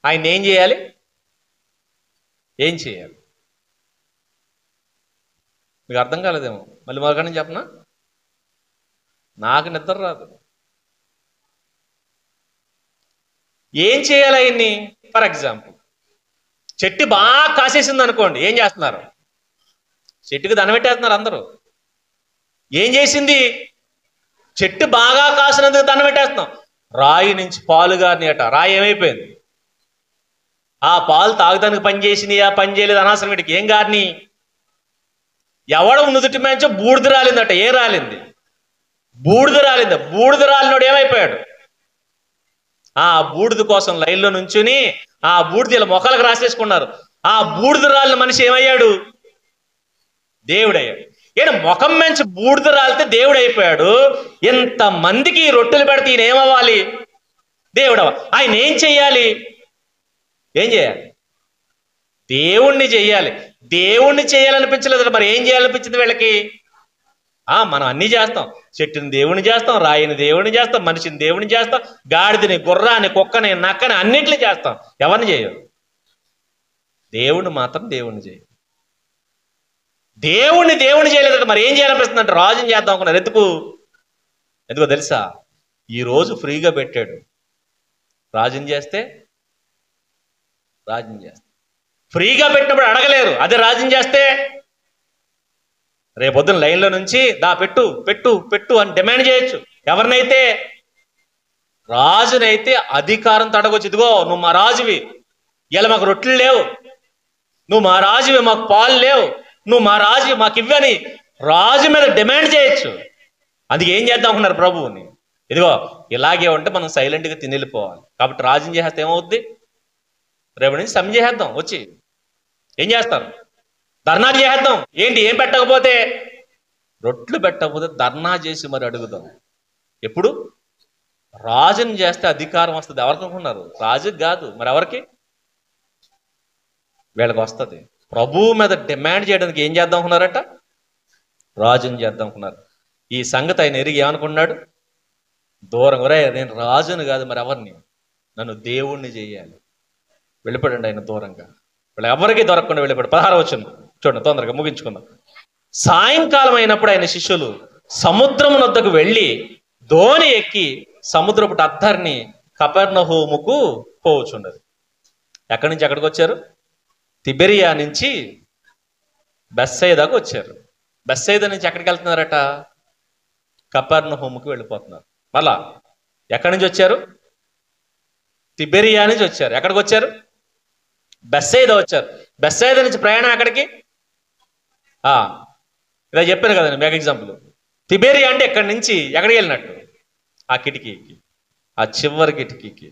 ఆయన ఏం చేయాలి? ఏం చేయాలి? మీకు అర్థం కాలేదేమో. మళ్ళీ మరొకటి చెప్పనా? నాకు నిద్ర రాదు. ఏం చేయాలి ఆయన్ని? ఫర్ ఎగ్జాంపుల్, చెట్టు బాగా కాసేసింది అనుకోండి, ఏం చేస్తున్నారు? చెట్టుకి దండం పెట్టేస్తున్నారు అందరూ. ఏం చేసింది? చెట్టు బాగా కాసినందుకు దండం పెట్టేస్తున్నాం. రాయి నుంచి పాలు గారిని అట. రాయి ఏమైపోయింది? ఆ పాలు తాగుతానికి పని చేసినాయా, పని చేయలేదు అనవసరం. వీటికి ఏం గారిని? ఎవడ నుదుటి మేంచో బూడిద రాలిందట. ఏం రాలింది? బూడిద రాలింది. బూడిద రాలినోడు ఏమైపోయాడు? ఆ బూడిద కోసం లైన్లో నుంచుని ఆ బూడిద ఇలా మొక్కలకు రాసేసుకున్నారు. ఆ బూడిద రాలిన మనిషి ఏమయ్యాడు? దేవుడయ్యాడు. ఈయన ముఖం మంచి బూడిద రాలితే దేవుడు అయిపోయాడు. ఇంతమందికి రొట్టెలు పెడితే ఈయన ఏమవ్వాలి? దేవుడు అవ్వాలి. ఆయన ఏం చెయ్యాలి? ఏం చేయాలి? దేవుణ్ణి చెయ్యాలి. దేవుణ్ణి చేయాలనిపించలేదు, మరి ఏం చేయాలనిపించింది వీళ్ళకి? మనం అన్నీ చేస్తాం. చెట్టుని దేవుని చేస్తాం, రాయిని దేవుని చేస్తాం, మనిషిని దేవుని చేస్తాం, గాడిదని, గుర్రాన్ని, కుక్కని, నక్కని అన్నింటినీ చేస్తాం. ఎవరిని చేయరు? దేవుణ్ణి మాత్రం దేవుణ్ణి చేయరు. దేవుణ్ణి చేయలేదంటే మరి ఏం చేయాలనిపిస్తుంది అంటే రాజుని చేద్దాం అనుకున్నారు. ఎందుకో తెలుసా? ఈరోజు ఫ్రీగా పెట్టాడు. రాజుని చేస్తే ఫ్రీగా పెట్టినప్పుడు అడగలేరు. అదే రాజుని చేస్తే రేపొద్దున లైన్లో నుంచి దా పెట్టు పెట్టు పెట్టు అని డిమాండ్ చేయొచ్చు. ఎవరినైతే? రాజునైతే అధికారంతో అడగొచ్చు. ఇదిగో నువ్వు మా రాజువి, ఇలా మాకు రొట్టెలు లేవు, నువ్వు మా రాజువి, మాకు పాలు లేవు, నువ్వు మా రాజువి, మాకు ఇవ్వని రాజు మీద డిమాండ్ చేయొచ్చు. అందుకే ఏం చేద్దాం అనుకున్నారు ప్రభువుని? ఇదిగో ఇలాగే ఉంటే మనం సైలెంట్గా తిని వెళ్ళిపోవాలి. కాబట్టి రాజుని చేస్తే ఏమవుద్ది? రేపు నుంచి సమ్మె చేసేద్దాం. వచ్చి ఏం చేస్తారు? ధర్నా చేసేద్దాం. ఏంటి? ఏం పెట్టకపోతే? రొట్లు పెట్టకపోతే ధర్నా చేసి మరి అడుగుదాం. ఎప్పుడు? రాజుని చేస్తే అధికారం వస్తుంది. ఎవరికి అనుకున్నారు? రాజుకి కాదు, మరి ఎవరికి? వీళ్ళకి వస్తుంది. ప్రభువు మీద డిమాండ్ చేయడానికి ఏం చేద్దాం అనుకున్నారట? రాజుని చేద్దాం అనుకున్నారు. ఈ సంగతి ఆయన ఎరిగి ఏమనుకున్నాడు? దూరం, ఒరే నేను రాజుని కాదు మరి ఎవరిని? నన్ను దేవుణ్ణి చేయాలి. వెళ్ళిపోయాడు ఆయన దూరంగా. వీళ్ళు ఎవరికి దొరకకుండా వెళ్ళిపోయాడు. 16వ వచనం చూడండి, తొందరగా ముగించుకుందాం. సాయంకాలం అయినప్పుడు ఆయన శిష్యులు సముద్రం వద్దకు వెళ్ళి ధోని ఎక్కి సముద్రపు అద్దరిని కపెర్నహూముకు పోవచ్చుండదు. ఎక్కడి నుంచి ఎక్కడికి వచ్చారు? తిబెరియా నుంచి బెత్సయిదాకు వచ్చారు. బెత్సయిదా నుంచి ఎక్కడికి వెళ్తున్నారట? కపెర్నహూముకు వెళ్ళిపోతున్నారు. మళ్ళా ఎక్కడి నుంచి వచ్చారు? తిబెరియా నుంచి వచ్చారు. ఎక్కడికి వచ్చారు? బెత్సయిదా వచ్చారు. బెత్సయిదా నుంచి ప్రయాణం ఎక్కడికి? ఇలా చెప్పాను కదండి మీకు ఎగ్జాంపుల్. తిబెరియా అంటే ఎక్కడి నుంచి ఎక్కడికి వెళ్ళినట్టు? ఆ కిటికీకి, ఆ చివరి కిటికీకి.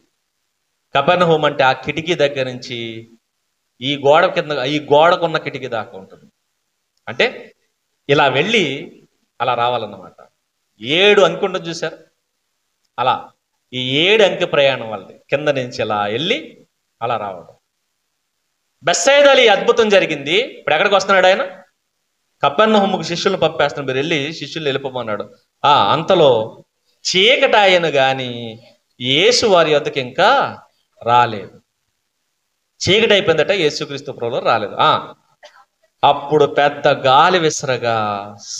కపెర్నహూం అంటే ఆ కిటికీ దగ్గర నుంచి ఈ గోడ కింద, ఈ గోడకున్న కిటికీ దాకా ఉంటుంది. అంటే ఇలా వెళ్ళి అలా రావాలన్నమాట. 7 అంకె ఉంటుంది చూసారు, అలా ఈ 7 అంకె ప్రయాణం వాళ్ళది. కింద నుంచి ఇలా వెళ్ళి అలా రావడం. బెత్సయిదాలో ఈ అద్భుతం జరిగింది. ఇప్పుడు ఎక్కడికి వస్తున్నాడు ఆయన? కపెర్నహూముకు శిష్యులను పంపేస్తున్నాడు, మీరు వెళ్ళి శిష్యులు వెళ్ళిపోమన్నాడు. అంతలో చీకటి ఆయన గాని యేసు వారి వద్దకు ఇంకా రాలేదు. చీకటి అయిపోయిందట, యేసుక్రీస్తు ప్రభువు రాలేదు. అప్పుడు పెద్ద గాలి విసరగా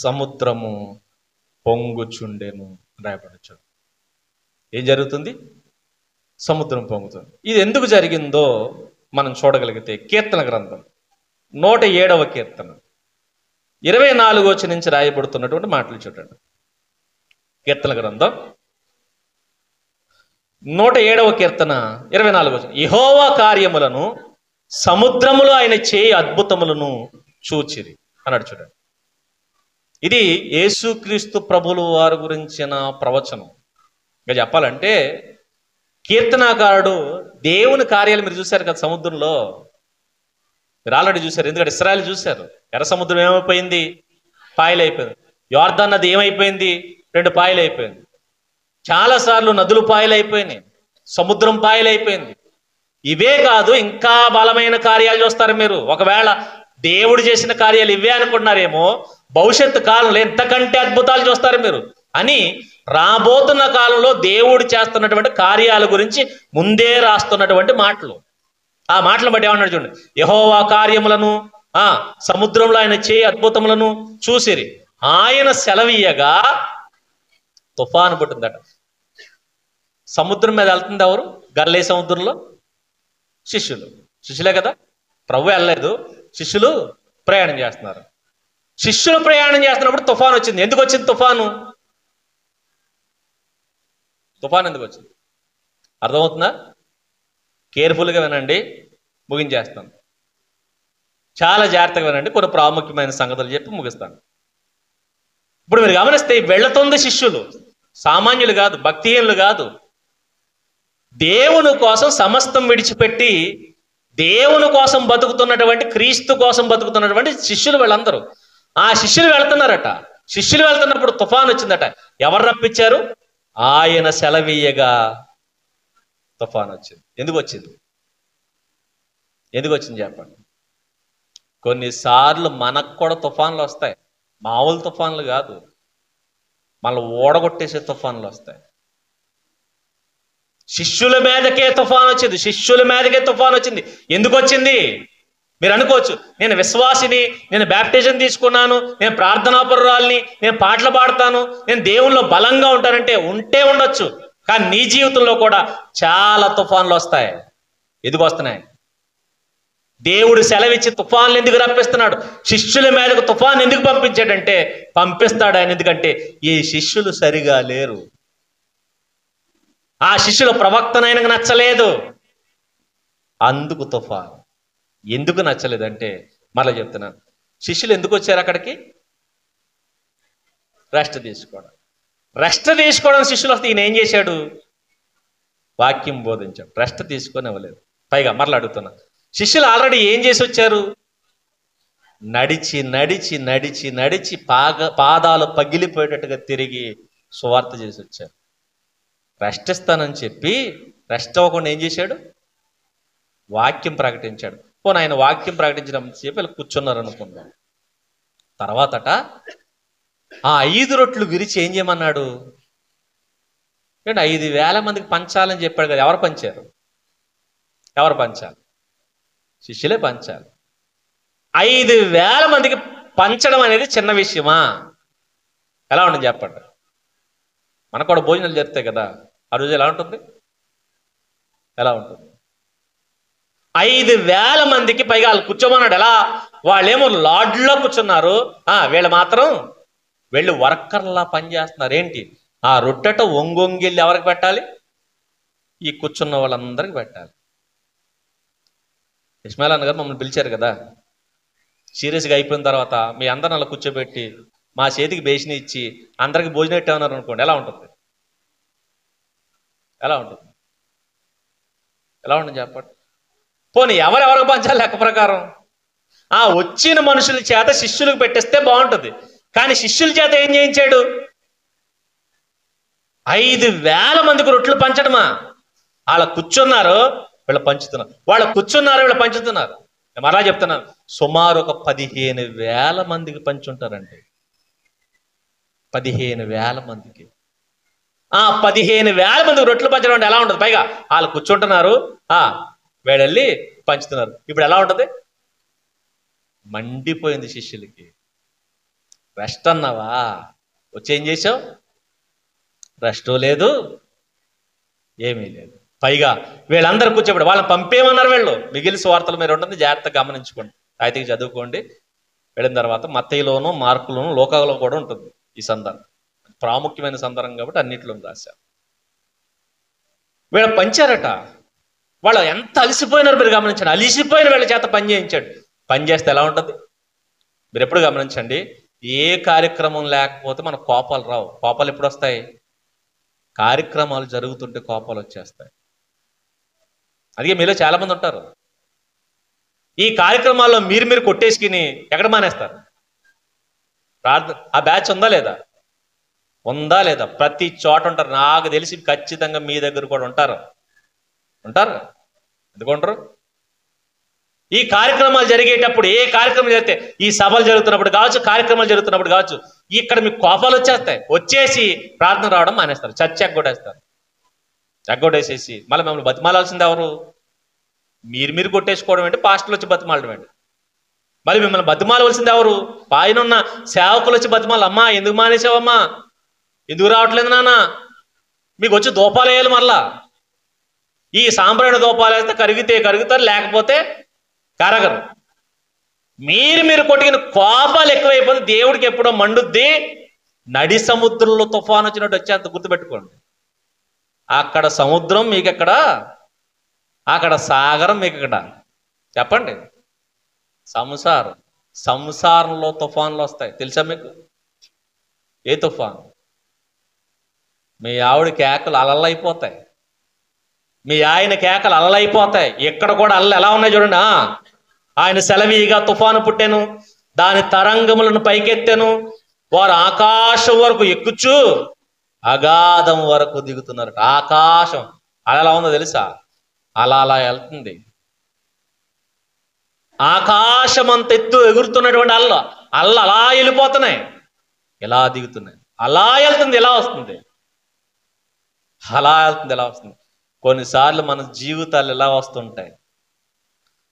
సముద్రము పొంగుచుండెను రాయబడుచుండు. ఏం జరుగుతుంది? సముద్రం పొంగుతుంది. ఇది ఎందుకు జరిగిందో మనం చూడగలిగితే కీర్తన గ్రంథం 107వ కీర్తన 24వ వచనం నుంచి రాయబడుతున్నటువంటి మాటలు చూడండి. కీర్తన గ్రంథం 107వ కీర్తన 24వ వచనం. యెహోవా కార్యములను, సముద్రములో ఆయన చేయి అద్భుతములను చూచిరి అన్నాడు. చూడండి, ఇది యేసుక్రీస్తు ప్రభుల వారి గురించిన ప్రవచనం. ఇంకా చెప్పాలంటే కీర్తనాకారుడు దేవుని కార్యాలు మీరు చూశారు కదా సముద్రంలో, మీరు ఆల్రెడీ చూశారు. ఎందుకంటే ఇశ్రాయేలు చూశారు. ఎర్ర సముద్రం ఏమైపోయింది? పాయలైపోయింది. యోర్దాన్ నది ఏమైపోయింది? 2 పాయలైపోయింది. చాలాసార్లు నదులు పాయలైపోయినాయి, సముద్రం పాయలైపోయింది. ఇవే కాదు, ఇంకా బలమైన కార్యాలు చూస్తారు మీరు. ఒకవేళ దేవుడు చేసిన కార్యాలు ఇవే అనుకుంటున్నారేమో, భవిష్యత్తు కాలంలో ఎంతకంటే అద్భుతాలు చూస్తారు మీరు అని రాబోతున్న కాలంలో దేవుడు చేస్తున్నటువంటి కార్యాల గురించి ముందే రాస్తున్నటువంటి మాటలు. ఆ మాటలు బట్టి ఏమన్నాడు చూడండి. యెహోవా కార్యములను, సముద్రంలో ఆయన చేయి అద్భుతములను చూసిరి. ఆయన సెలవీయగా తుఫాను పుట్టిందట. సముద్రం మీద వెళ్తుంది ఎవరు? గలిలయ సముద్రంలో శిష్యులే కదా. ప్రభు వెళ్ళలేదు, శిష్యులు ప్రయాణం చేస్తున్నారు. శిష్యులు ప్రయాణం చేస్తున్నప్పుడు తుఫాను వచ్చింది. ఎందుకు వచ్చింది తుఫాను? తుఫాను ఎందుకు వచ్చింది అర్థమవుతుందా? కేర్ఫుల్గా వినండి, ముగించేస్తాను. చాలా జాగ్రత్తగా వినండి, కొన్ని ప్రాముఖ్యమైన సంగతులు చెప్పి ముగిస్తాను. ఇప్పుడు మీరు గమనిస్తే వెళుతుంది శిష్యులు, సామాన్యులు కాదు, భక్తిహీనులు కాదు. దేవుని కోసం సమస్తం విడిచిపెట్టి దేవుని కోసం బతుకుతున్నటువంటి, క్రీస్తు కోసం బతుకుతున్నటువంటి శిష్యులు వీళ్ళందరూ. ఆ శిష్యులు వెళ్తున్నారట. శిష్యులు వెళ్తున్నప్పుడు తుఫాను వచ్చిందట. ఎవరు రప్పించారు? ఆయన సెలవీయగా తుఫాను వచ్చింది. ఎందుకు వచ్చింది? ఎందుకు వచ్చింది చెప్పండి. కొన్నిసార్లు మనకు కూడా తుఫాన్లు వస్తాయి. మామూలు తుఫాన్లు కాదు, మళ్ళీ ఓడగొట్టేసే తుఫాన్లు వస్తాయి. శిష్యుల మీదకే తుఫాన్ వచ్చింది. శిష్యుల మీదకే తుఫాన్ వచ్చింది. ఎందుకు వచ్చింది? మీరు అనుకోవచ్చు, నేను విశ్వాసిని, నేను బ్యాప్టిజం తీసుకున్నాను, నేను ప్రార్థనాపరురాల్ని, నేను పాటలు పాడతాను, నేను దేవుల్లో బలంగా ఉంటానంటే ఉంటే ఉండొచ్చు. కానీ నీ జీవితంలో కూడా చాలా తుఫాన్లు వస్తాయి. ఎందుకు వస్తున్నాయి? దేవుడు సెలవిచ్చి తుఫాన్లు ఎందుకు రప్పిస్తున్నాడు? శిష్యుల మీదకు తుఫాన్ ఎందుకు పంపించాడంటే పంపిస్తాడు ఆయన. ఎందుకంటే ఈ శిష్యులు సరిగా లేరు. ఆ శిష్యుల ప్రవక్తన ఆయనకు నచ్చలేదు, అందుకు తుఫాన్. ఎందుకు నచ్చలేదంటే మరలా చెప్తున్నాను, శిష్యులు ఎందుకు వచ్చారు అక్కడికి? రెస్ట్ తీసుకోవడం. రెస్ట్ తీసుకోవడం శిష్యులు వస్తే ఈయన ఏం చేశాడు? వాక్యం బోధించాడు. రెస్ట్ తీసుకొని ఇవ్వలేదు. పైగా మరలా అడుగుతున్నా, శిష్యులు ఆల్రెడీ ఏం చేసి వచ్చారు? నడిచి నడిచి నడిచి నడిచి పాదాలు పగిలిపోయేటట్టుగా తిరిగి సువార్త చేసి వచ్చారు. రెస్ట్ ఇస్తానని చెప్పి రెస్ట్ అవ్వకుండా ఏం చేశాడు? వాక్యం ప్రకటించాడు. పోనీ ఆయన వాక్యం ప్రకటించడం చెప్పి వీళ్ళు కూర్చున్నారు అనుకుందాం. తర్వాతట ఆ 5 రొట్లు విరిచి ఏం చేయమన్నాడు? 5,000 మందికి పంచాలని చెప్పాడు కదా. ఎవరు పంచారు? ఎవరు పంచాలి? శిష్యులే పంచాలి. 5,000 మందికి పంచడం అనేది చిన్న విషయమా? ఎలా ఉంటుంది చెప్పండి. మనకు కూడా భోజనాలు జరుగుతాయి కదా, ఆ రోజు ఎలా ఉంటుంది? ఎలా ఉంటుంది? 5,000 మందికి పైగా వాళ్ళు కూర్చోమన్నాడు. ఎలా? వాళ్ళేమో లాడ్లో కూర్చున్నారు, వీళ్ళు మాత్రం వెళ్ళి వర్కర్లా పనిచేస్తున్నారు. ఏంటి? ఆ రొట్టెట ఒంగొంగిల్లి ఎవరికి పెట్టాలి? ఈ కూర్చున్న వాళ్ళందరికీ పెట్టాలి. ఇస్మాయిల్ అన్న గారు మమ్మల్ని పిలిచారు కదా, సీరియస్గా అయిపోయిన తర్వాత మీ అందరిని అలా కూర్చోబెట్టి మా చేతికి బేసిని ఇచ్చి అందరికి భోజనం పెట్టేమన్నారు అనుకోండి, ఎలా ఉంటుంది? ఎలా ఉంటుంది? ఎలా ఉంటుంది చెప్పండి. పోనీ ఎవరెవరికి పంచాలి లెక్క ప్రకారం? ఆ వచ్చిన మనుషుల చేత శిష్యులకు పెట్టేస్తే బాగుంటుంది. కానీ శిష్యుల చేత ఏం చేయించాడు? 5,000 మందికి రొట్టెలు పంచడమా? వాళ్ళ కూర్చున్నారు, వీళ్ళు పంచుతున్నారు, వాళ్ళ కూర్చున్నారు, వీళ్ళు పంచుతున్నారు. మరలా చెప్తున్నాను, సుమారు ఒక 15,000 మందికి పంచుంటారండి. 15,000 మందికి. ఆ 15,000 మందికి రొట్టెలు పంచడం అంటే ఎలా ఉంటుంది? పైగా వాళ్ళు కూర్చుంటున్నారు, వీడెళ్ళి పంచుతున్నారు. ఇప్పుడు ఎలా ఉంటుంది? మండిపోయింది శిష్యులకి. రెస్ట్ అన్నావా? వచ్చి ఏం చేసావు? రెస్టు లేదు, ఏమీ లేదు. పైగా వీళ్ళందరూ కూర్చోబెట్టి వాళ్ళని పంపేమన్నారు. వీళ్ళు మిగిలిన సువార్తలు మీరు ఉంటుంది, జాగ్రత్తగా గమనించుకోండి, అయితే చదువుకోండి. వెళ్ళిన తర్వాత మత్తయిలోను, మార్కులోను, లోకాలో కూడా ఉంటుంది ఈ సందర్భం. ప్రాముఖ్యమైన సందర్భం కాబట్టి అన్నింటిలో రాశారు. వీళ్ళు పంచారట. వాళ్ళు ఎంత అలసిపోయినారు మీరు గమనించండి. అలిసిపోయిన వీళ్ళ చేత పని చేయించాడు. పని చేస్తే ఎలా ఉంటుంది మీరు ఎప్పుడు గమనించండి. ఏ కార్యక్రమం లేకపోతే మన కోపాలు రావు. కోపాలు ఎప్పుడు వస్తాయి? కార్యక్రమాలు జరుగుతుంటే కోపాలు వచ్చేస్తాయి. అందుకే మీలో చాలా మంది ఉంటారు, ఈ కార్యక్రమాల్లో మీరు కొట్టేసుకుని ఎక్కడ మానేస్తారు? ఆ బ్యాచ్ ఉందా లేదా? ఉందా లేదా? ప్రతి చోట ఉంటారు. నాకు తెలిసి ఖచ్చితంగా మీ దగ్గర కూడా ఉంటారు. ఎందుకుంటారు? ఈ కార్యక్రమాలు జరిగేటప్పుడు, ఏ కార్యక్రమం జరిగితే, ఈ సభలు జరుగుతున్నప్పుడు కావచ్చు, కార్యక్రమాలు జరుగుతున్నప్పుడు కావచ్చు, ఇక్కడ మీకు కోపాలు వచ్చేస్తాయి. వచ్చేసి ప్రార్థన రావడం మానేస్తారు, చర్చ ఎగ్గొట్టేస్తారు. ఎగ్గొట్టేసేసి మళ్ళీ మిమ్మల్ని బతిమాలాల్సింది ఎవరు? మీరు కొట్టేసుకోవడం ఏంటి? పాస్టర్లు వచ్చి బతిమాలడం ఏంటి? మళ్ళీ మిమ్మల్ని బతిమాలవలసింది ఎవరు? పైన ఉన్న సేవకులు వచ్చి బతిమాలు, అమ్మా ఎందుకు మానేసావమ్మా, ఎందుకు రావట్లేదు నాన్న, మీకు వచ్చి దూపాలు వేయాలి. మళ్ళా ఈ సాంబ్రాణి దూపాలు వేస్తే కరిగితే కరుగుతారు, లేకపోతే కరగరు. మీరు కొట్టిన కోపాలు ఎక్కువైపోతే దేవుడికి ఎప్పుడో మండుద్ది. నడి సముద్రంలో తుఫాను వచ్చినట్టు వచ్చేంత గుర్తుపెట్టుకోండి. అక్కడ సముద్రం మీకెక్కడ, అక్కడ సాగరం మీకెక్కడ. చెప్పండి. సంసారంలో తుఫాన్లు వస్తాయి, తెలుసా మీకు? ఏ తుఫాను? మీ ఆవిడ కేకలు అలలైపోతాయి, మీ ఆయన కేకలు అలలైపోతాయి. ఇక్కడ కూడా అల్లలు ఎలా ఉన్నాయి చూడండి. ఆయన సెలవీగా తుఫాను పుట్టెను, దాని తరంగములను పైకెత్తెను, వారు ఆకాశం వరకు ఎక్కుచు అగాధం వరకు దిగుతున్నారు. ఆకాశం అలా ఉందో తెలుసా? అలా వెళ్తుంది. ఆకాశం అంత ఎత్తు ఎగురుతున్నటువంటి అల్ల అలా వెళ్ళిపోతున్నాయి, ఎలా దిగుతున్నాయి, అలా వెళ్తుంది, ఎలా వస్తుంది, అలా వెళ్తుంది, ఎలా వస్తుంది. కొన్నిసార్లు మన జీవితాలు ఎలా వస్తుంటాయి.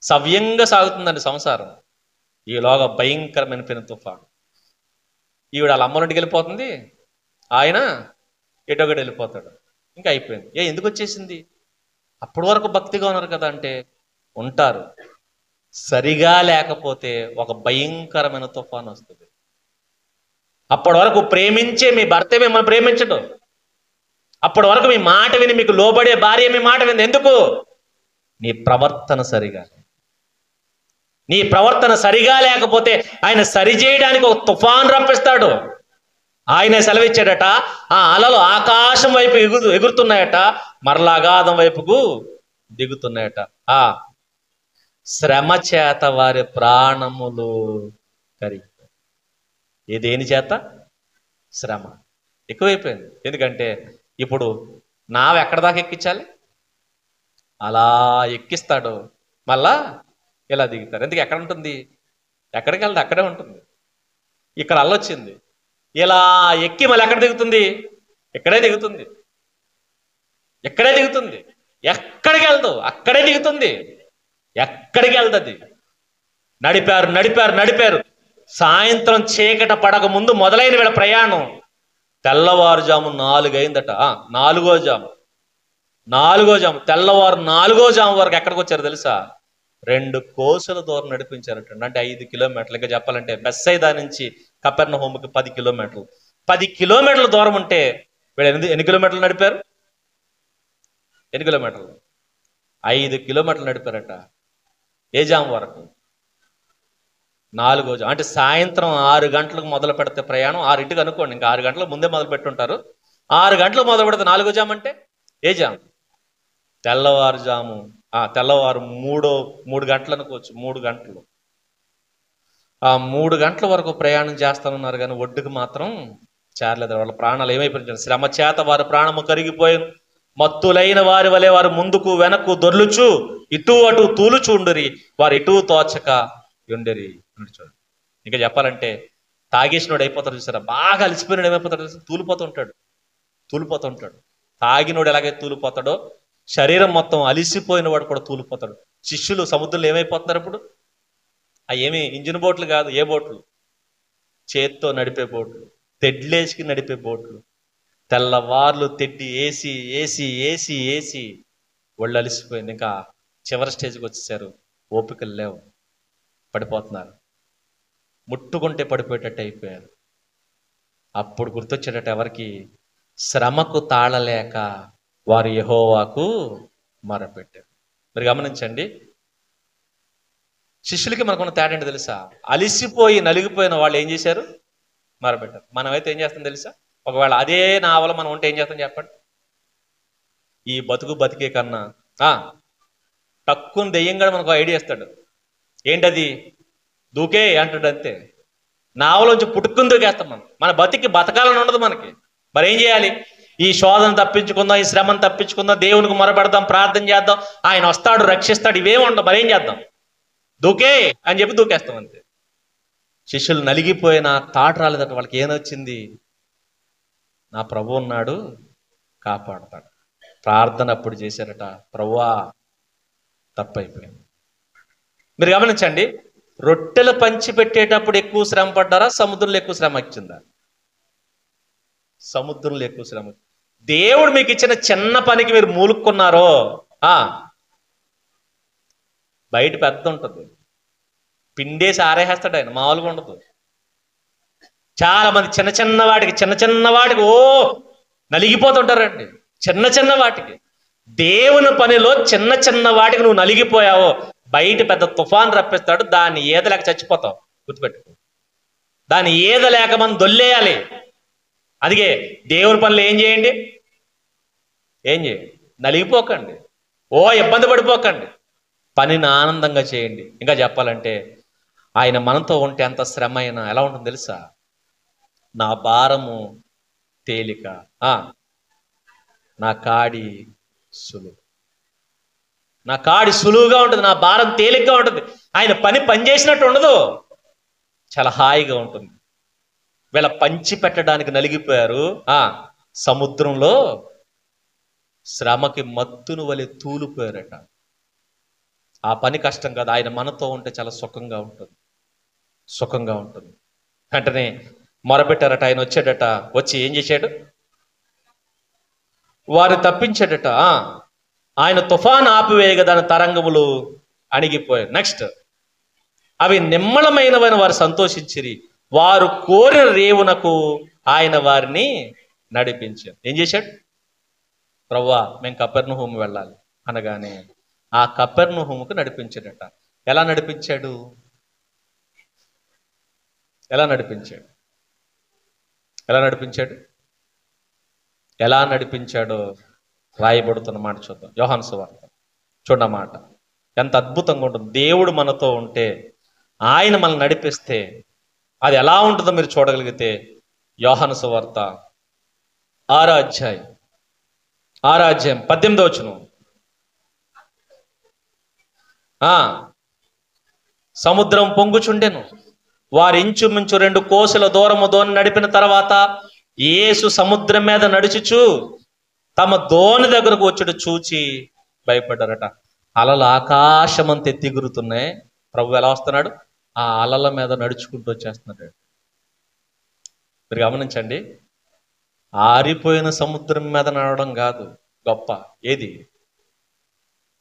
సవ్యంగా సాగుతుందండి సంసారం, ఈలోగా భయంకరమైన పెను తుఫాను. ఈవిడ వాళ్ళ అమ్మలోంటికి వెళ్ళిపోతుంది, ఆయన ఎటొకటి వెళ్ళిపోతాడు. ఇంకా అయిపోయింది. ఎందుకు వచ్చేసింది? అప్పటి వరకు భక్తిగా ఉన్నారు కదా అంటే ఉంటారు. సరిగా లేకపోతే ఒక భయంకరమైన తుఫాను వస్తుంది. అప్పటి వరకు ప్రేమించే మీ భర్త మిమ్మల్ని ప్రేమించడు. అప్పటి వరకు మీ మాట విని మీకు లోబడే భార్య మీ మాట విని. ఎందుకు? నీ ప్రవర్తన సరిగా లేకపోతే ఆయన సరిచేయడానికి ఒక తుఫాను రప్పిస్తాడు. ఆయన సెలవిచ్చాడట. ఆ అలలు ఆకాశం వైపు ఎగురుతున్నాయట, మరలా అగాధం వైపుకు దిగుతున్నాయట. శ్రమ చేత వారి ప్రాణములు కరిగిపోయి. దేని చేత? శ్రమ ఎక్కువైపోయింది. ఎందుకంటే ఇప్పుడు నావ ఎక్కడ దాకా ఎక్కించాలి? అలా ఎక్కిస్తాడు, మళ్ళా ఇలా దిగుతారు. ఎందుకు? ఎక్కడ ఉంటుంది? ఎక్కడికి వెళ్తే అక్కడే ఉంటుంది. ఇక్కడ అల్లొచ్చింది, ఇలా ఎక్కి మళ్ళీ ఎక్కడ దిగుతుంది? ఇక్కడే దిగుతుంది. ఎక్కడికి వెళ్దు అక్కడే దిగుతుంది. ఎక్కడికి వెళ్తుంది? నడిపారు. సాయంత్రం చీకట పడక ముందు మొదలైన వీళ్ళ ప్రయాణం. తెల్లవారుజాము 4 అయిందట. 4వ జాము, తెల్లవారు 4వ జాము వరకు ఎక్కడికి వచ్చారు తెలుసా? 2 కోసుల దూరం నడిపించారట. అంటే 5 కిలోమీటర్లు. ఇంకా చెప్పాలంటే బెత్సైదా నుంచి కపెర్నహూముకి 10 కిలోమీటర్లు. 10 కిలోమీటర్ల దూరం ఉంటే వీళ్ళు ఎన్ని కిలోమీటర్లు నడిపారు? 5 కిలోమీటర్లు నడిపారట. ఏ జాము వరకు? 4వ జాము. అంటే సాయంత్రం 6 గంటలకు మొదలు పెడితే ప్రయాణం 6ంటికి అనుకోండి. ఇంకా 6 గంటలకు ముందే మొదలు పెట్టుంటారు. 6 గంటలకు మొదలు పెడితే 4వ జాము అంటే ఏ జాము? తెల్లవారుజాము తెల్లవారు 3 గంటలు అనుకోవచ్చు, 3 గంటలు. ఆ 3 గంటల వరకు ప్రయాణం చేస్తానున్నారు కానీ ఒడ్డుకు మాత్రం చేరలేదు. వాళ్ళ ప్రాణాలు ఏమైపోయింది? శ్రమ చేత వారి ప్రాణము కరిగిపోయాను. మత్తులైన వారి వలె వారు ముందుకు వెనక్కు దొర్లుచు ఇటు అటు తూలుచుండిరి, వారు ఇటు తోచక ఉండేరి. చూడండి, ఇంకా చెప్పాలంటే తాగేసినోడు అయిపోతాడు చూసారా, బాగా అలసిపోయినాడు ఏమైపోతాడు చూసారా, తూలిపోతూ ఉంటాడు. తాగినోడు ఎలాగైతే తూలిపోతాడో శరీరం మొత్తం అలిసిపోయిన వాడు కూడా తూలిపోతాడు. శిష్యులు సముద్రంలో ఏమైపోతున్నారు ఇప్పుడు? ఏమి ఇంజిన్ బోట్లు కాదు, ఏ బోట్లు? చేత్తో నడిపే బోట్లు, తెడ్లేసికి నడిపే బోట్లు. తెల్లవార్లు తెడ్డి ఏసి ఏసి ఏసి ఏసి ఒళ్ళు అలిసిపోయింది. ఇంకా చివరి స్టేజ్కి వచ్చేసారు, ఓపికలు లేవు, పడిపోతున్నారు. ముట్టుకుంటే పడిపోయేటట్టు అయిపోయారు. అప్పుడు గుర్తొచ్చేటట్టు ఎవరికి? శ్రమకు తాళలేక వారు యెహోవాకు మొరపెట్టారు. మీరు గమనించండి, శిష్యులకి మనకున్న తేడా ఏంటో తెలుసా? అలిసిపోయి నలిగిపోయిన వాళ్ళు ఏం చేశారు? మొరపెట్టారు. మనమైతే ఏం చేస్తాం తెలుసా? ఒకవేళ అదే నావలో మనం ఉంటే ఏం చేస్తాం చెప్పండి? ఈ బతికే కన్నా తక్కువ దెయ్యంగా మనకు ఐడియా ఇస్తాడు. ఏంటది? దూకే అంటాడు, అంతే. నావలోంచి పుట్టుకుని దూకేస్తాం. మన బతకాలని ఉండదు మనకి. మరి ఏం చేయాలి? ఈ శోధన తప్పించుకుందాం, ఈ శ్రమను తప్పించుకుందాం, దేవునికి మొరపెడదాం, ప్రార్థన చేద్దాం, ఆయన వస్తాడు, రక్షిస్తాడు, ఇవేమి ఉండవు. మరి ఏం చేద్దాం? దూకే అని చెప్పి దూకేస్తాం, అంతే. శిష్యులు నలిగిపోయిన తాట రాలేదట. వాళ్ళకి ఏమొచ్చింది? నా ప్రభు ఉన్నాడు, కాపాడతాడు. ప్రార్థన అప్పుడు చేశారట, ప్రభువా తప్పైపోయింది. మీరు గమనించండి, రొట్టెలు పంచి పెట్టేటప్పుడు ఎక్కువ శ్రమ పడ్డారా, సముద్రంలో ఎక్కువ శ్రమ వచ్చిందా? సముద్రంలో ఎక్కువ శ్రమ. దేవుడు మీకు ఇచ్చిన చిన్న పనికి మీరు మూలుక్కున్నారో, బయట పెద్ద ఉంటుంది, పిండేసి ఆరేసేస్తాడు ఆయన, మామూలుగా ఉండదు. చాలా మంది చిన్న వాటికి నలిగిపోతుంటారండి. చిన్న వాటికి. దేవుని పనిలో చిన్న వాటికి నువ్వు నలిగిపోయావో, బయట పెద్ద తుఫాన్ రప్పిస్తాడు, దాన్ని ఈదలేక చచ్చిపోతావు. గుర్తుపెట్టుకో, దాన్ని ఈదలేక మనం దొల్లేయాలి. అందుకే దేవుని పనులు ఏం చేయండి? నలిగిపోకండి, ఇబ్బంది పడిపోకండి, పనిని ఆనందంగా చేయండి. ఇంకా చెప్పాలంటే ఆయన మనతో ఉంటే ఎంత శ్రమ అయినా ఎలా ఉంటుంది తెలుసా? నా భారము తేలిక, నా కాడి సులువు. నా కాడి సులువుగా ఉంటుంది, నా భారం తేలికగా ఉంటుంది. ఆయన పని చేసినట్టు ఉండదు, చాలా హాయిగా ఉంటుంది. వీళ్ళ పంచి పెట్టడానికి నలిగిపోయారు. సముద్రంలో శ్రమకి మత్తును వలె తూలిపోయారట. ఆ పని కష్టం కాదు, ఆయన మనతో ఉంటే చాలా సుఖంగా ఉంటుంది. వెంటనే మొరపెట్టారట, ఆయన వచ్చాడట. వచ్చి ఏం చేశాడు? వారు తప్పించాడట. ఆయన తుఫాను ఆపివేయగా దాని తరంగములు అణిగిపోయాయి. నెక్స్ట్, అవి నిమ్మళమైనవని వారు సంతోషించిరి. వారు కోరిన రేవునకు ఆయన వారిని నడిపించారు. ఏం చేశాడు? ప్రభువా మేము కపెర్నహూము వెళ్ళాలి అనగానే ఆ కపెర్నహూముకు నడిపించాడట. ఎలా నడిపించాడు? ఎలా నడిపించాడో రాయబడుతున్న మాట చూద్దాం. యోహాను సువార్త చూడమాట ఎంత అద్భుతంగా ఉంటుంది. దేవుడు మనతో ఉంటే, ఆయన మనల్ని నడిపిస్తే అది ఎలా ఉంటుందో మీరు చూడగలిగితే, యోహాను సువార్త 6వ అధ్యాయం 18వ వచనం. సముద్రం పొంగుచుండెను, వారు ఇంచుమించు 2 కోసుల దూరము దోణి నడిపిన తర్వాత యేసు సముద్రం మీద నడుచుచు తమ దోణి దగ్గరకు వచ్చుడు చూచి భయపడ్డారట. అలలు ఆకాశమంత ఎత్తిగురుతున్నాయి. ప్రభు ఎలా వస్తున్నాడు? ఆ అలల మీద నడుచుకుంటూ వచ్చేస్తున్నాడు. మీరు గమనించండి, ఆరిపోయిన సముద్రం మీద నడవడం కాదు గొప్ప, ఏది?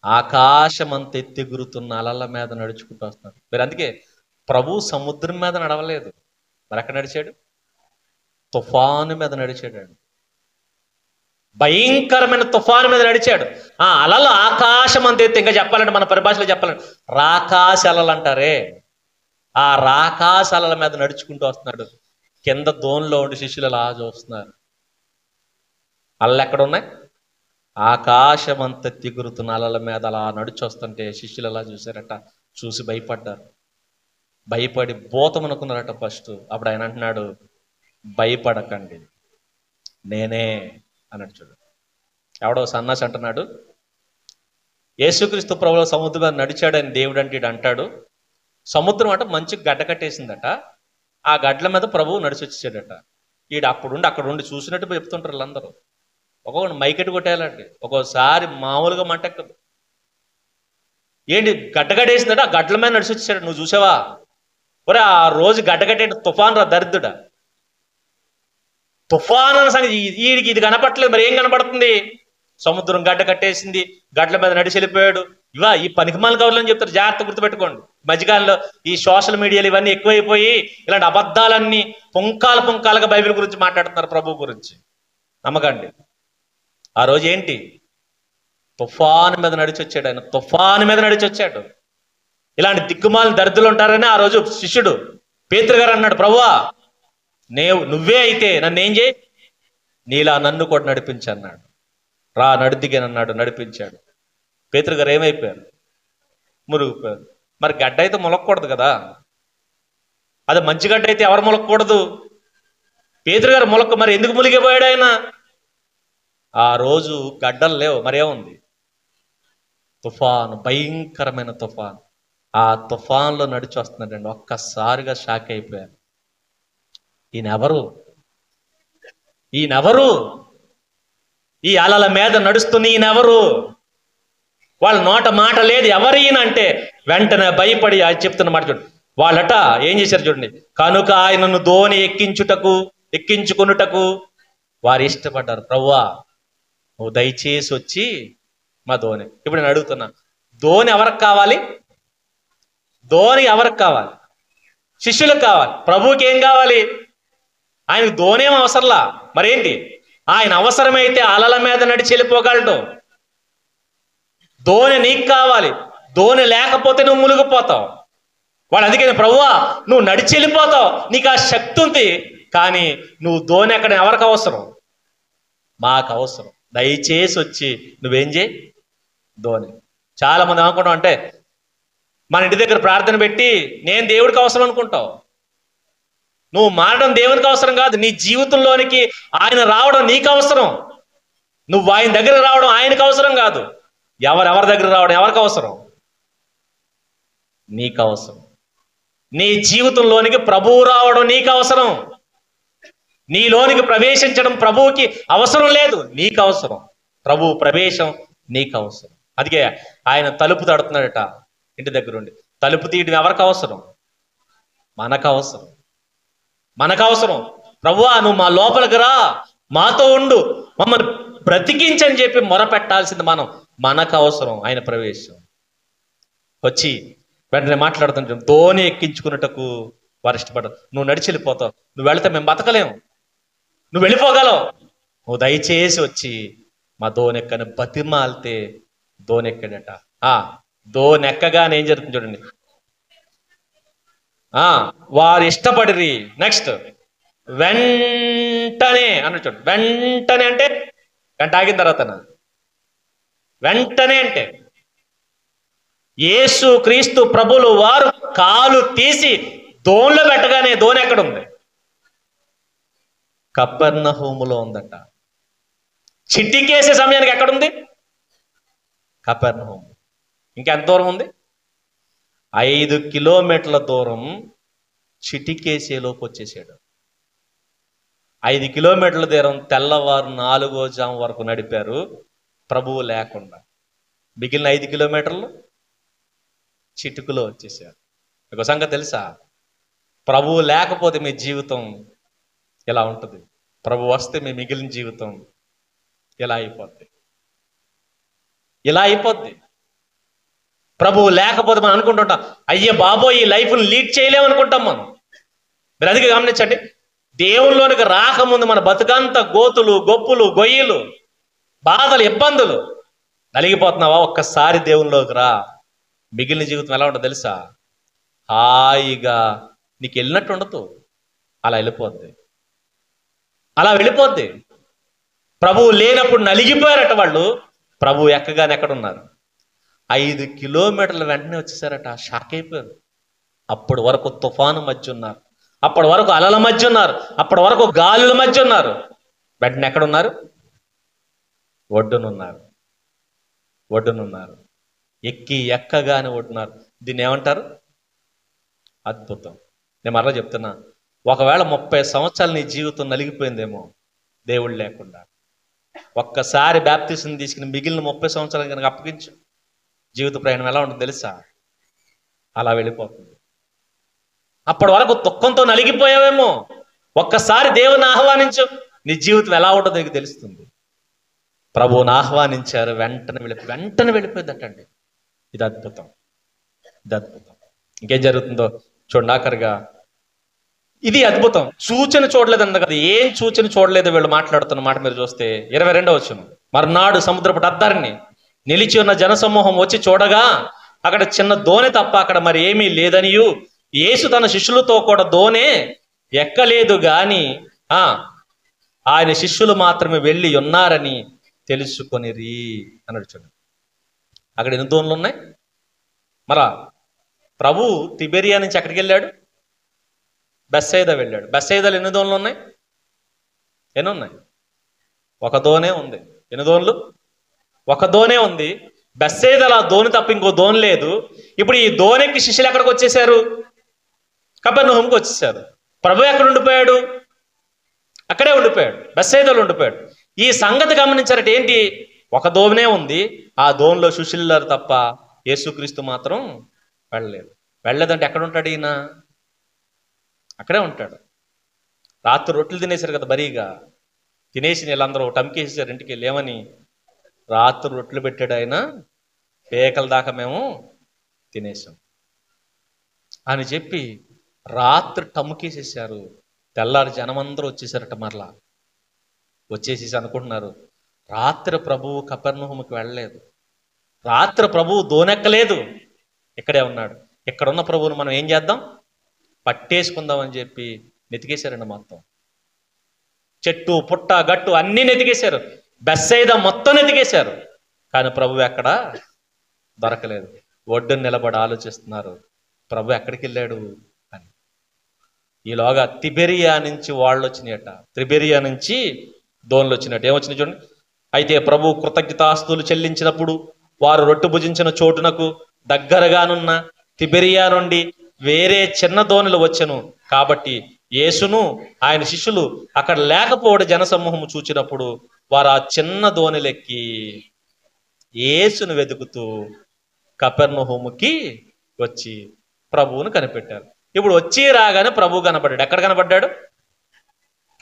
ఆకాశమంత ఎత్తిగురుతున్న అలల మీద నడుచుకుంటూ వస్తున్నాడు. మీరు అందుకే ప్రభు సముద్రం మీద నడవలేదు, మరి ఎక్కడ నడిచాడు? తుఫాను మీద నడిచాడు. భయంకరమైన తుఫాను మీద నడిచాడు. ఆ అలలు ఆకాశం అంత ఎత్తు. ఇంకా చెప్పాలంటే మన పరిభాషలో చెప్పాలంటే రాకాశ అలలు అంటారే, ఆ రాకాశ అలల మీద నడుచుకుంటూ వస్తున్నాడు. కింద దోణిలో ఉండి శిష్యులు అలా చూస్తున్నారు. అలలు ఎక్కడ ఉన్నాయి? ఆకాశమంత తిగురుతున్న అలల మీద అలా నడిచొస్తుంటే శిష్యులు అలా చూశారట. చూసి భయపడ్డారు. భయపడి భూతం అనుకున్నారట ఫస్ట్. అప్పుడు ఆయన అంటున్నాడు, భయపడకండి, నేనే అన్నట్టు. చూడు, ఎవడో సన్నాసి అంటున్నాడు, యేసుక్రీస్తు ప్రభువు సముద్రం నడిచాడని దేవుడు అంటే ఇడు అంటాడు. సముద్రం అంటే మంచి గడ్డ కట్టేసిందట. ఆ గడ్డల మీద ప్రభువు నడిచి వచ్చేసాడట. ఈడు అక్కడ ఉండి చూసినట్టు చెప్తుంటారు వాళ్ళందరూ. ఒక్కొక్కటి మైకెట్ కొట్టేయాలండి. ఒక్కోసారి మామూలుగా మంటెక్కదు. ఏంటి గడ్డగడేసిందట, ఆ గడ్డల మీద నడిచి వచ్చేసాడు. నువ్వు చూసావా? ఒరే, ఆ రోజు గడ్డగట్టే తుఫాన్ రా దరిద్రుడా. తుఫాన్ అన్న సంగతి వీడికి ఇది కనపట్లేదు, మరి ఏం కనపడుతుంది? సముద్రం గడ్డ కట్టేసింది, గడ్డల మీద నడిచి వెళ్ళిపోయాడు. ఈ పనికిమాల కవులని చెప్తారు, జాగ్రత్త గుర్తుపెట్టుకోండి. మధ్యకాలంలో ఈ సోషల్ మీడియాలు ఇవన్నీ ఎక్కువైపోయి ఇలాంటి అబద్ధాలన్నీ పుంకాలుగా బైబిల్ గురించి మాట్లాడుతున్నారు, ప్రభు గురించి. నమ్మకండి. ఆ రోజు ఏంటి? తుఫాను మీద నడిచి వచ్చాడు ఆయన. తుఫాను మీద నడిచి వచ్చాడు. ఇలాంటి దిక్కుమాల దరిద్రులు ఉంటారని ఆ రోజు శిష్యుడు పేతురు గారు అన్నాడు, ప్రభువా నువ్వే అయితే నన్ను ఏం చేయి, నీలా నన్ను కూడా నడిపించు అన్నాడు. రా నడిదిగానన్నాడు, నడిపించాడు. పేతురు గారు ఏమైపోయారు? మురిగిపోయారు. మరి గడ్డ అయితే మొలకూడదు కదా, అది మంచి గడ్డ అయితే ఎవరు మొలకూడదు? పేతురు గారు మరి ఎందుకు మునిగిపోయాడు ఆయన? ఆ రోజు గడ్డలు లేవు, మరేముంది? తుఫాను, భయంకరమైన తుఫాను. ఆ తుఫాన్లో నడిచి వస్తున్నాడండి. ఒక్కసారిగా షాక్ అయిపోయారు. ఈయనెవరు? ఈ అలల మీద నడుస్తున్న ఈయనెవరు? వాళ్ళ నోట మాట లేదు. ఎవరు ఈయన అంటే వెంటనే భయపడి చెప్తున్న మాట చూడండి. వాళ్ళట ఏం చేశారు చూడండి. కనుక ఆయనను దోణి ఎక్కించుకొనుటకు వారు ఇష్టపడ్డారు. ప్రభువా నువ్వు దయచేసి వచ్చి మా దోణి. ఇప్పుడు నేను అడుగుతున్నా, దోణి ఎవరికి కావాలి? శిష్యులకు కావాలి. ప్రభువుకి ఏం కావాలి? ఆయనకు దోణి ఏం అవసరంలా. మరేంటి? ఆయన అవసరమైతే అలల మీద నడిచి వెళ్ళిపోగలడు. దోణి నీకు కావాలి. దోణి లేకపోతే నువ్వు మునిగిపోతావు. వాడు అందుకని, ప్రభువా నువ్వు నడిచి వెళ్ళిపోతావు, నీకు ఆ శక్తి ఉంది, కానీ నువ్వు దోణి ఎక్కడ? ఎవరికి అవసరం? మాకు అవసరం. దయచేసి వచ్చి నువ్వేం చేయి, దోణి. చాలా మంది అనుకుంటాం అంటే, మన ఇంటి దగ్గర ప్రార్థన పెట్టి నేను దేవుడికి అవసరం అనుకుంటావు. నువ్వు మారడం దేవునికి అవసరం కాదు. నీ జీవితంలోనికి ఆయన రావడం నీకు అవసరం. నువ్వు ఆయన దగ్గర రావడం ఆయనకు అవసరం కాదు. ఎవరెవరి దగ్గర రావడం ఎవరికి అవసరం? నీకు అవసరం. నీ జీవితంలోనికి ప్రభువు రావడం నీకు అవసరం. నీలోనికి ప్రవేశించడం ప్రభువుకి అవసరం లేదు, నీకు అవసరం. ప్రభువు ప్రవేశం నీకు అవసరం. అందుకే ఆయన తలుపు తడుతున్నాడట ఇంటి దగ్గర ఉండి. తలుపు తీయడం ఎవరికి అవసరం? మనకు అవసరం. ప్రభువా నువ్వు మా లోపలికి రా, మాతో ఉండు, మమ్మల్ని బ్రతికించని చెప్పి మొరపెట్టాల్సింది మనకు అవసరం ఆయన ప్రవేశం. వచ్చి వెంటనే మాట్లాడుతుంటాం, దోణి ఎక్కించుకున్నటకు వారు ఇష్టపడరు. నువ్వు నడిచి వెళ్ళిపోతావు, నువ్వు వెళితే మేము బతకలేము, నువ్వు వెళ్ళిపోగలవు, నువ్వు దయచేసి వచ్చి మా దోణెక్కని బతిమాలితే దోణెక్కాడట. దోణెక్కగానే ఏం జరుగుతుంది చూడండి. వారు ఇష్టపడిరి. నెక్స్ట్ వెంటనే అన్నట్టు. వెంటనే అంటే గంట ఆగిన తర్వాత వెంటనే అంటే యేసు క్రీస్తు ప్రభులు వారు కాలు తీసి దోణిలో పెట్టగానే దోణి ఎక్కడుంది? కపెర్నహూములో ఉందట. చిట్టికేసే సమయానికి ఎక్కడుంది? కపెర్నహూము. ఇంకెంత దూరం ఉంది? 5 కిలోమీటర్ల దూరం చిటికేసేలోకి వచ్చేసాడు. 5 కిలోమీటర్ల దూరం తెల్లవారు 4వ జాము వరకు నడిపారు ప్రభువు లేకుండా. మిగిలిన 5 కిలోమీటర్లు చిటుకులో వచ్చేసారు. ఒక సంగతి తెలుసా? ప్రభువు లేకపోతే మీ జీవితం ఎలా ఉంటుంది? ప్రభు వస్తే మీ మిగిలిన జీవితం ఎలా అయిపోద్ది? ప్రభువు లేకపోతే మనం అనుకుంటుంటాం, అయ్యే బాబోయ్ ఈ లైఫ్ని లీడ్ చేయలేమనుకుంటాం మనం. మీరు అందుకే గమనించండి, దేవుళ్ళలోనికి రాకముందు మన బతుకంతా గోతులు, గొప్పులు, గొయ్యలు, బాధలు, ఇబ్బందులు. నలిగిపోతున్నావా? ఒక్కసారి దేవుళ్ళలోకి రా, మిగిలిన జీవితం ఎలా ఉంటుందో తెలుసా? హాయిగా నీకు వెళ్ళినట్టు ఉండదు, అలా వెళ్ళిపోద్ది. ప్రభువు లేనప్పుడు నలిగిపోయారట వాళ్ళు. ప్రభువు ఎక్కగానే ఎక్కడున్నారు? 5 కిలోమీటర్ల వెంటనే వచ్చేసారట. షాక్ అయిపోయారు. అప్పటి వరకు తుఫాను మధ్య ఉన్నారు, అప్పటి వరకు అలల మధ్య ఉన్నారు, అప్పటి వరకు గాలుల మధ్య ఉన్నారు. వెంటనే ఎక్కడున్నారు? ఒడ్డునున్నారు. ఒడ్డునున్నారు. ఎక్కగానే ఒడ్డున్నారు. దీన్ని ఏమంటారు? అద్భుతం. నేను మరలా చెప్తున్నా, ఒకవేళ 30 సంవత్సరాలు నీ జీవితం నలిగిపోయిందేమో దేవుడు లేకుండా. ఒక్కసారి బాప్తిసం తీసుకుని మిగిలిన 30 సంవత్సరాలు కనుక అప్పగించు, జీవిత ప్రయాణం ఎలా ఉంటుంది తెలుసా? అలా వెళ్ళిపోతుంది. అప్పటి వరకు దుఃఖంతో నలిగిపోయావేమో, ఒక్కసారి దేవుని ఆహ్వానించు, నీ జీవితం ఎలా ఉంటుందో నీకు తెలుస్తుంది. ప్రభువుని ఆహ్వానించారు, వెంటనే వెళ్ళిపోయిందటండి. ఇది అద్భుతం. ఇది అద్భుతం. ఇంకేం జరుగుతుందో చూడండి. ఆఖరిగా ఇది అద్భుతం. సూచన చూడలేదన్న కదా. ఏం సూచన చూడలేదు వీళ్ళు మాట్లాడుతున్న మాట మీరు చూస్తే 22వ వచనం. మర్నాడు సముద్రపు అద్దారిని నిలిచి ఉన్న జనసమూహం వచ్చి చూడగా అక్కడ చిన్న దోణి తప్ప అక్కడ మరి ఏమీ లేదనియు, యేసు తన శిష్యులతో కూడా దోణి ఎక్కలేదు గాని ఆయన శిష్యులు మాత్రమే వెళ్ళి ఉన్నారని తెలుసుకొనిరి అన్నాడు. చూడండి, అక్కడ ఎన్ని దోణులు ఉన్నాయి? మరా ప్రభు తిబెరియా నుంచి ఎక్కడికి వెళ్ళాడు? బెత్సయిదా వెళ్ళాడు. బెత్సయిదాలో ఎన్ని దోణులు ఉన్నాయి? ఎన్ని ఉన్నాయి? ఒక దోణే ఉంది. ఎన్ని దోణులు? ఒక దోణే ఉంది. బెత్సయిదాలో ఆ దోణి తప్ప ఇంకో దోణి లేదు. ఇప్పుడు ఈ దోణికి శిష్యులు ఎక్కడికి వచ్చేసారు? కపెర్నహూముకి వచ్చేసారు. ప్రభు ఎక్కడ ఉండిపోయాడు? అక్కడే ఉండిపోయాడు, బెత్సయిదాలో ఉండిపోయాడు. ఈ సంగతి గమనించారట. ఏంటి? ఒక దోణే ఉంది, ఆ దోణిలో శిష్యులు తప్ప యేసుక్రీస్తు మాత్రం వెళ్ళలేదంటే ఎక్కడ ఉంటాడు ఈయన? అక్కడే ఉంటాడు. రాత్రి రొట్టెలు తినేశారు కదా బరీగా. తినేసి వీళ్ళందరూ టమ్కేసేసారు ఇంటికి వెళ్ళి. ఏమని? రాత్రి రొట్టెలు పెట్టాడు ఆయన, పేకల దాకా మేము తినేసాం అని చెప్పి రాత్రి టమ్కేసేసారు. తెల్లారి జనమందరూ వచ్చేసారట. మరలా వచ్చేసేసి అనుకుంటున్నారు, రాత్రి ప్రభువు కపెర్నహూముకి వెళ్ళలేదు, రాత్రి ప్రభువు దోనెక్కలేదు, ఇక్కడే ఉన్నాడు. ఇక్కడున్న ప్రభువును మనం ఏం చేద్దాం? పట్టేసుకుందామని చెప్పి నెతికేశారండి. మొత్తం చెట్టు పుట్ట గట్టు అన్నీ నెతికేశారు. బెత్సయిదా మొత్తం నెతికేశారు. కానీ ప్రభు ఎక్కడ దొరకలేదు. ఒడ్డున నిలబడి ఆలోచిస్తున్నారు, ప్రభు ఎక్కడికి వెళ్ళాడు అని. ఈలోగా తిబెరియా నుంచి వాళ్ళు వచ్చినాయట. తిబెరియా నుంచి దోన్లు వచ్చినట్టు. ఏమొచ్చినాయి చూడండి. అయితే ప్రభు కృతజ్ఞతాస్తులు చెల్లించినప్పుడు వారు రొట్టె భుజించిన చోటునకు దగ్గరగానున్న తిబెరియా నుండి వేరే చిన్న దోణులు వచ్చెను. కాబట్టి యేసును ఆయన శిష్యులు అక్కడ లేకపోవడం జనసమూహము చూచినప్పుడు వారు ఆ చిన్న దోణిలెక్కి యేసును వెతుకుతూ కపెర్నహూముకి వచ్చి ప్రభువును కనిపెట్టారు. ఇప్పుడు వచ్చి రాగానే ప్రభువు కనబడ్డాడు. ఎక్కడ కనబడ్డాడు?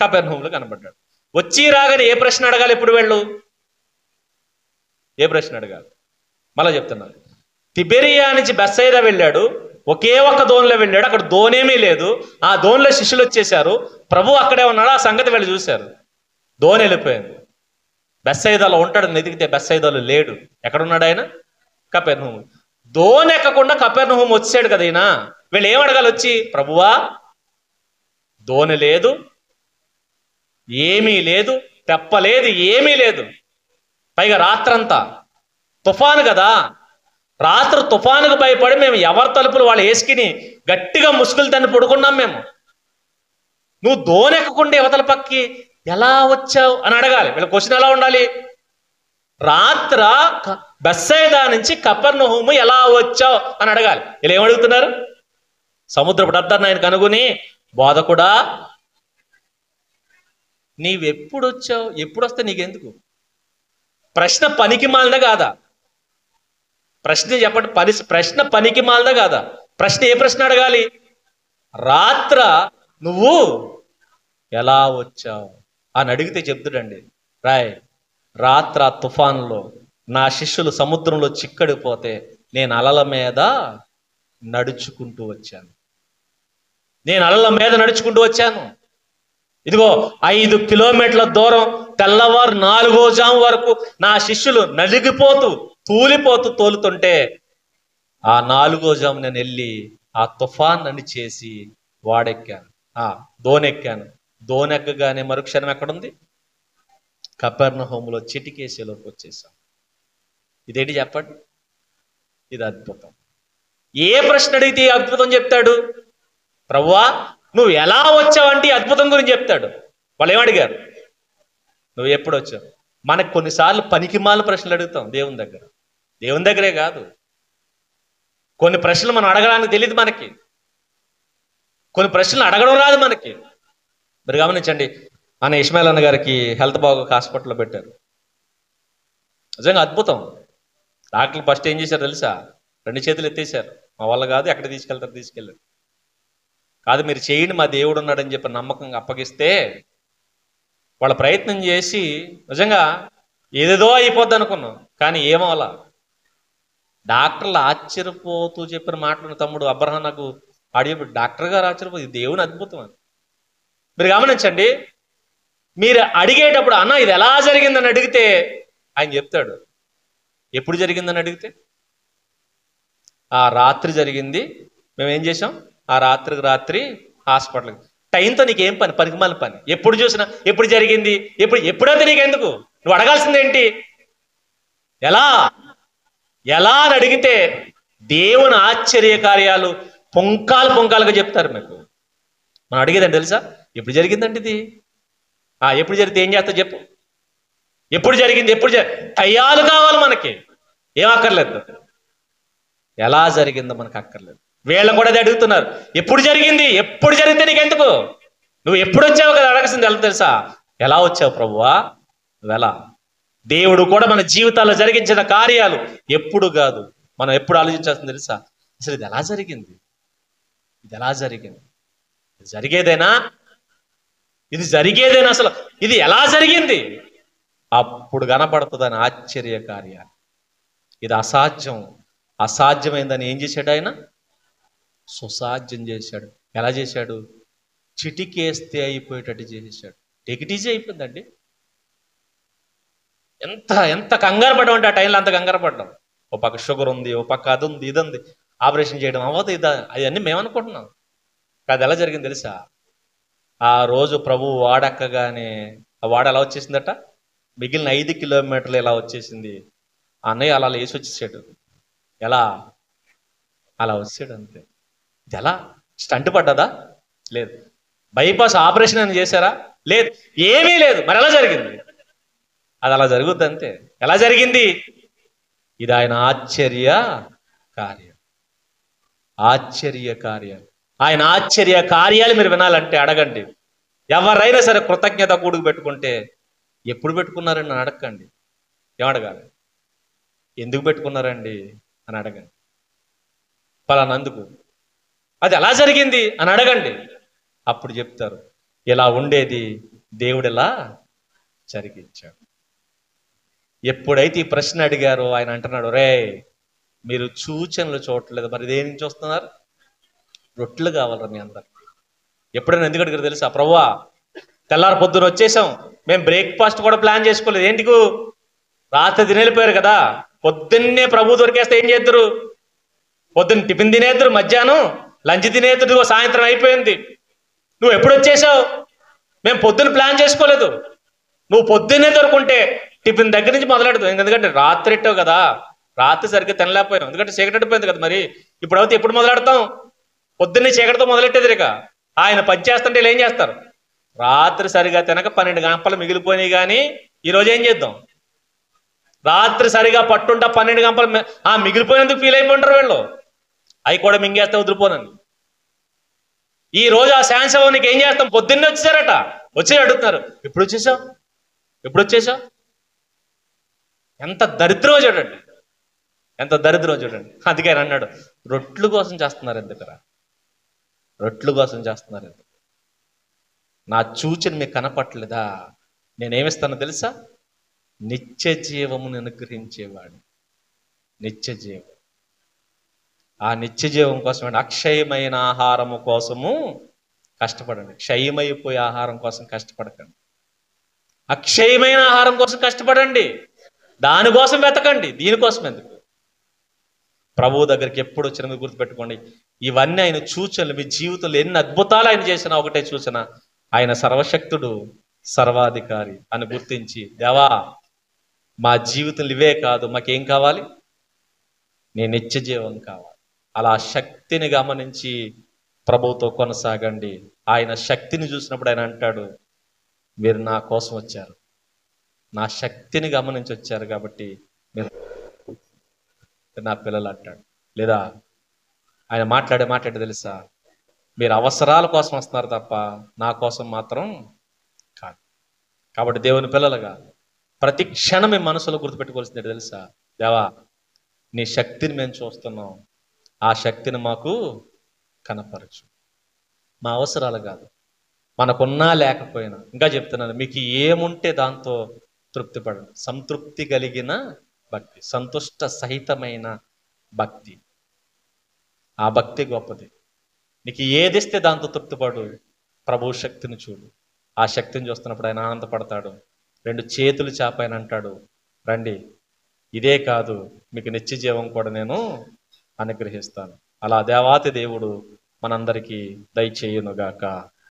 కపెర్నహూములో కనబడ్డాడు. వచ్చి రాగానే ఏ ప్రశ్న అడగాలి? ఇప్పుడు వెళ్ళు ఏ ప్రశ్న అడగాలి? మళ్ళా చెప్తున్నాను. తిబెరియా నుంచి బెత్సయిదా వెళ్ళాడు, ఒకే ఒక్క దోణిలో వెళ్ళాడు. అక్కడ దోణేమీ లేదు. ఆ దోణిలో శిష్యులు వచ్చేసారు. ప్రభు అక్కడే ఉన్నాడు. ఆ సంగతి వెళ్ళి చూశారు. దోణి వెళ్ళిపోయింది. బెత్సయిదాలో ఉంటాడు ఎదిగితే బెత్సయిదాలో లేడు. ఎక్కడున్నాడు ఆయన? కపెర్నహూము. దోణి ఎక్కకుండా కపెర్నహూము వచ్చాడు కదా ఈయన. వీళ్ళు ఏం అడగాలి వచ్చి? ప్రభువా, దోణి లేదు, ఏమీ లేదు, తెప్పలేదు, ఏమీ లేదు. పైగా రాత్రంతా తుఫాను కదా. రాత్రి తుఫానుకు భయపడి మేము ఎవరి తలుపులు వాళ్ళు వేసుకుని గట్టిగా ముసుగులు తన్ని పడుకున్నాం మేము. నువ్వు దోనెక్కకుండా యువతల పక్కి ఎలా వచ్చావు అని అడగాలి. వీళ్ళ క్వశ్చన్ ఎలా ఉండాలి? రాత్ర బెత్సయిదా నుంచి కపెర్నహూము ఎలా వచ్చావు అని అడగాలి. వీళ్ళు ఏమడుగుతున్నారు? సముద్రపు అద్దారిని ఆయన కనుగొని, బోధకుడా నీవెప్పుడు వచ్చావు, ఎప్పుడు వస్తే నీకెందుకు? ప్రశ్న పనికి మాలిన కాదా? ప్రశ్న చెప్పండి. ప్రశ్న పనికి మాలిన కాదా? ప్రశ్న ఏ ప్రశ్న అడగాలి? రాత్ర నువ్వు ఎలా వచ్చావు అని అడిగితే చెప్తుడండి. రాత్ర తుఫాన్లో నా శిష్యులు సముద్రంలో చిక్కడిపోతే నేను అలల మీద నడుచుకుంటూ వచ్చాను. నేను అలల మీద నడుచుకుంటూ వచ్చాను. ఇదిగో 5 కిలోమీటర్ల దూరం తెల్లవారు 4వ జాము వరకు నా శిష్యులు నలిగిపోతూ తోలుతుంటే ఆ 4వ జాము నేను వెళ్ళి ఆ తుఫాన్ అని చేసి దోనెక్కాను. దోనెక్కగానే మరుక్షణం ఎక్కడుంది? కపెర్నహూములో చిటికేసేలోకి వచ్చేసాం. ఇదేంటి చెప్పండి? ఇది అద్భుతం. ఏ ప్రశ్న అడిగితే అద్భుతం చెప్తాడు? ప్రభువా నువ్వు ఎలా వచ్చావంటే అద్భుతం గురించి చెప్తాడు. వాళ్ళు ఏమడిగారు? నువ్వు ఎప్పుడు వచ్చావు? మనకు కొన్నిసార్లు పనికిమాల ప్రశ్నలు అడుగుతాం దేవుని దగ్గర. దేవుని దగ్గరే కాదు, కొన్ని ప్రశ్నలు మనం అడగడానికి తెలియదు మనకి, కొన్ని ప్రశ్నలు అడగడం రాదు మనకి. మీరు గమనించండి, మన ఇస్మాయిల్ అన్న గారికి హెల్త్ బాగోక హాస్పిటల్లో పెట్టారు. నిజంగా అద్భుతం. డాక్టర్లు ఫస్ట్ ఏం చేశారు తెలుసా? 2 చేతులు ఎత్తేసారు. మా వల్ల కాదు, ఎక్కడ తీసుకెళ్ళారు. కాదు మీరు చేయండి, మా దేవుడు ఉన్నాడని చెప్పి నమ్మకంగా అప్పగిస్తే వాళ్ళ ప్రయత్నం చేసి నిజంగా ఏదేదో అయిపోద్ది అనుకున్నాం, కానీ ఏమవలా. డాక్టర్లు ఆశ్చర్యపోతూ చెప్పిన మాటలు తమ్ముడు అబ్రహాం నాకు ఆడియో డాక్టర్ గారు ఆశ్చర్యపోతు, ఇది దేవుని అద్భుతం అని. మీరు గమనించండి, మీరు అడిగేటప్పుడు అన్న ఇది ఎలా జరిగిందని అడిగితే ఆయన చెప్తాడు. ఎప్పుడు జరిగిందని అడిగితే ఆ రాత్రి జరిగింది, మేము ఏం చేసాం, ఆ రాత్రికి రాత్రి హాస్పిటల్కి. టైంతో నీకేం పని? పనికిమాల పని. ఎప్పుడు చూసినా ఎప్పుడు జరిగింది, ఎప్పుడైతే నీకెందుకు? నువ్వు అడగాల్సిందేంటి? ఎలా ఎలా అని అడిగితే దేవుని ఆశ్చర్య కార్యాలు పొంకాలుగా చెప్తారు మీకు. మనం అడిగేదండి తెలుసా? ఎప్పుడు జరిగిందండి ఇది? ఎప్పుడు జరిగితే ఏం చేస్తా చెప్పు. ఎప్పుడు జరిగింది, టయాలు కావాలి మనకి, ఏం అక్కర్లేదు. ఎలా జరిగిందో మనకు అక్కర్లేదు. వీళ్ళు కూడా అది అడుగుతున్నారు, ఎప్పుడు జరిగింది, ఎప్పుడు జరిగితే నీకెందుకు? నువ్వు ఎప్పుడు వచ్చావు కదా అడగాల్సింది. ఎలా తెలుసా? ఎలా వచ్చావు ప్రభువా? నువ్వెలా? దేవుడు కూడా మన జీవితాల్లో జరిగించిన కార్యాలు ఎప్పుడు కాదు, మనం ఎప్పుడు ఆలోచించాల్సింది తెలుసా? అసలు ఇది ఎలా జరిగింది, ఇది ఎలా జరిగింది, ఇది జరిగేదేనా, ఇది జరిగేదేనా, అసలు ఇది ఎలా జరిగింది? అప్పుడు కనపడుతుందని ఆశ్చర్య కార్యాలు. ఇది అసాధ్యమైందని ఏం చేశాడు ఆయన? సుసాధ్యం చేశాడు. ఎలా చేశాడు? చిటికేస్తే అయిపోయేటట్టు చేశాడు. టేక్ ఇట్ ఈజీ అయిపోయిందండి. ఎంత కంగారు పడ్డాం అంటే ఆ టైంలో అంత కంగారు పడ్డాం. ఓ పక్క షుగర్ ఉంది, ఓ పక్క అది ఉంది, ఇది ఉంది, ఆపరేషన్ చేయడం అవ్వదు, అవన్నీ మేమనుకుంటున్నాం. కాదు, ఎలా జరిగింది తెలుసా? ఆ రోజు ప్రభువు వాడక్కగానే ఆ వాడ ఎలా వచ్చేసిందట? మిగిలిన 5 కిలోమీటర్లు ఎలా వచ్చేసింది. ఆ అన్నయ్య అలా వేసి వచ్చేసాడు. ఎలా? అలా వచ్చాడు అంతే. ఇది ఎలా? స్టంట్ పడ్డదా? లేదు. బైపాస్ ఆపరేషన్ అని చేశారా? లేదు. ఏమీ లేదు. మరి ఎలా జరిగింది? అది అలా జరుగుద్ది అంతే. ఎలా జరిగింది? ఇది ఆయన ఆశ్చర్య కార్యం. ఆయన ఆశ్చర్య కార్యాలు మీరు వినాలంటే అడగండి. ఎవరైనా సరే కృతజ్ఞత కూడుకు పెట్టుకుంటే ఎప్పుడు పెట్టుకున్నారండి అని అడగండి. ఏమడగాలి? ఎందుకు పెట్టుకున్నారండి అని అడగండి. పలానందుకు. అది ఎలా జరిగింది అని అడగండి. అప్పుడు చెప్తారు, ఇలా ఉండేది దేవుడు ఎలా జరిగించాడు. ఎప్పుడైతే ఈ ప్రశ్న అడిగారో ఆయన అంటున్నాడు, రే మీరు సూచనలు చూడట్లేదు, మరి దేని నుంచి వస్తున్నారు? రొట్టెలు కావాలరా మీ అందరికి. ఎప్పుడైనా ఎందుకు అడిగారు తెలుసా? ప్రభువా తెల్లారి పొద్దున వచ్చేసాం, మేము బ్రేక్ఫాస్ట్ కూడా ప్లాన్ చేసుకోలేదు. ఏంటికు? రాత్రి తినేళ్ళిపోయారు కదా, పొద్దున్నే ప్రభు దొరికేస్తే ఏం చేద్దరు? పొద్దున్న టిఫిన్ తినేద్దరు, మధ్యాహ్నం లంచ్ తినేద్దరు, సాయంత్రం అయిపోయింది. నువ్వు ఎప్పుడు వచ్చేసావు? మేము పొద్దున్న ప్లాన్ చేసుకోలేదు. నువ్వు పొద్దున్నే దొరుకుంటే టిఫిన్ దగ్గర నుంచి మొదలెడతావు. ఎందుకంటే రాత్రి ఎట్టావు కదా, రాత్రి సరిగ్గా తినలేకపోయాం, ఎందుకంటే చీకటి అడిపోయింది కదా. మరి ఇప్పుడు అయితే ఎప్పుడు మొదలెడతాం? పొద్దున్నే చీకటితో మొదలెట్టేది. ఇక ఆయన పని చేస్తుంటే ఏం చేస్తారు? రాత్రి సరిగా తినక 12 గంటలు మిగిలిపోయినాయి. కానీ ఈరోజు ఏం చేద్దాం? రాత్రి సరిగా పట్టుంటా 12 గంటలు మిగిలిపోయినందుకు ఫీల్ అయిపోంటారు వీళ్ళు. అవి కూడా మింగేస్తే వదిలిపోనని. ఈ రోజు ఆ శాంసవ్ నీకు ఏం చేస్తాం? పొద్దున్నే వచ్చేసారట, వచ్చి అడుగుతున్నారు, ఎప్పుడు వచ్చేసావు? ఎంత దరిద్రం చూడండి, ఎంత దరిద్రం చూడండి. అందుకే అన్నాడు, రొట్టెల కోసం చేస్తున్నారు ఎందుకురా? రొట్టెల కోసం చేస్తున్నారు ఎందుకు? నా సూచన మీకు కనపట్లేదా? నేనేమిస్తానో తెలుసా? నిత్య జీవమును అనుగ్రహించేవాడు. నిత్య జీవం. ఆ నిత్య జీవం కోసం అక్షయమైన ఆహారము కోసము కష్టపడండి. క్షయమైపోయే ఆహారం కోసం కష్టపడకండి. అక్షయమైన ఆహారం కోసం కష్టపడండి. దానికోసం వెతకండి. దీనికోసం ఎందుకు? ప్రభువు దగ్గరికి ఎప్పుడు వచ్చినా మీరు గుర్తుపెట్టుకోండి, ఇవన్నీ ఆయన సూచనలు. మీ జీవితంలో ఎన్ని అద్భుతాలు ఆయన చేసినా ఒకటే సూచన, ఆయన సర్వశక్తుడు, సర్వాధికారి అని గుర్తించి, దేవా మా జీవితం ఇవే కాదు, మాకేం కావాలి? నీ నిత్య జీవం కావాలి. అలా శక్తిని గమనించి ప్రభువుతో కొనసాగండి. ఆయన శక్తిని చూసినప్పుడు ఆయన అంటాడు, మీరు నా కోసం వచ్చారు, నా శక్తిని గమనించి వచ్చారు కాబట్టి మీరు నా పిల్లలు అంటాడు. లేదా ఆయన మాట్లాడే తెలుసా, మీరు అవసరాల కోసం వస్తున్నారు తప్ప నా కోసం మాత్రం కాదు. కాబట్టి దేవుని పిల్లలుగా ప్రతి క్షణం మీ మనసులో గుర్తుపెట్టుకోవాల్సింది తెలుసా, దేవా నీ శక్తిని మేము చూస్తున్నాం, ఆ శక్తిని మాకు కనపరచు. మా అవసరాలు కాదు, మనకున్నా లేకపోయినా. ఇంకా చెప్తున్నాను, మీకు ఏముంటే దాంతో తృప్తి పడండి. సంతృప్తి కలిగిన భక్తి, సంతుష్ట సహితమైన భక్తి, ఆ భక్తి గొప్పది. నీకు ఏదిస్తే దాంతో తృప్తిపడు. ప్రభు శక్తిని చూడు. ఆ శక్తిని చూస్తున్నప్పుడు ఆయన ఆనందపడతాడు. 2 చేతులు చాపైన అంటాడు, రండి, ఇదే కాదు మీకు నిత్య జీవం కూడా నేను అనుగ్రహిస్తాను. అలా దేవాతి దేవుడు మనందరికీ దయచేయునుగాక.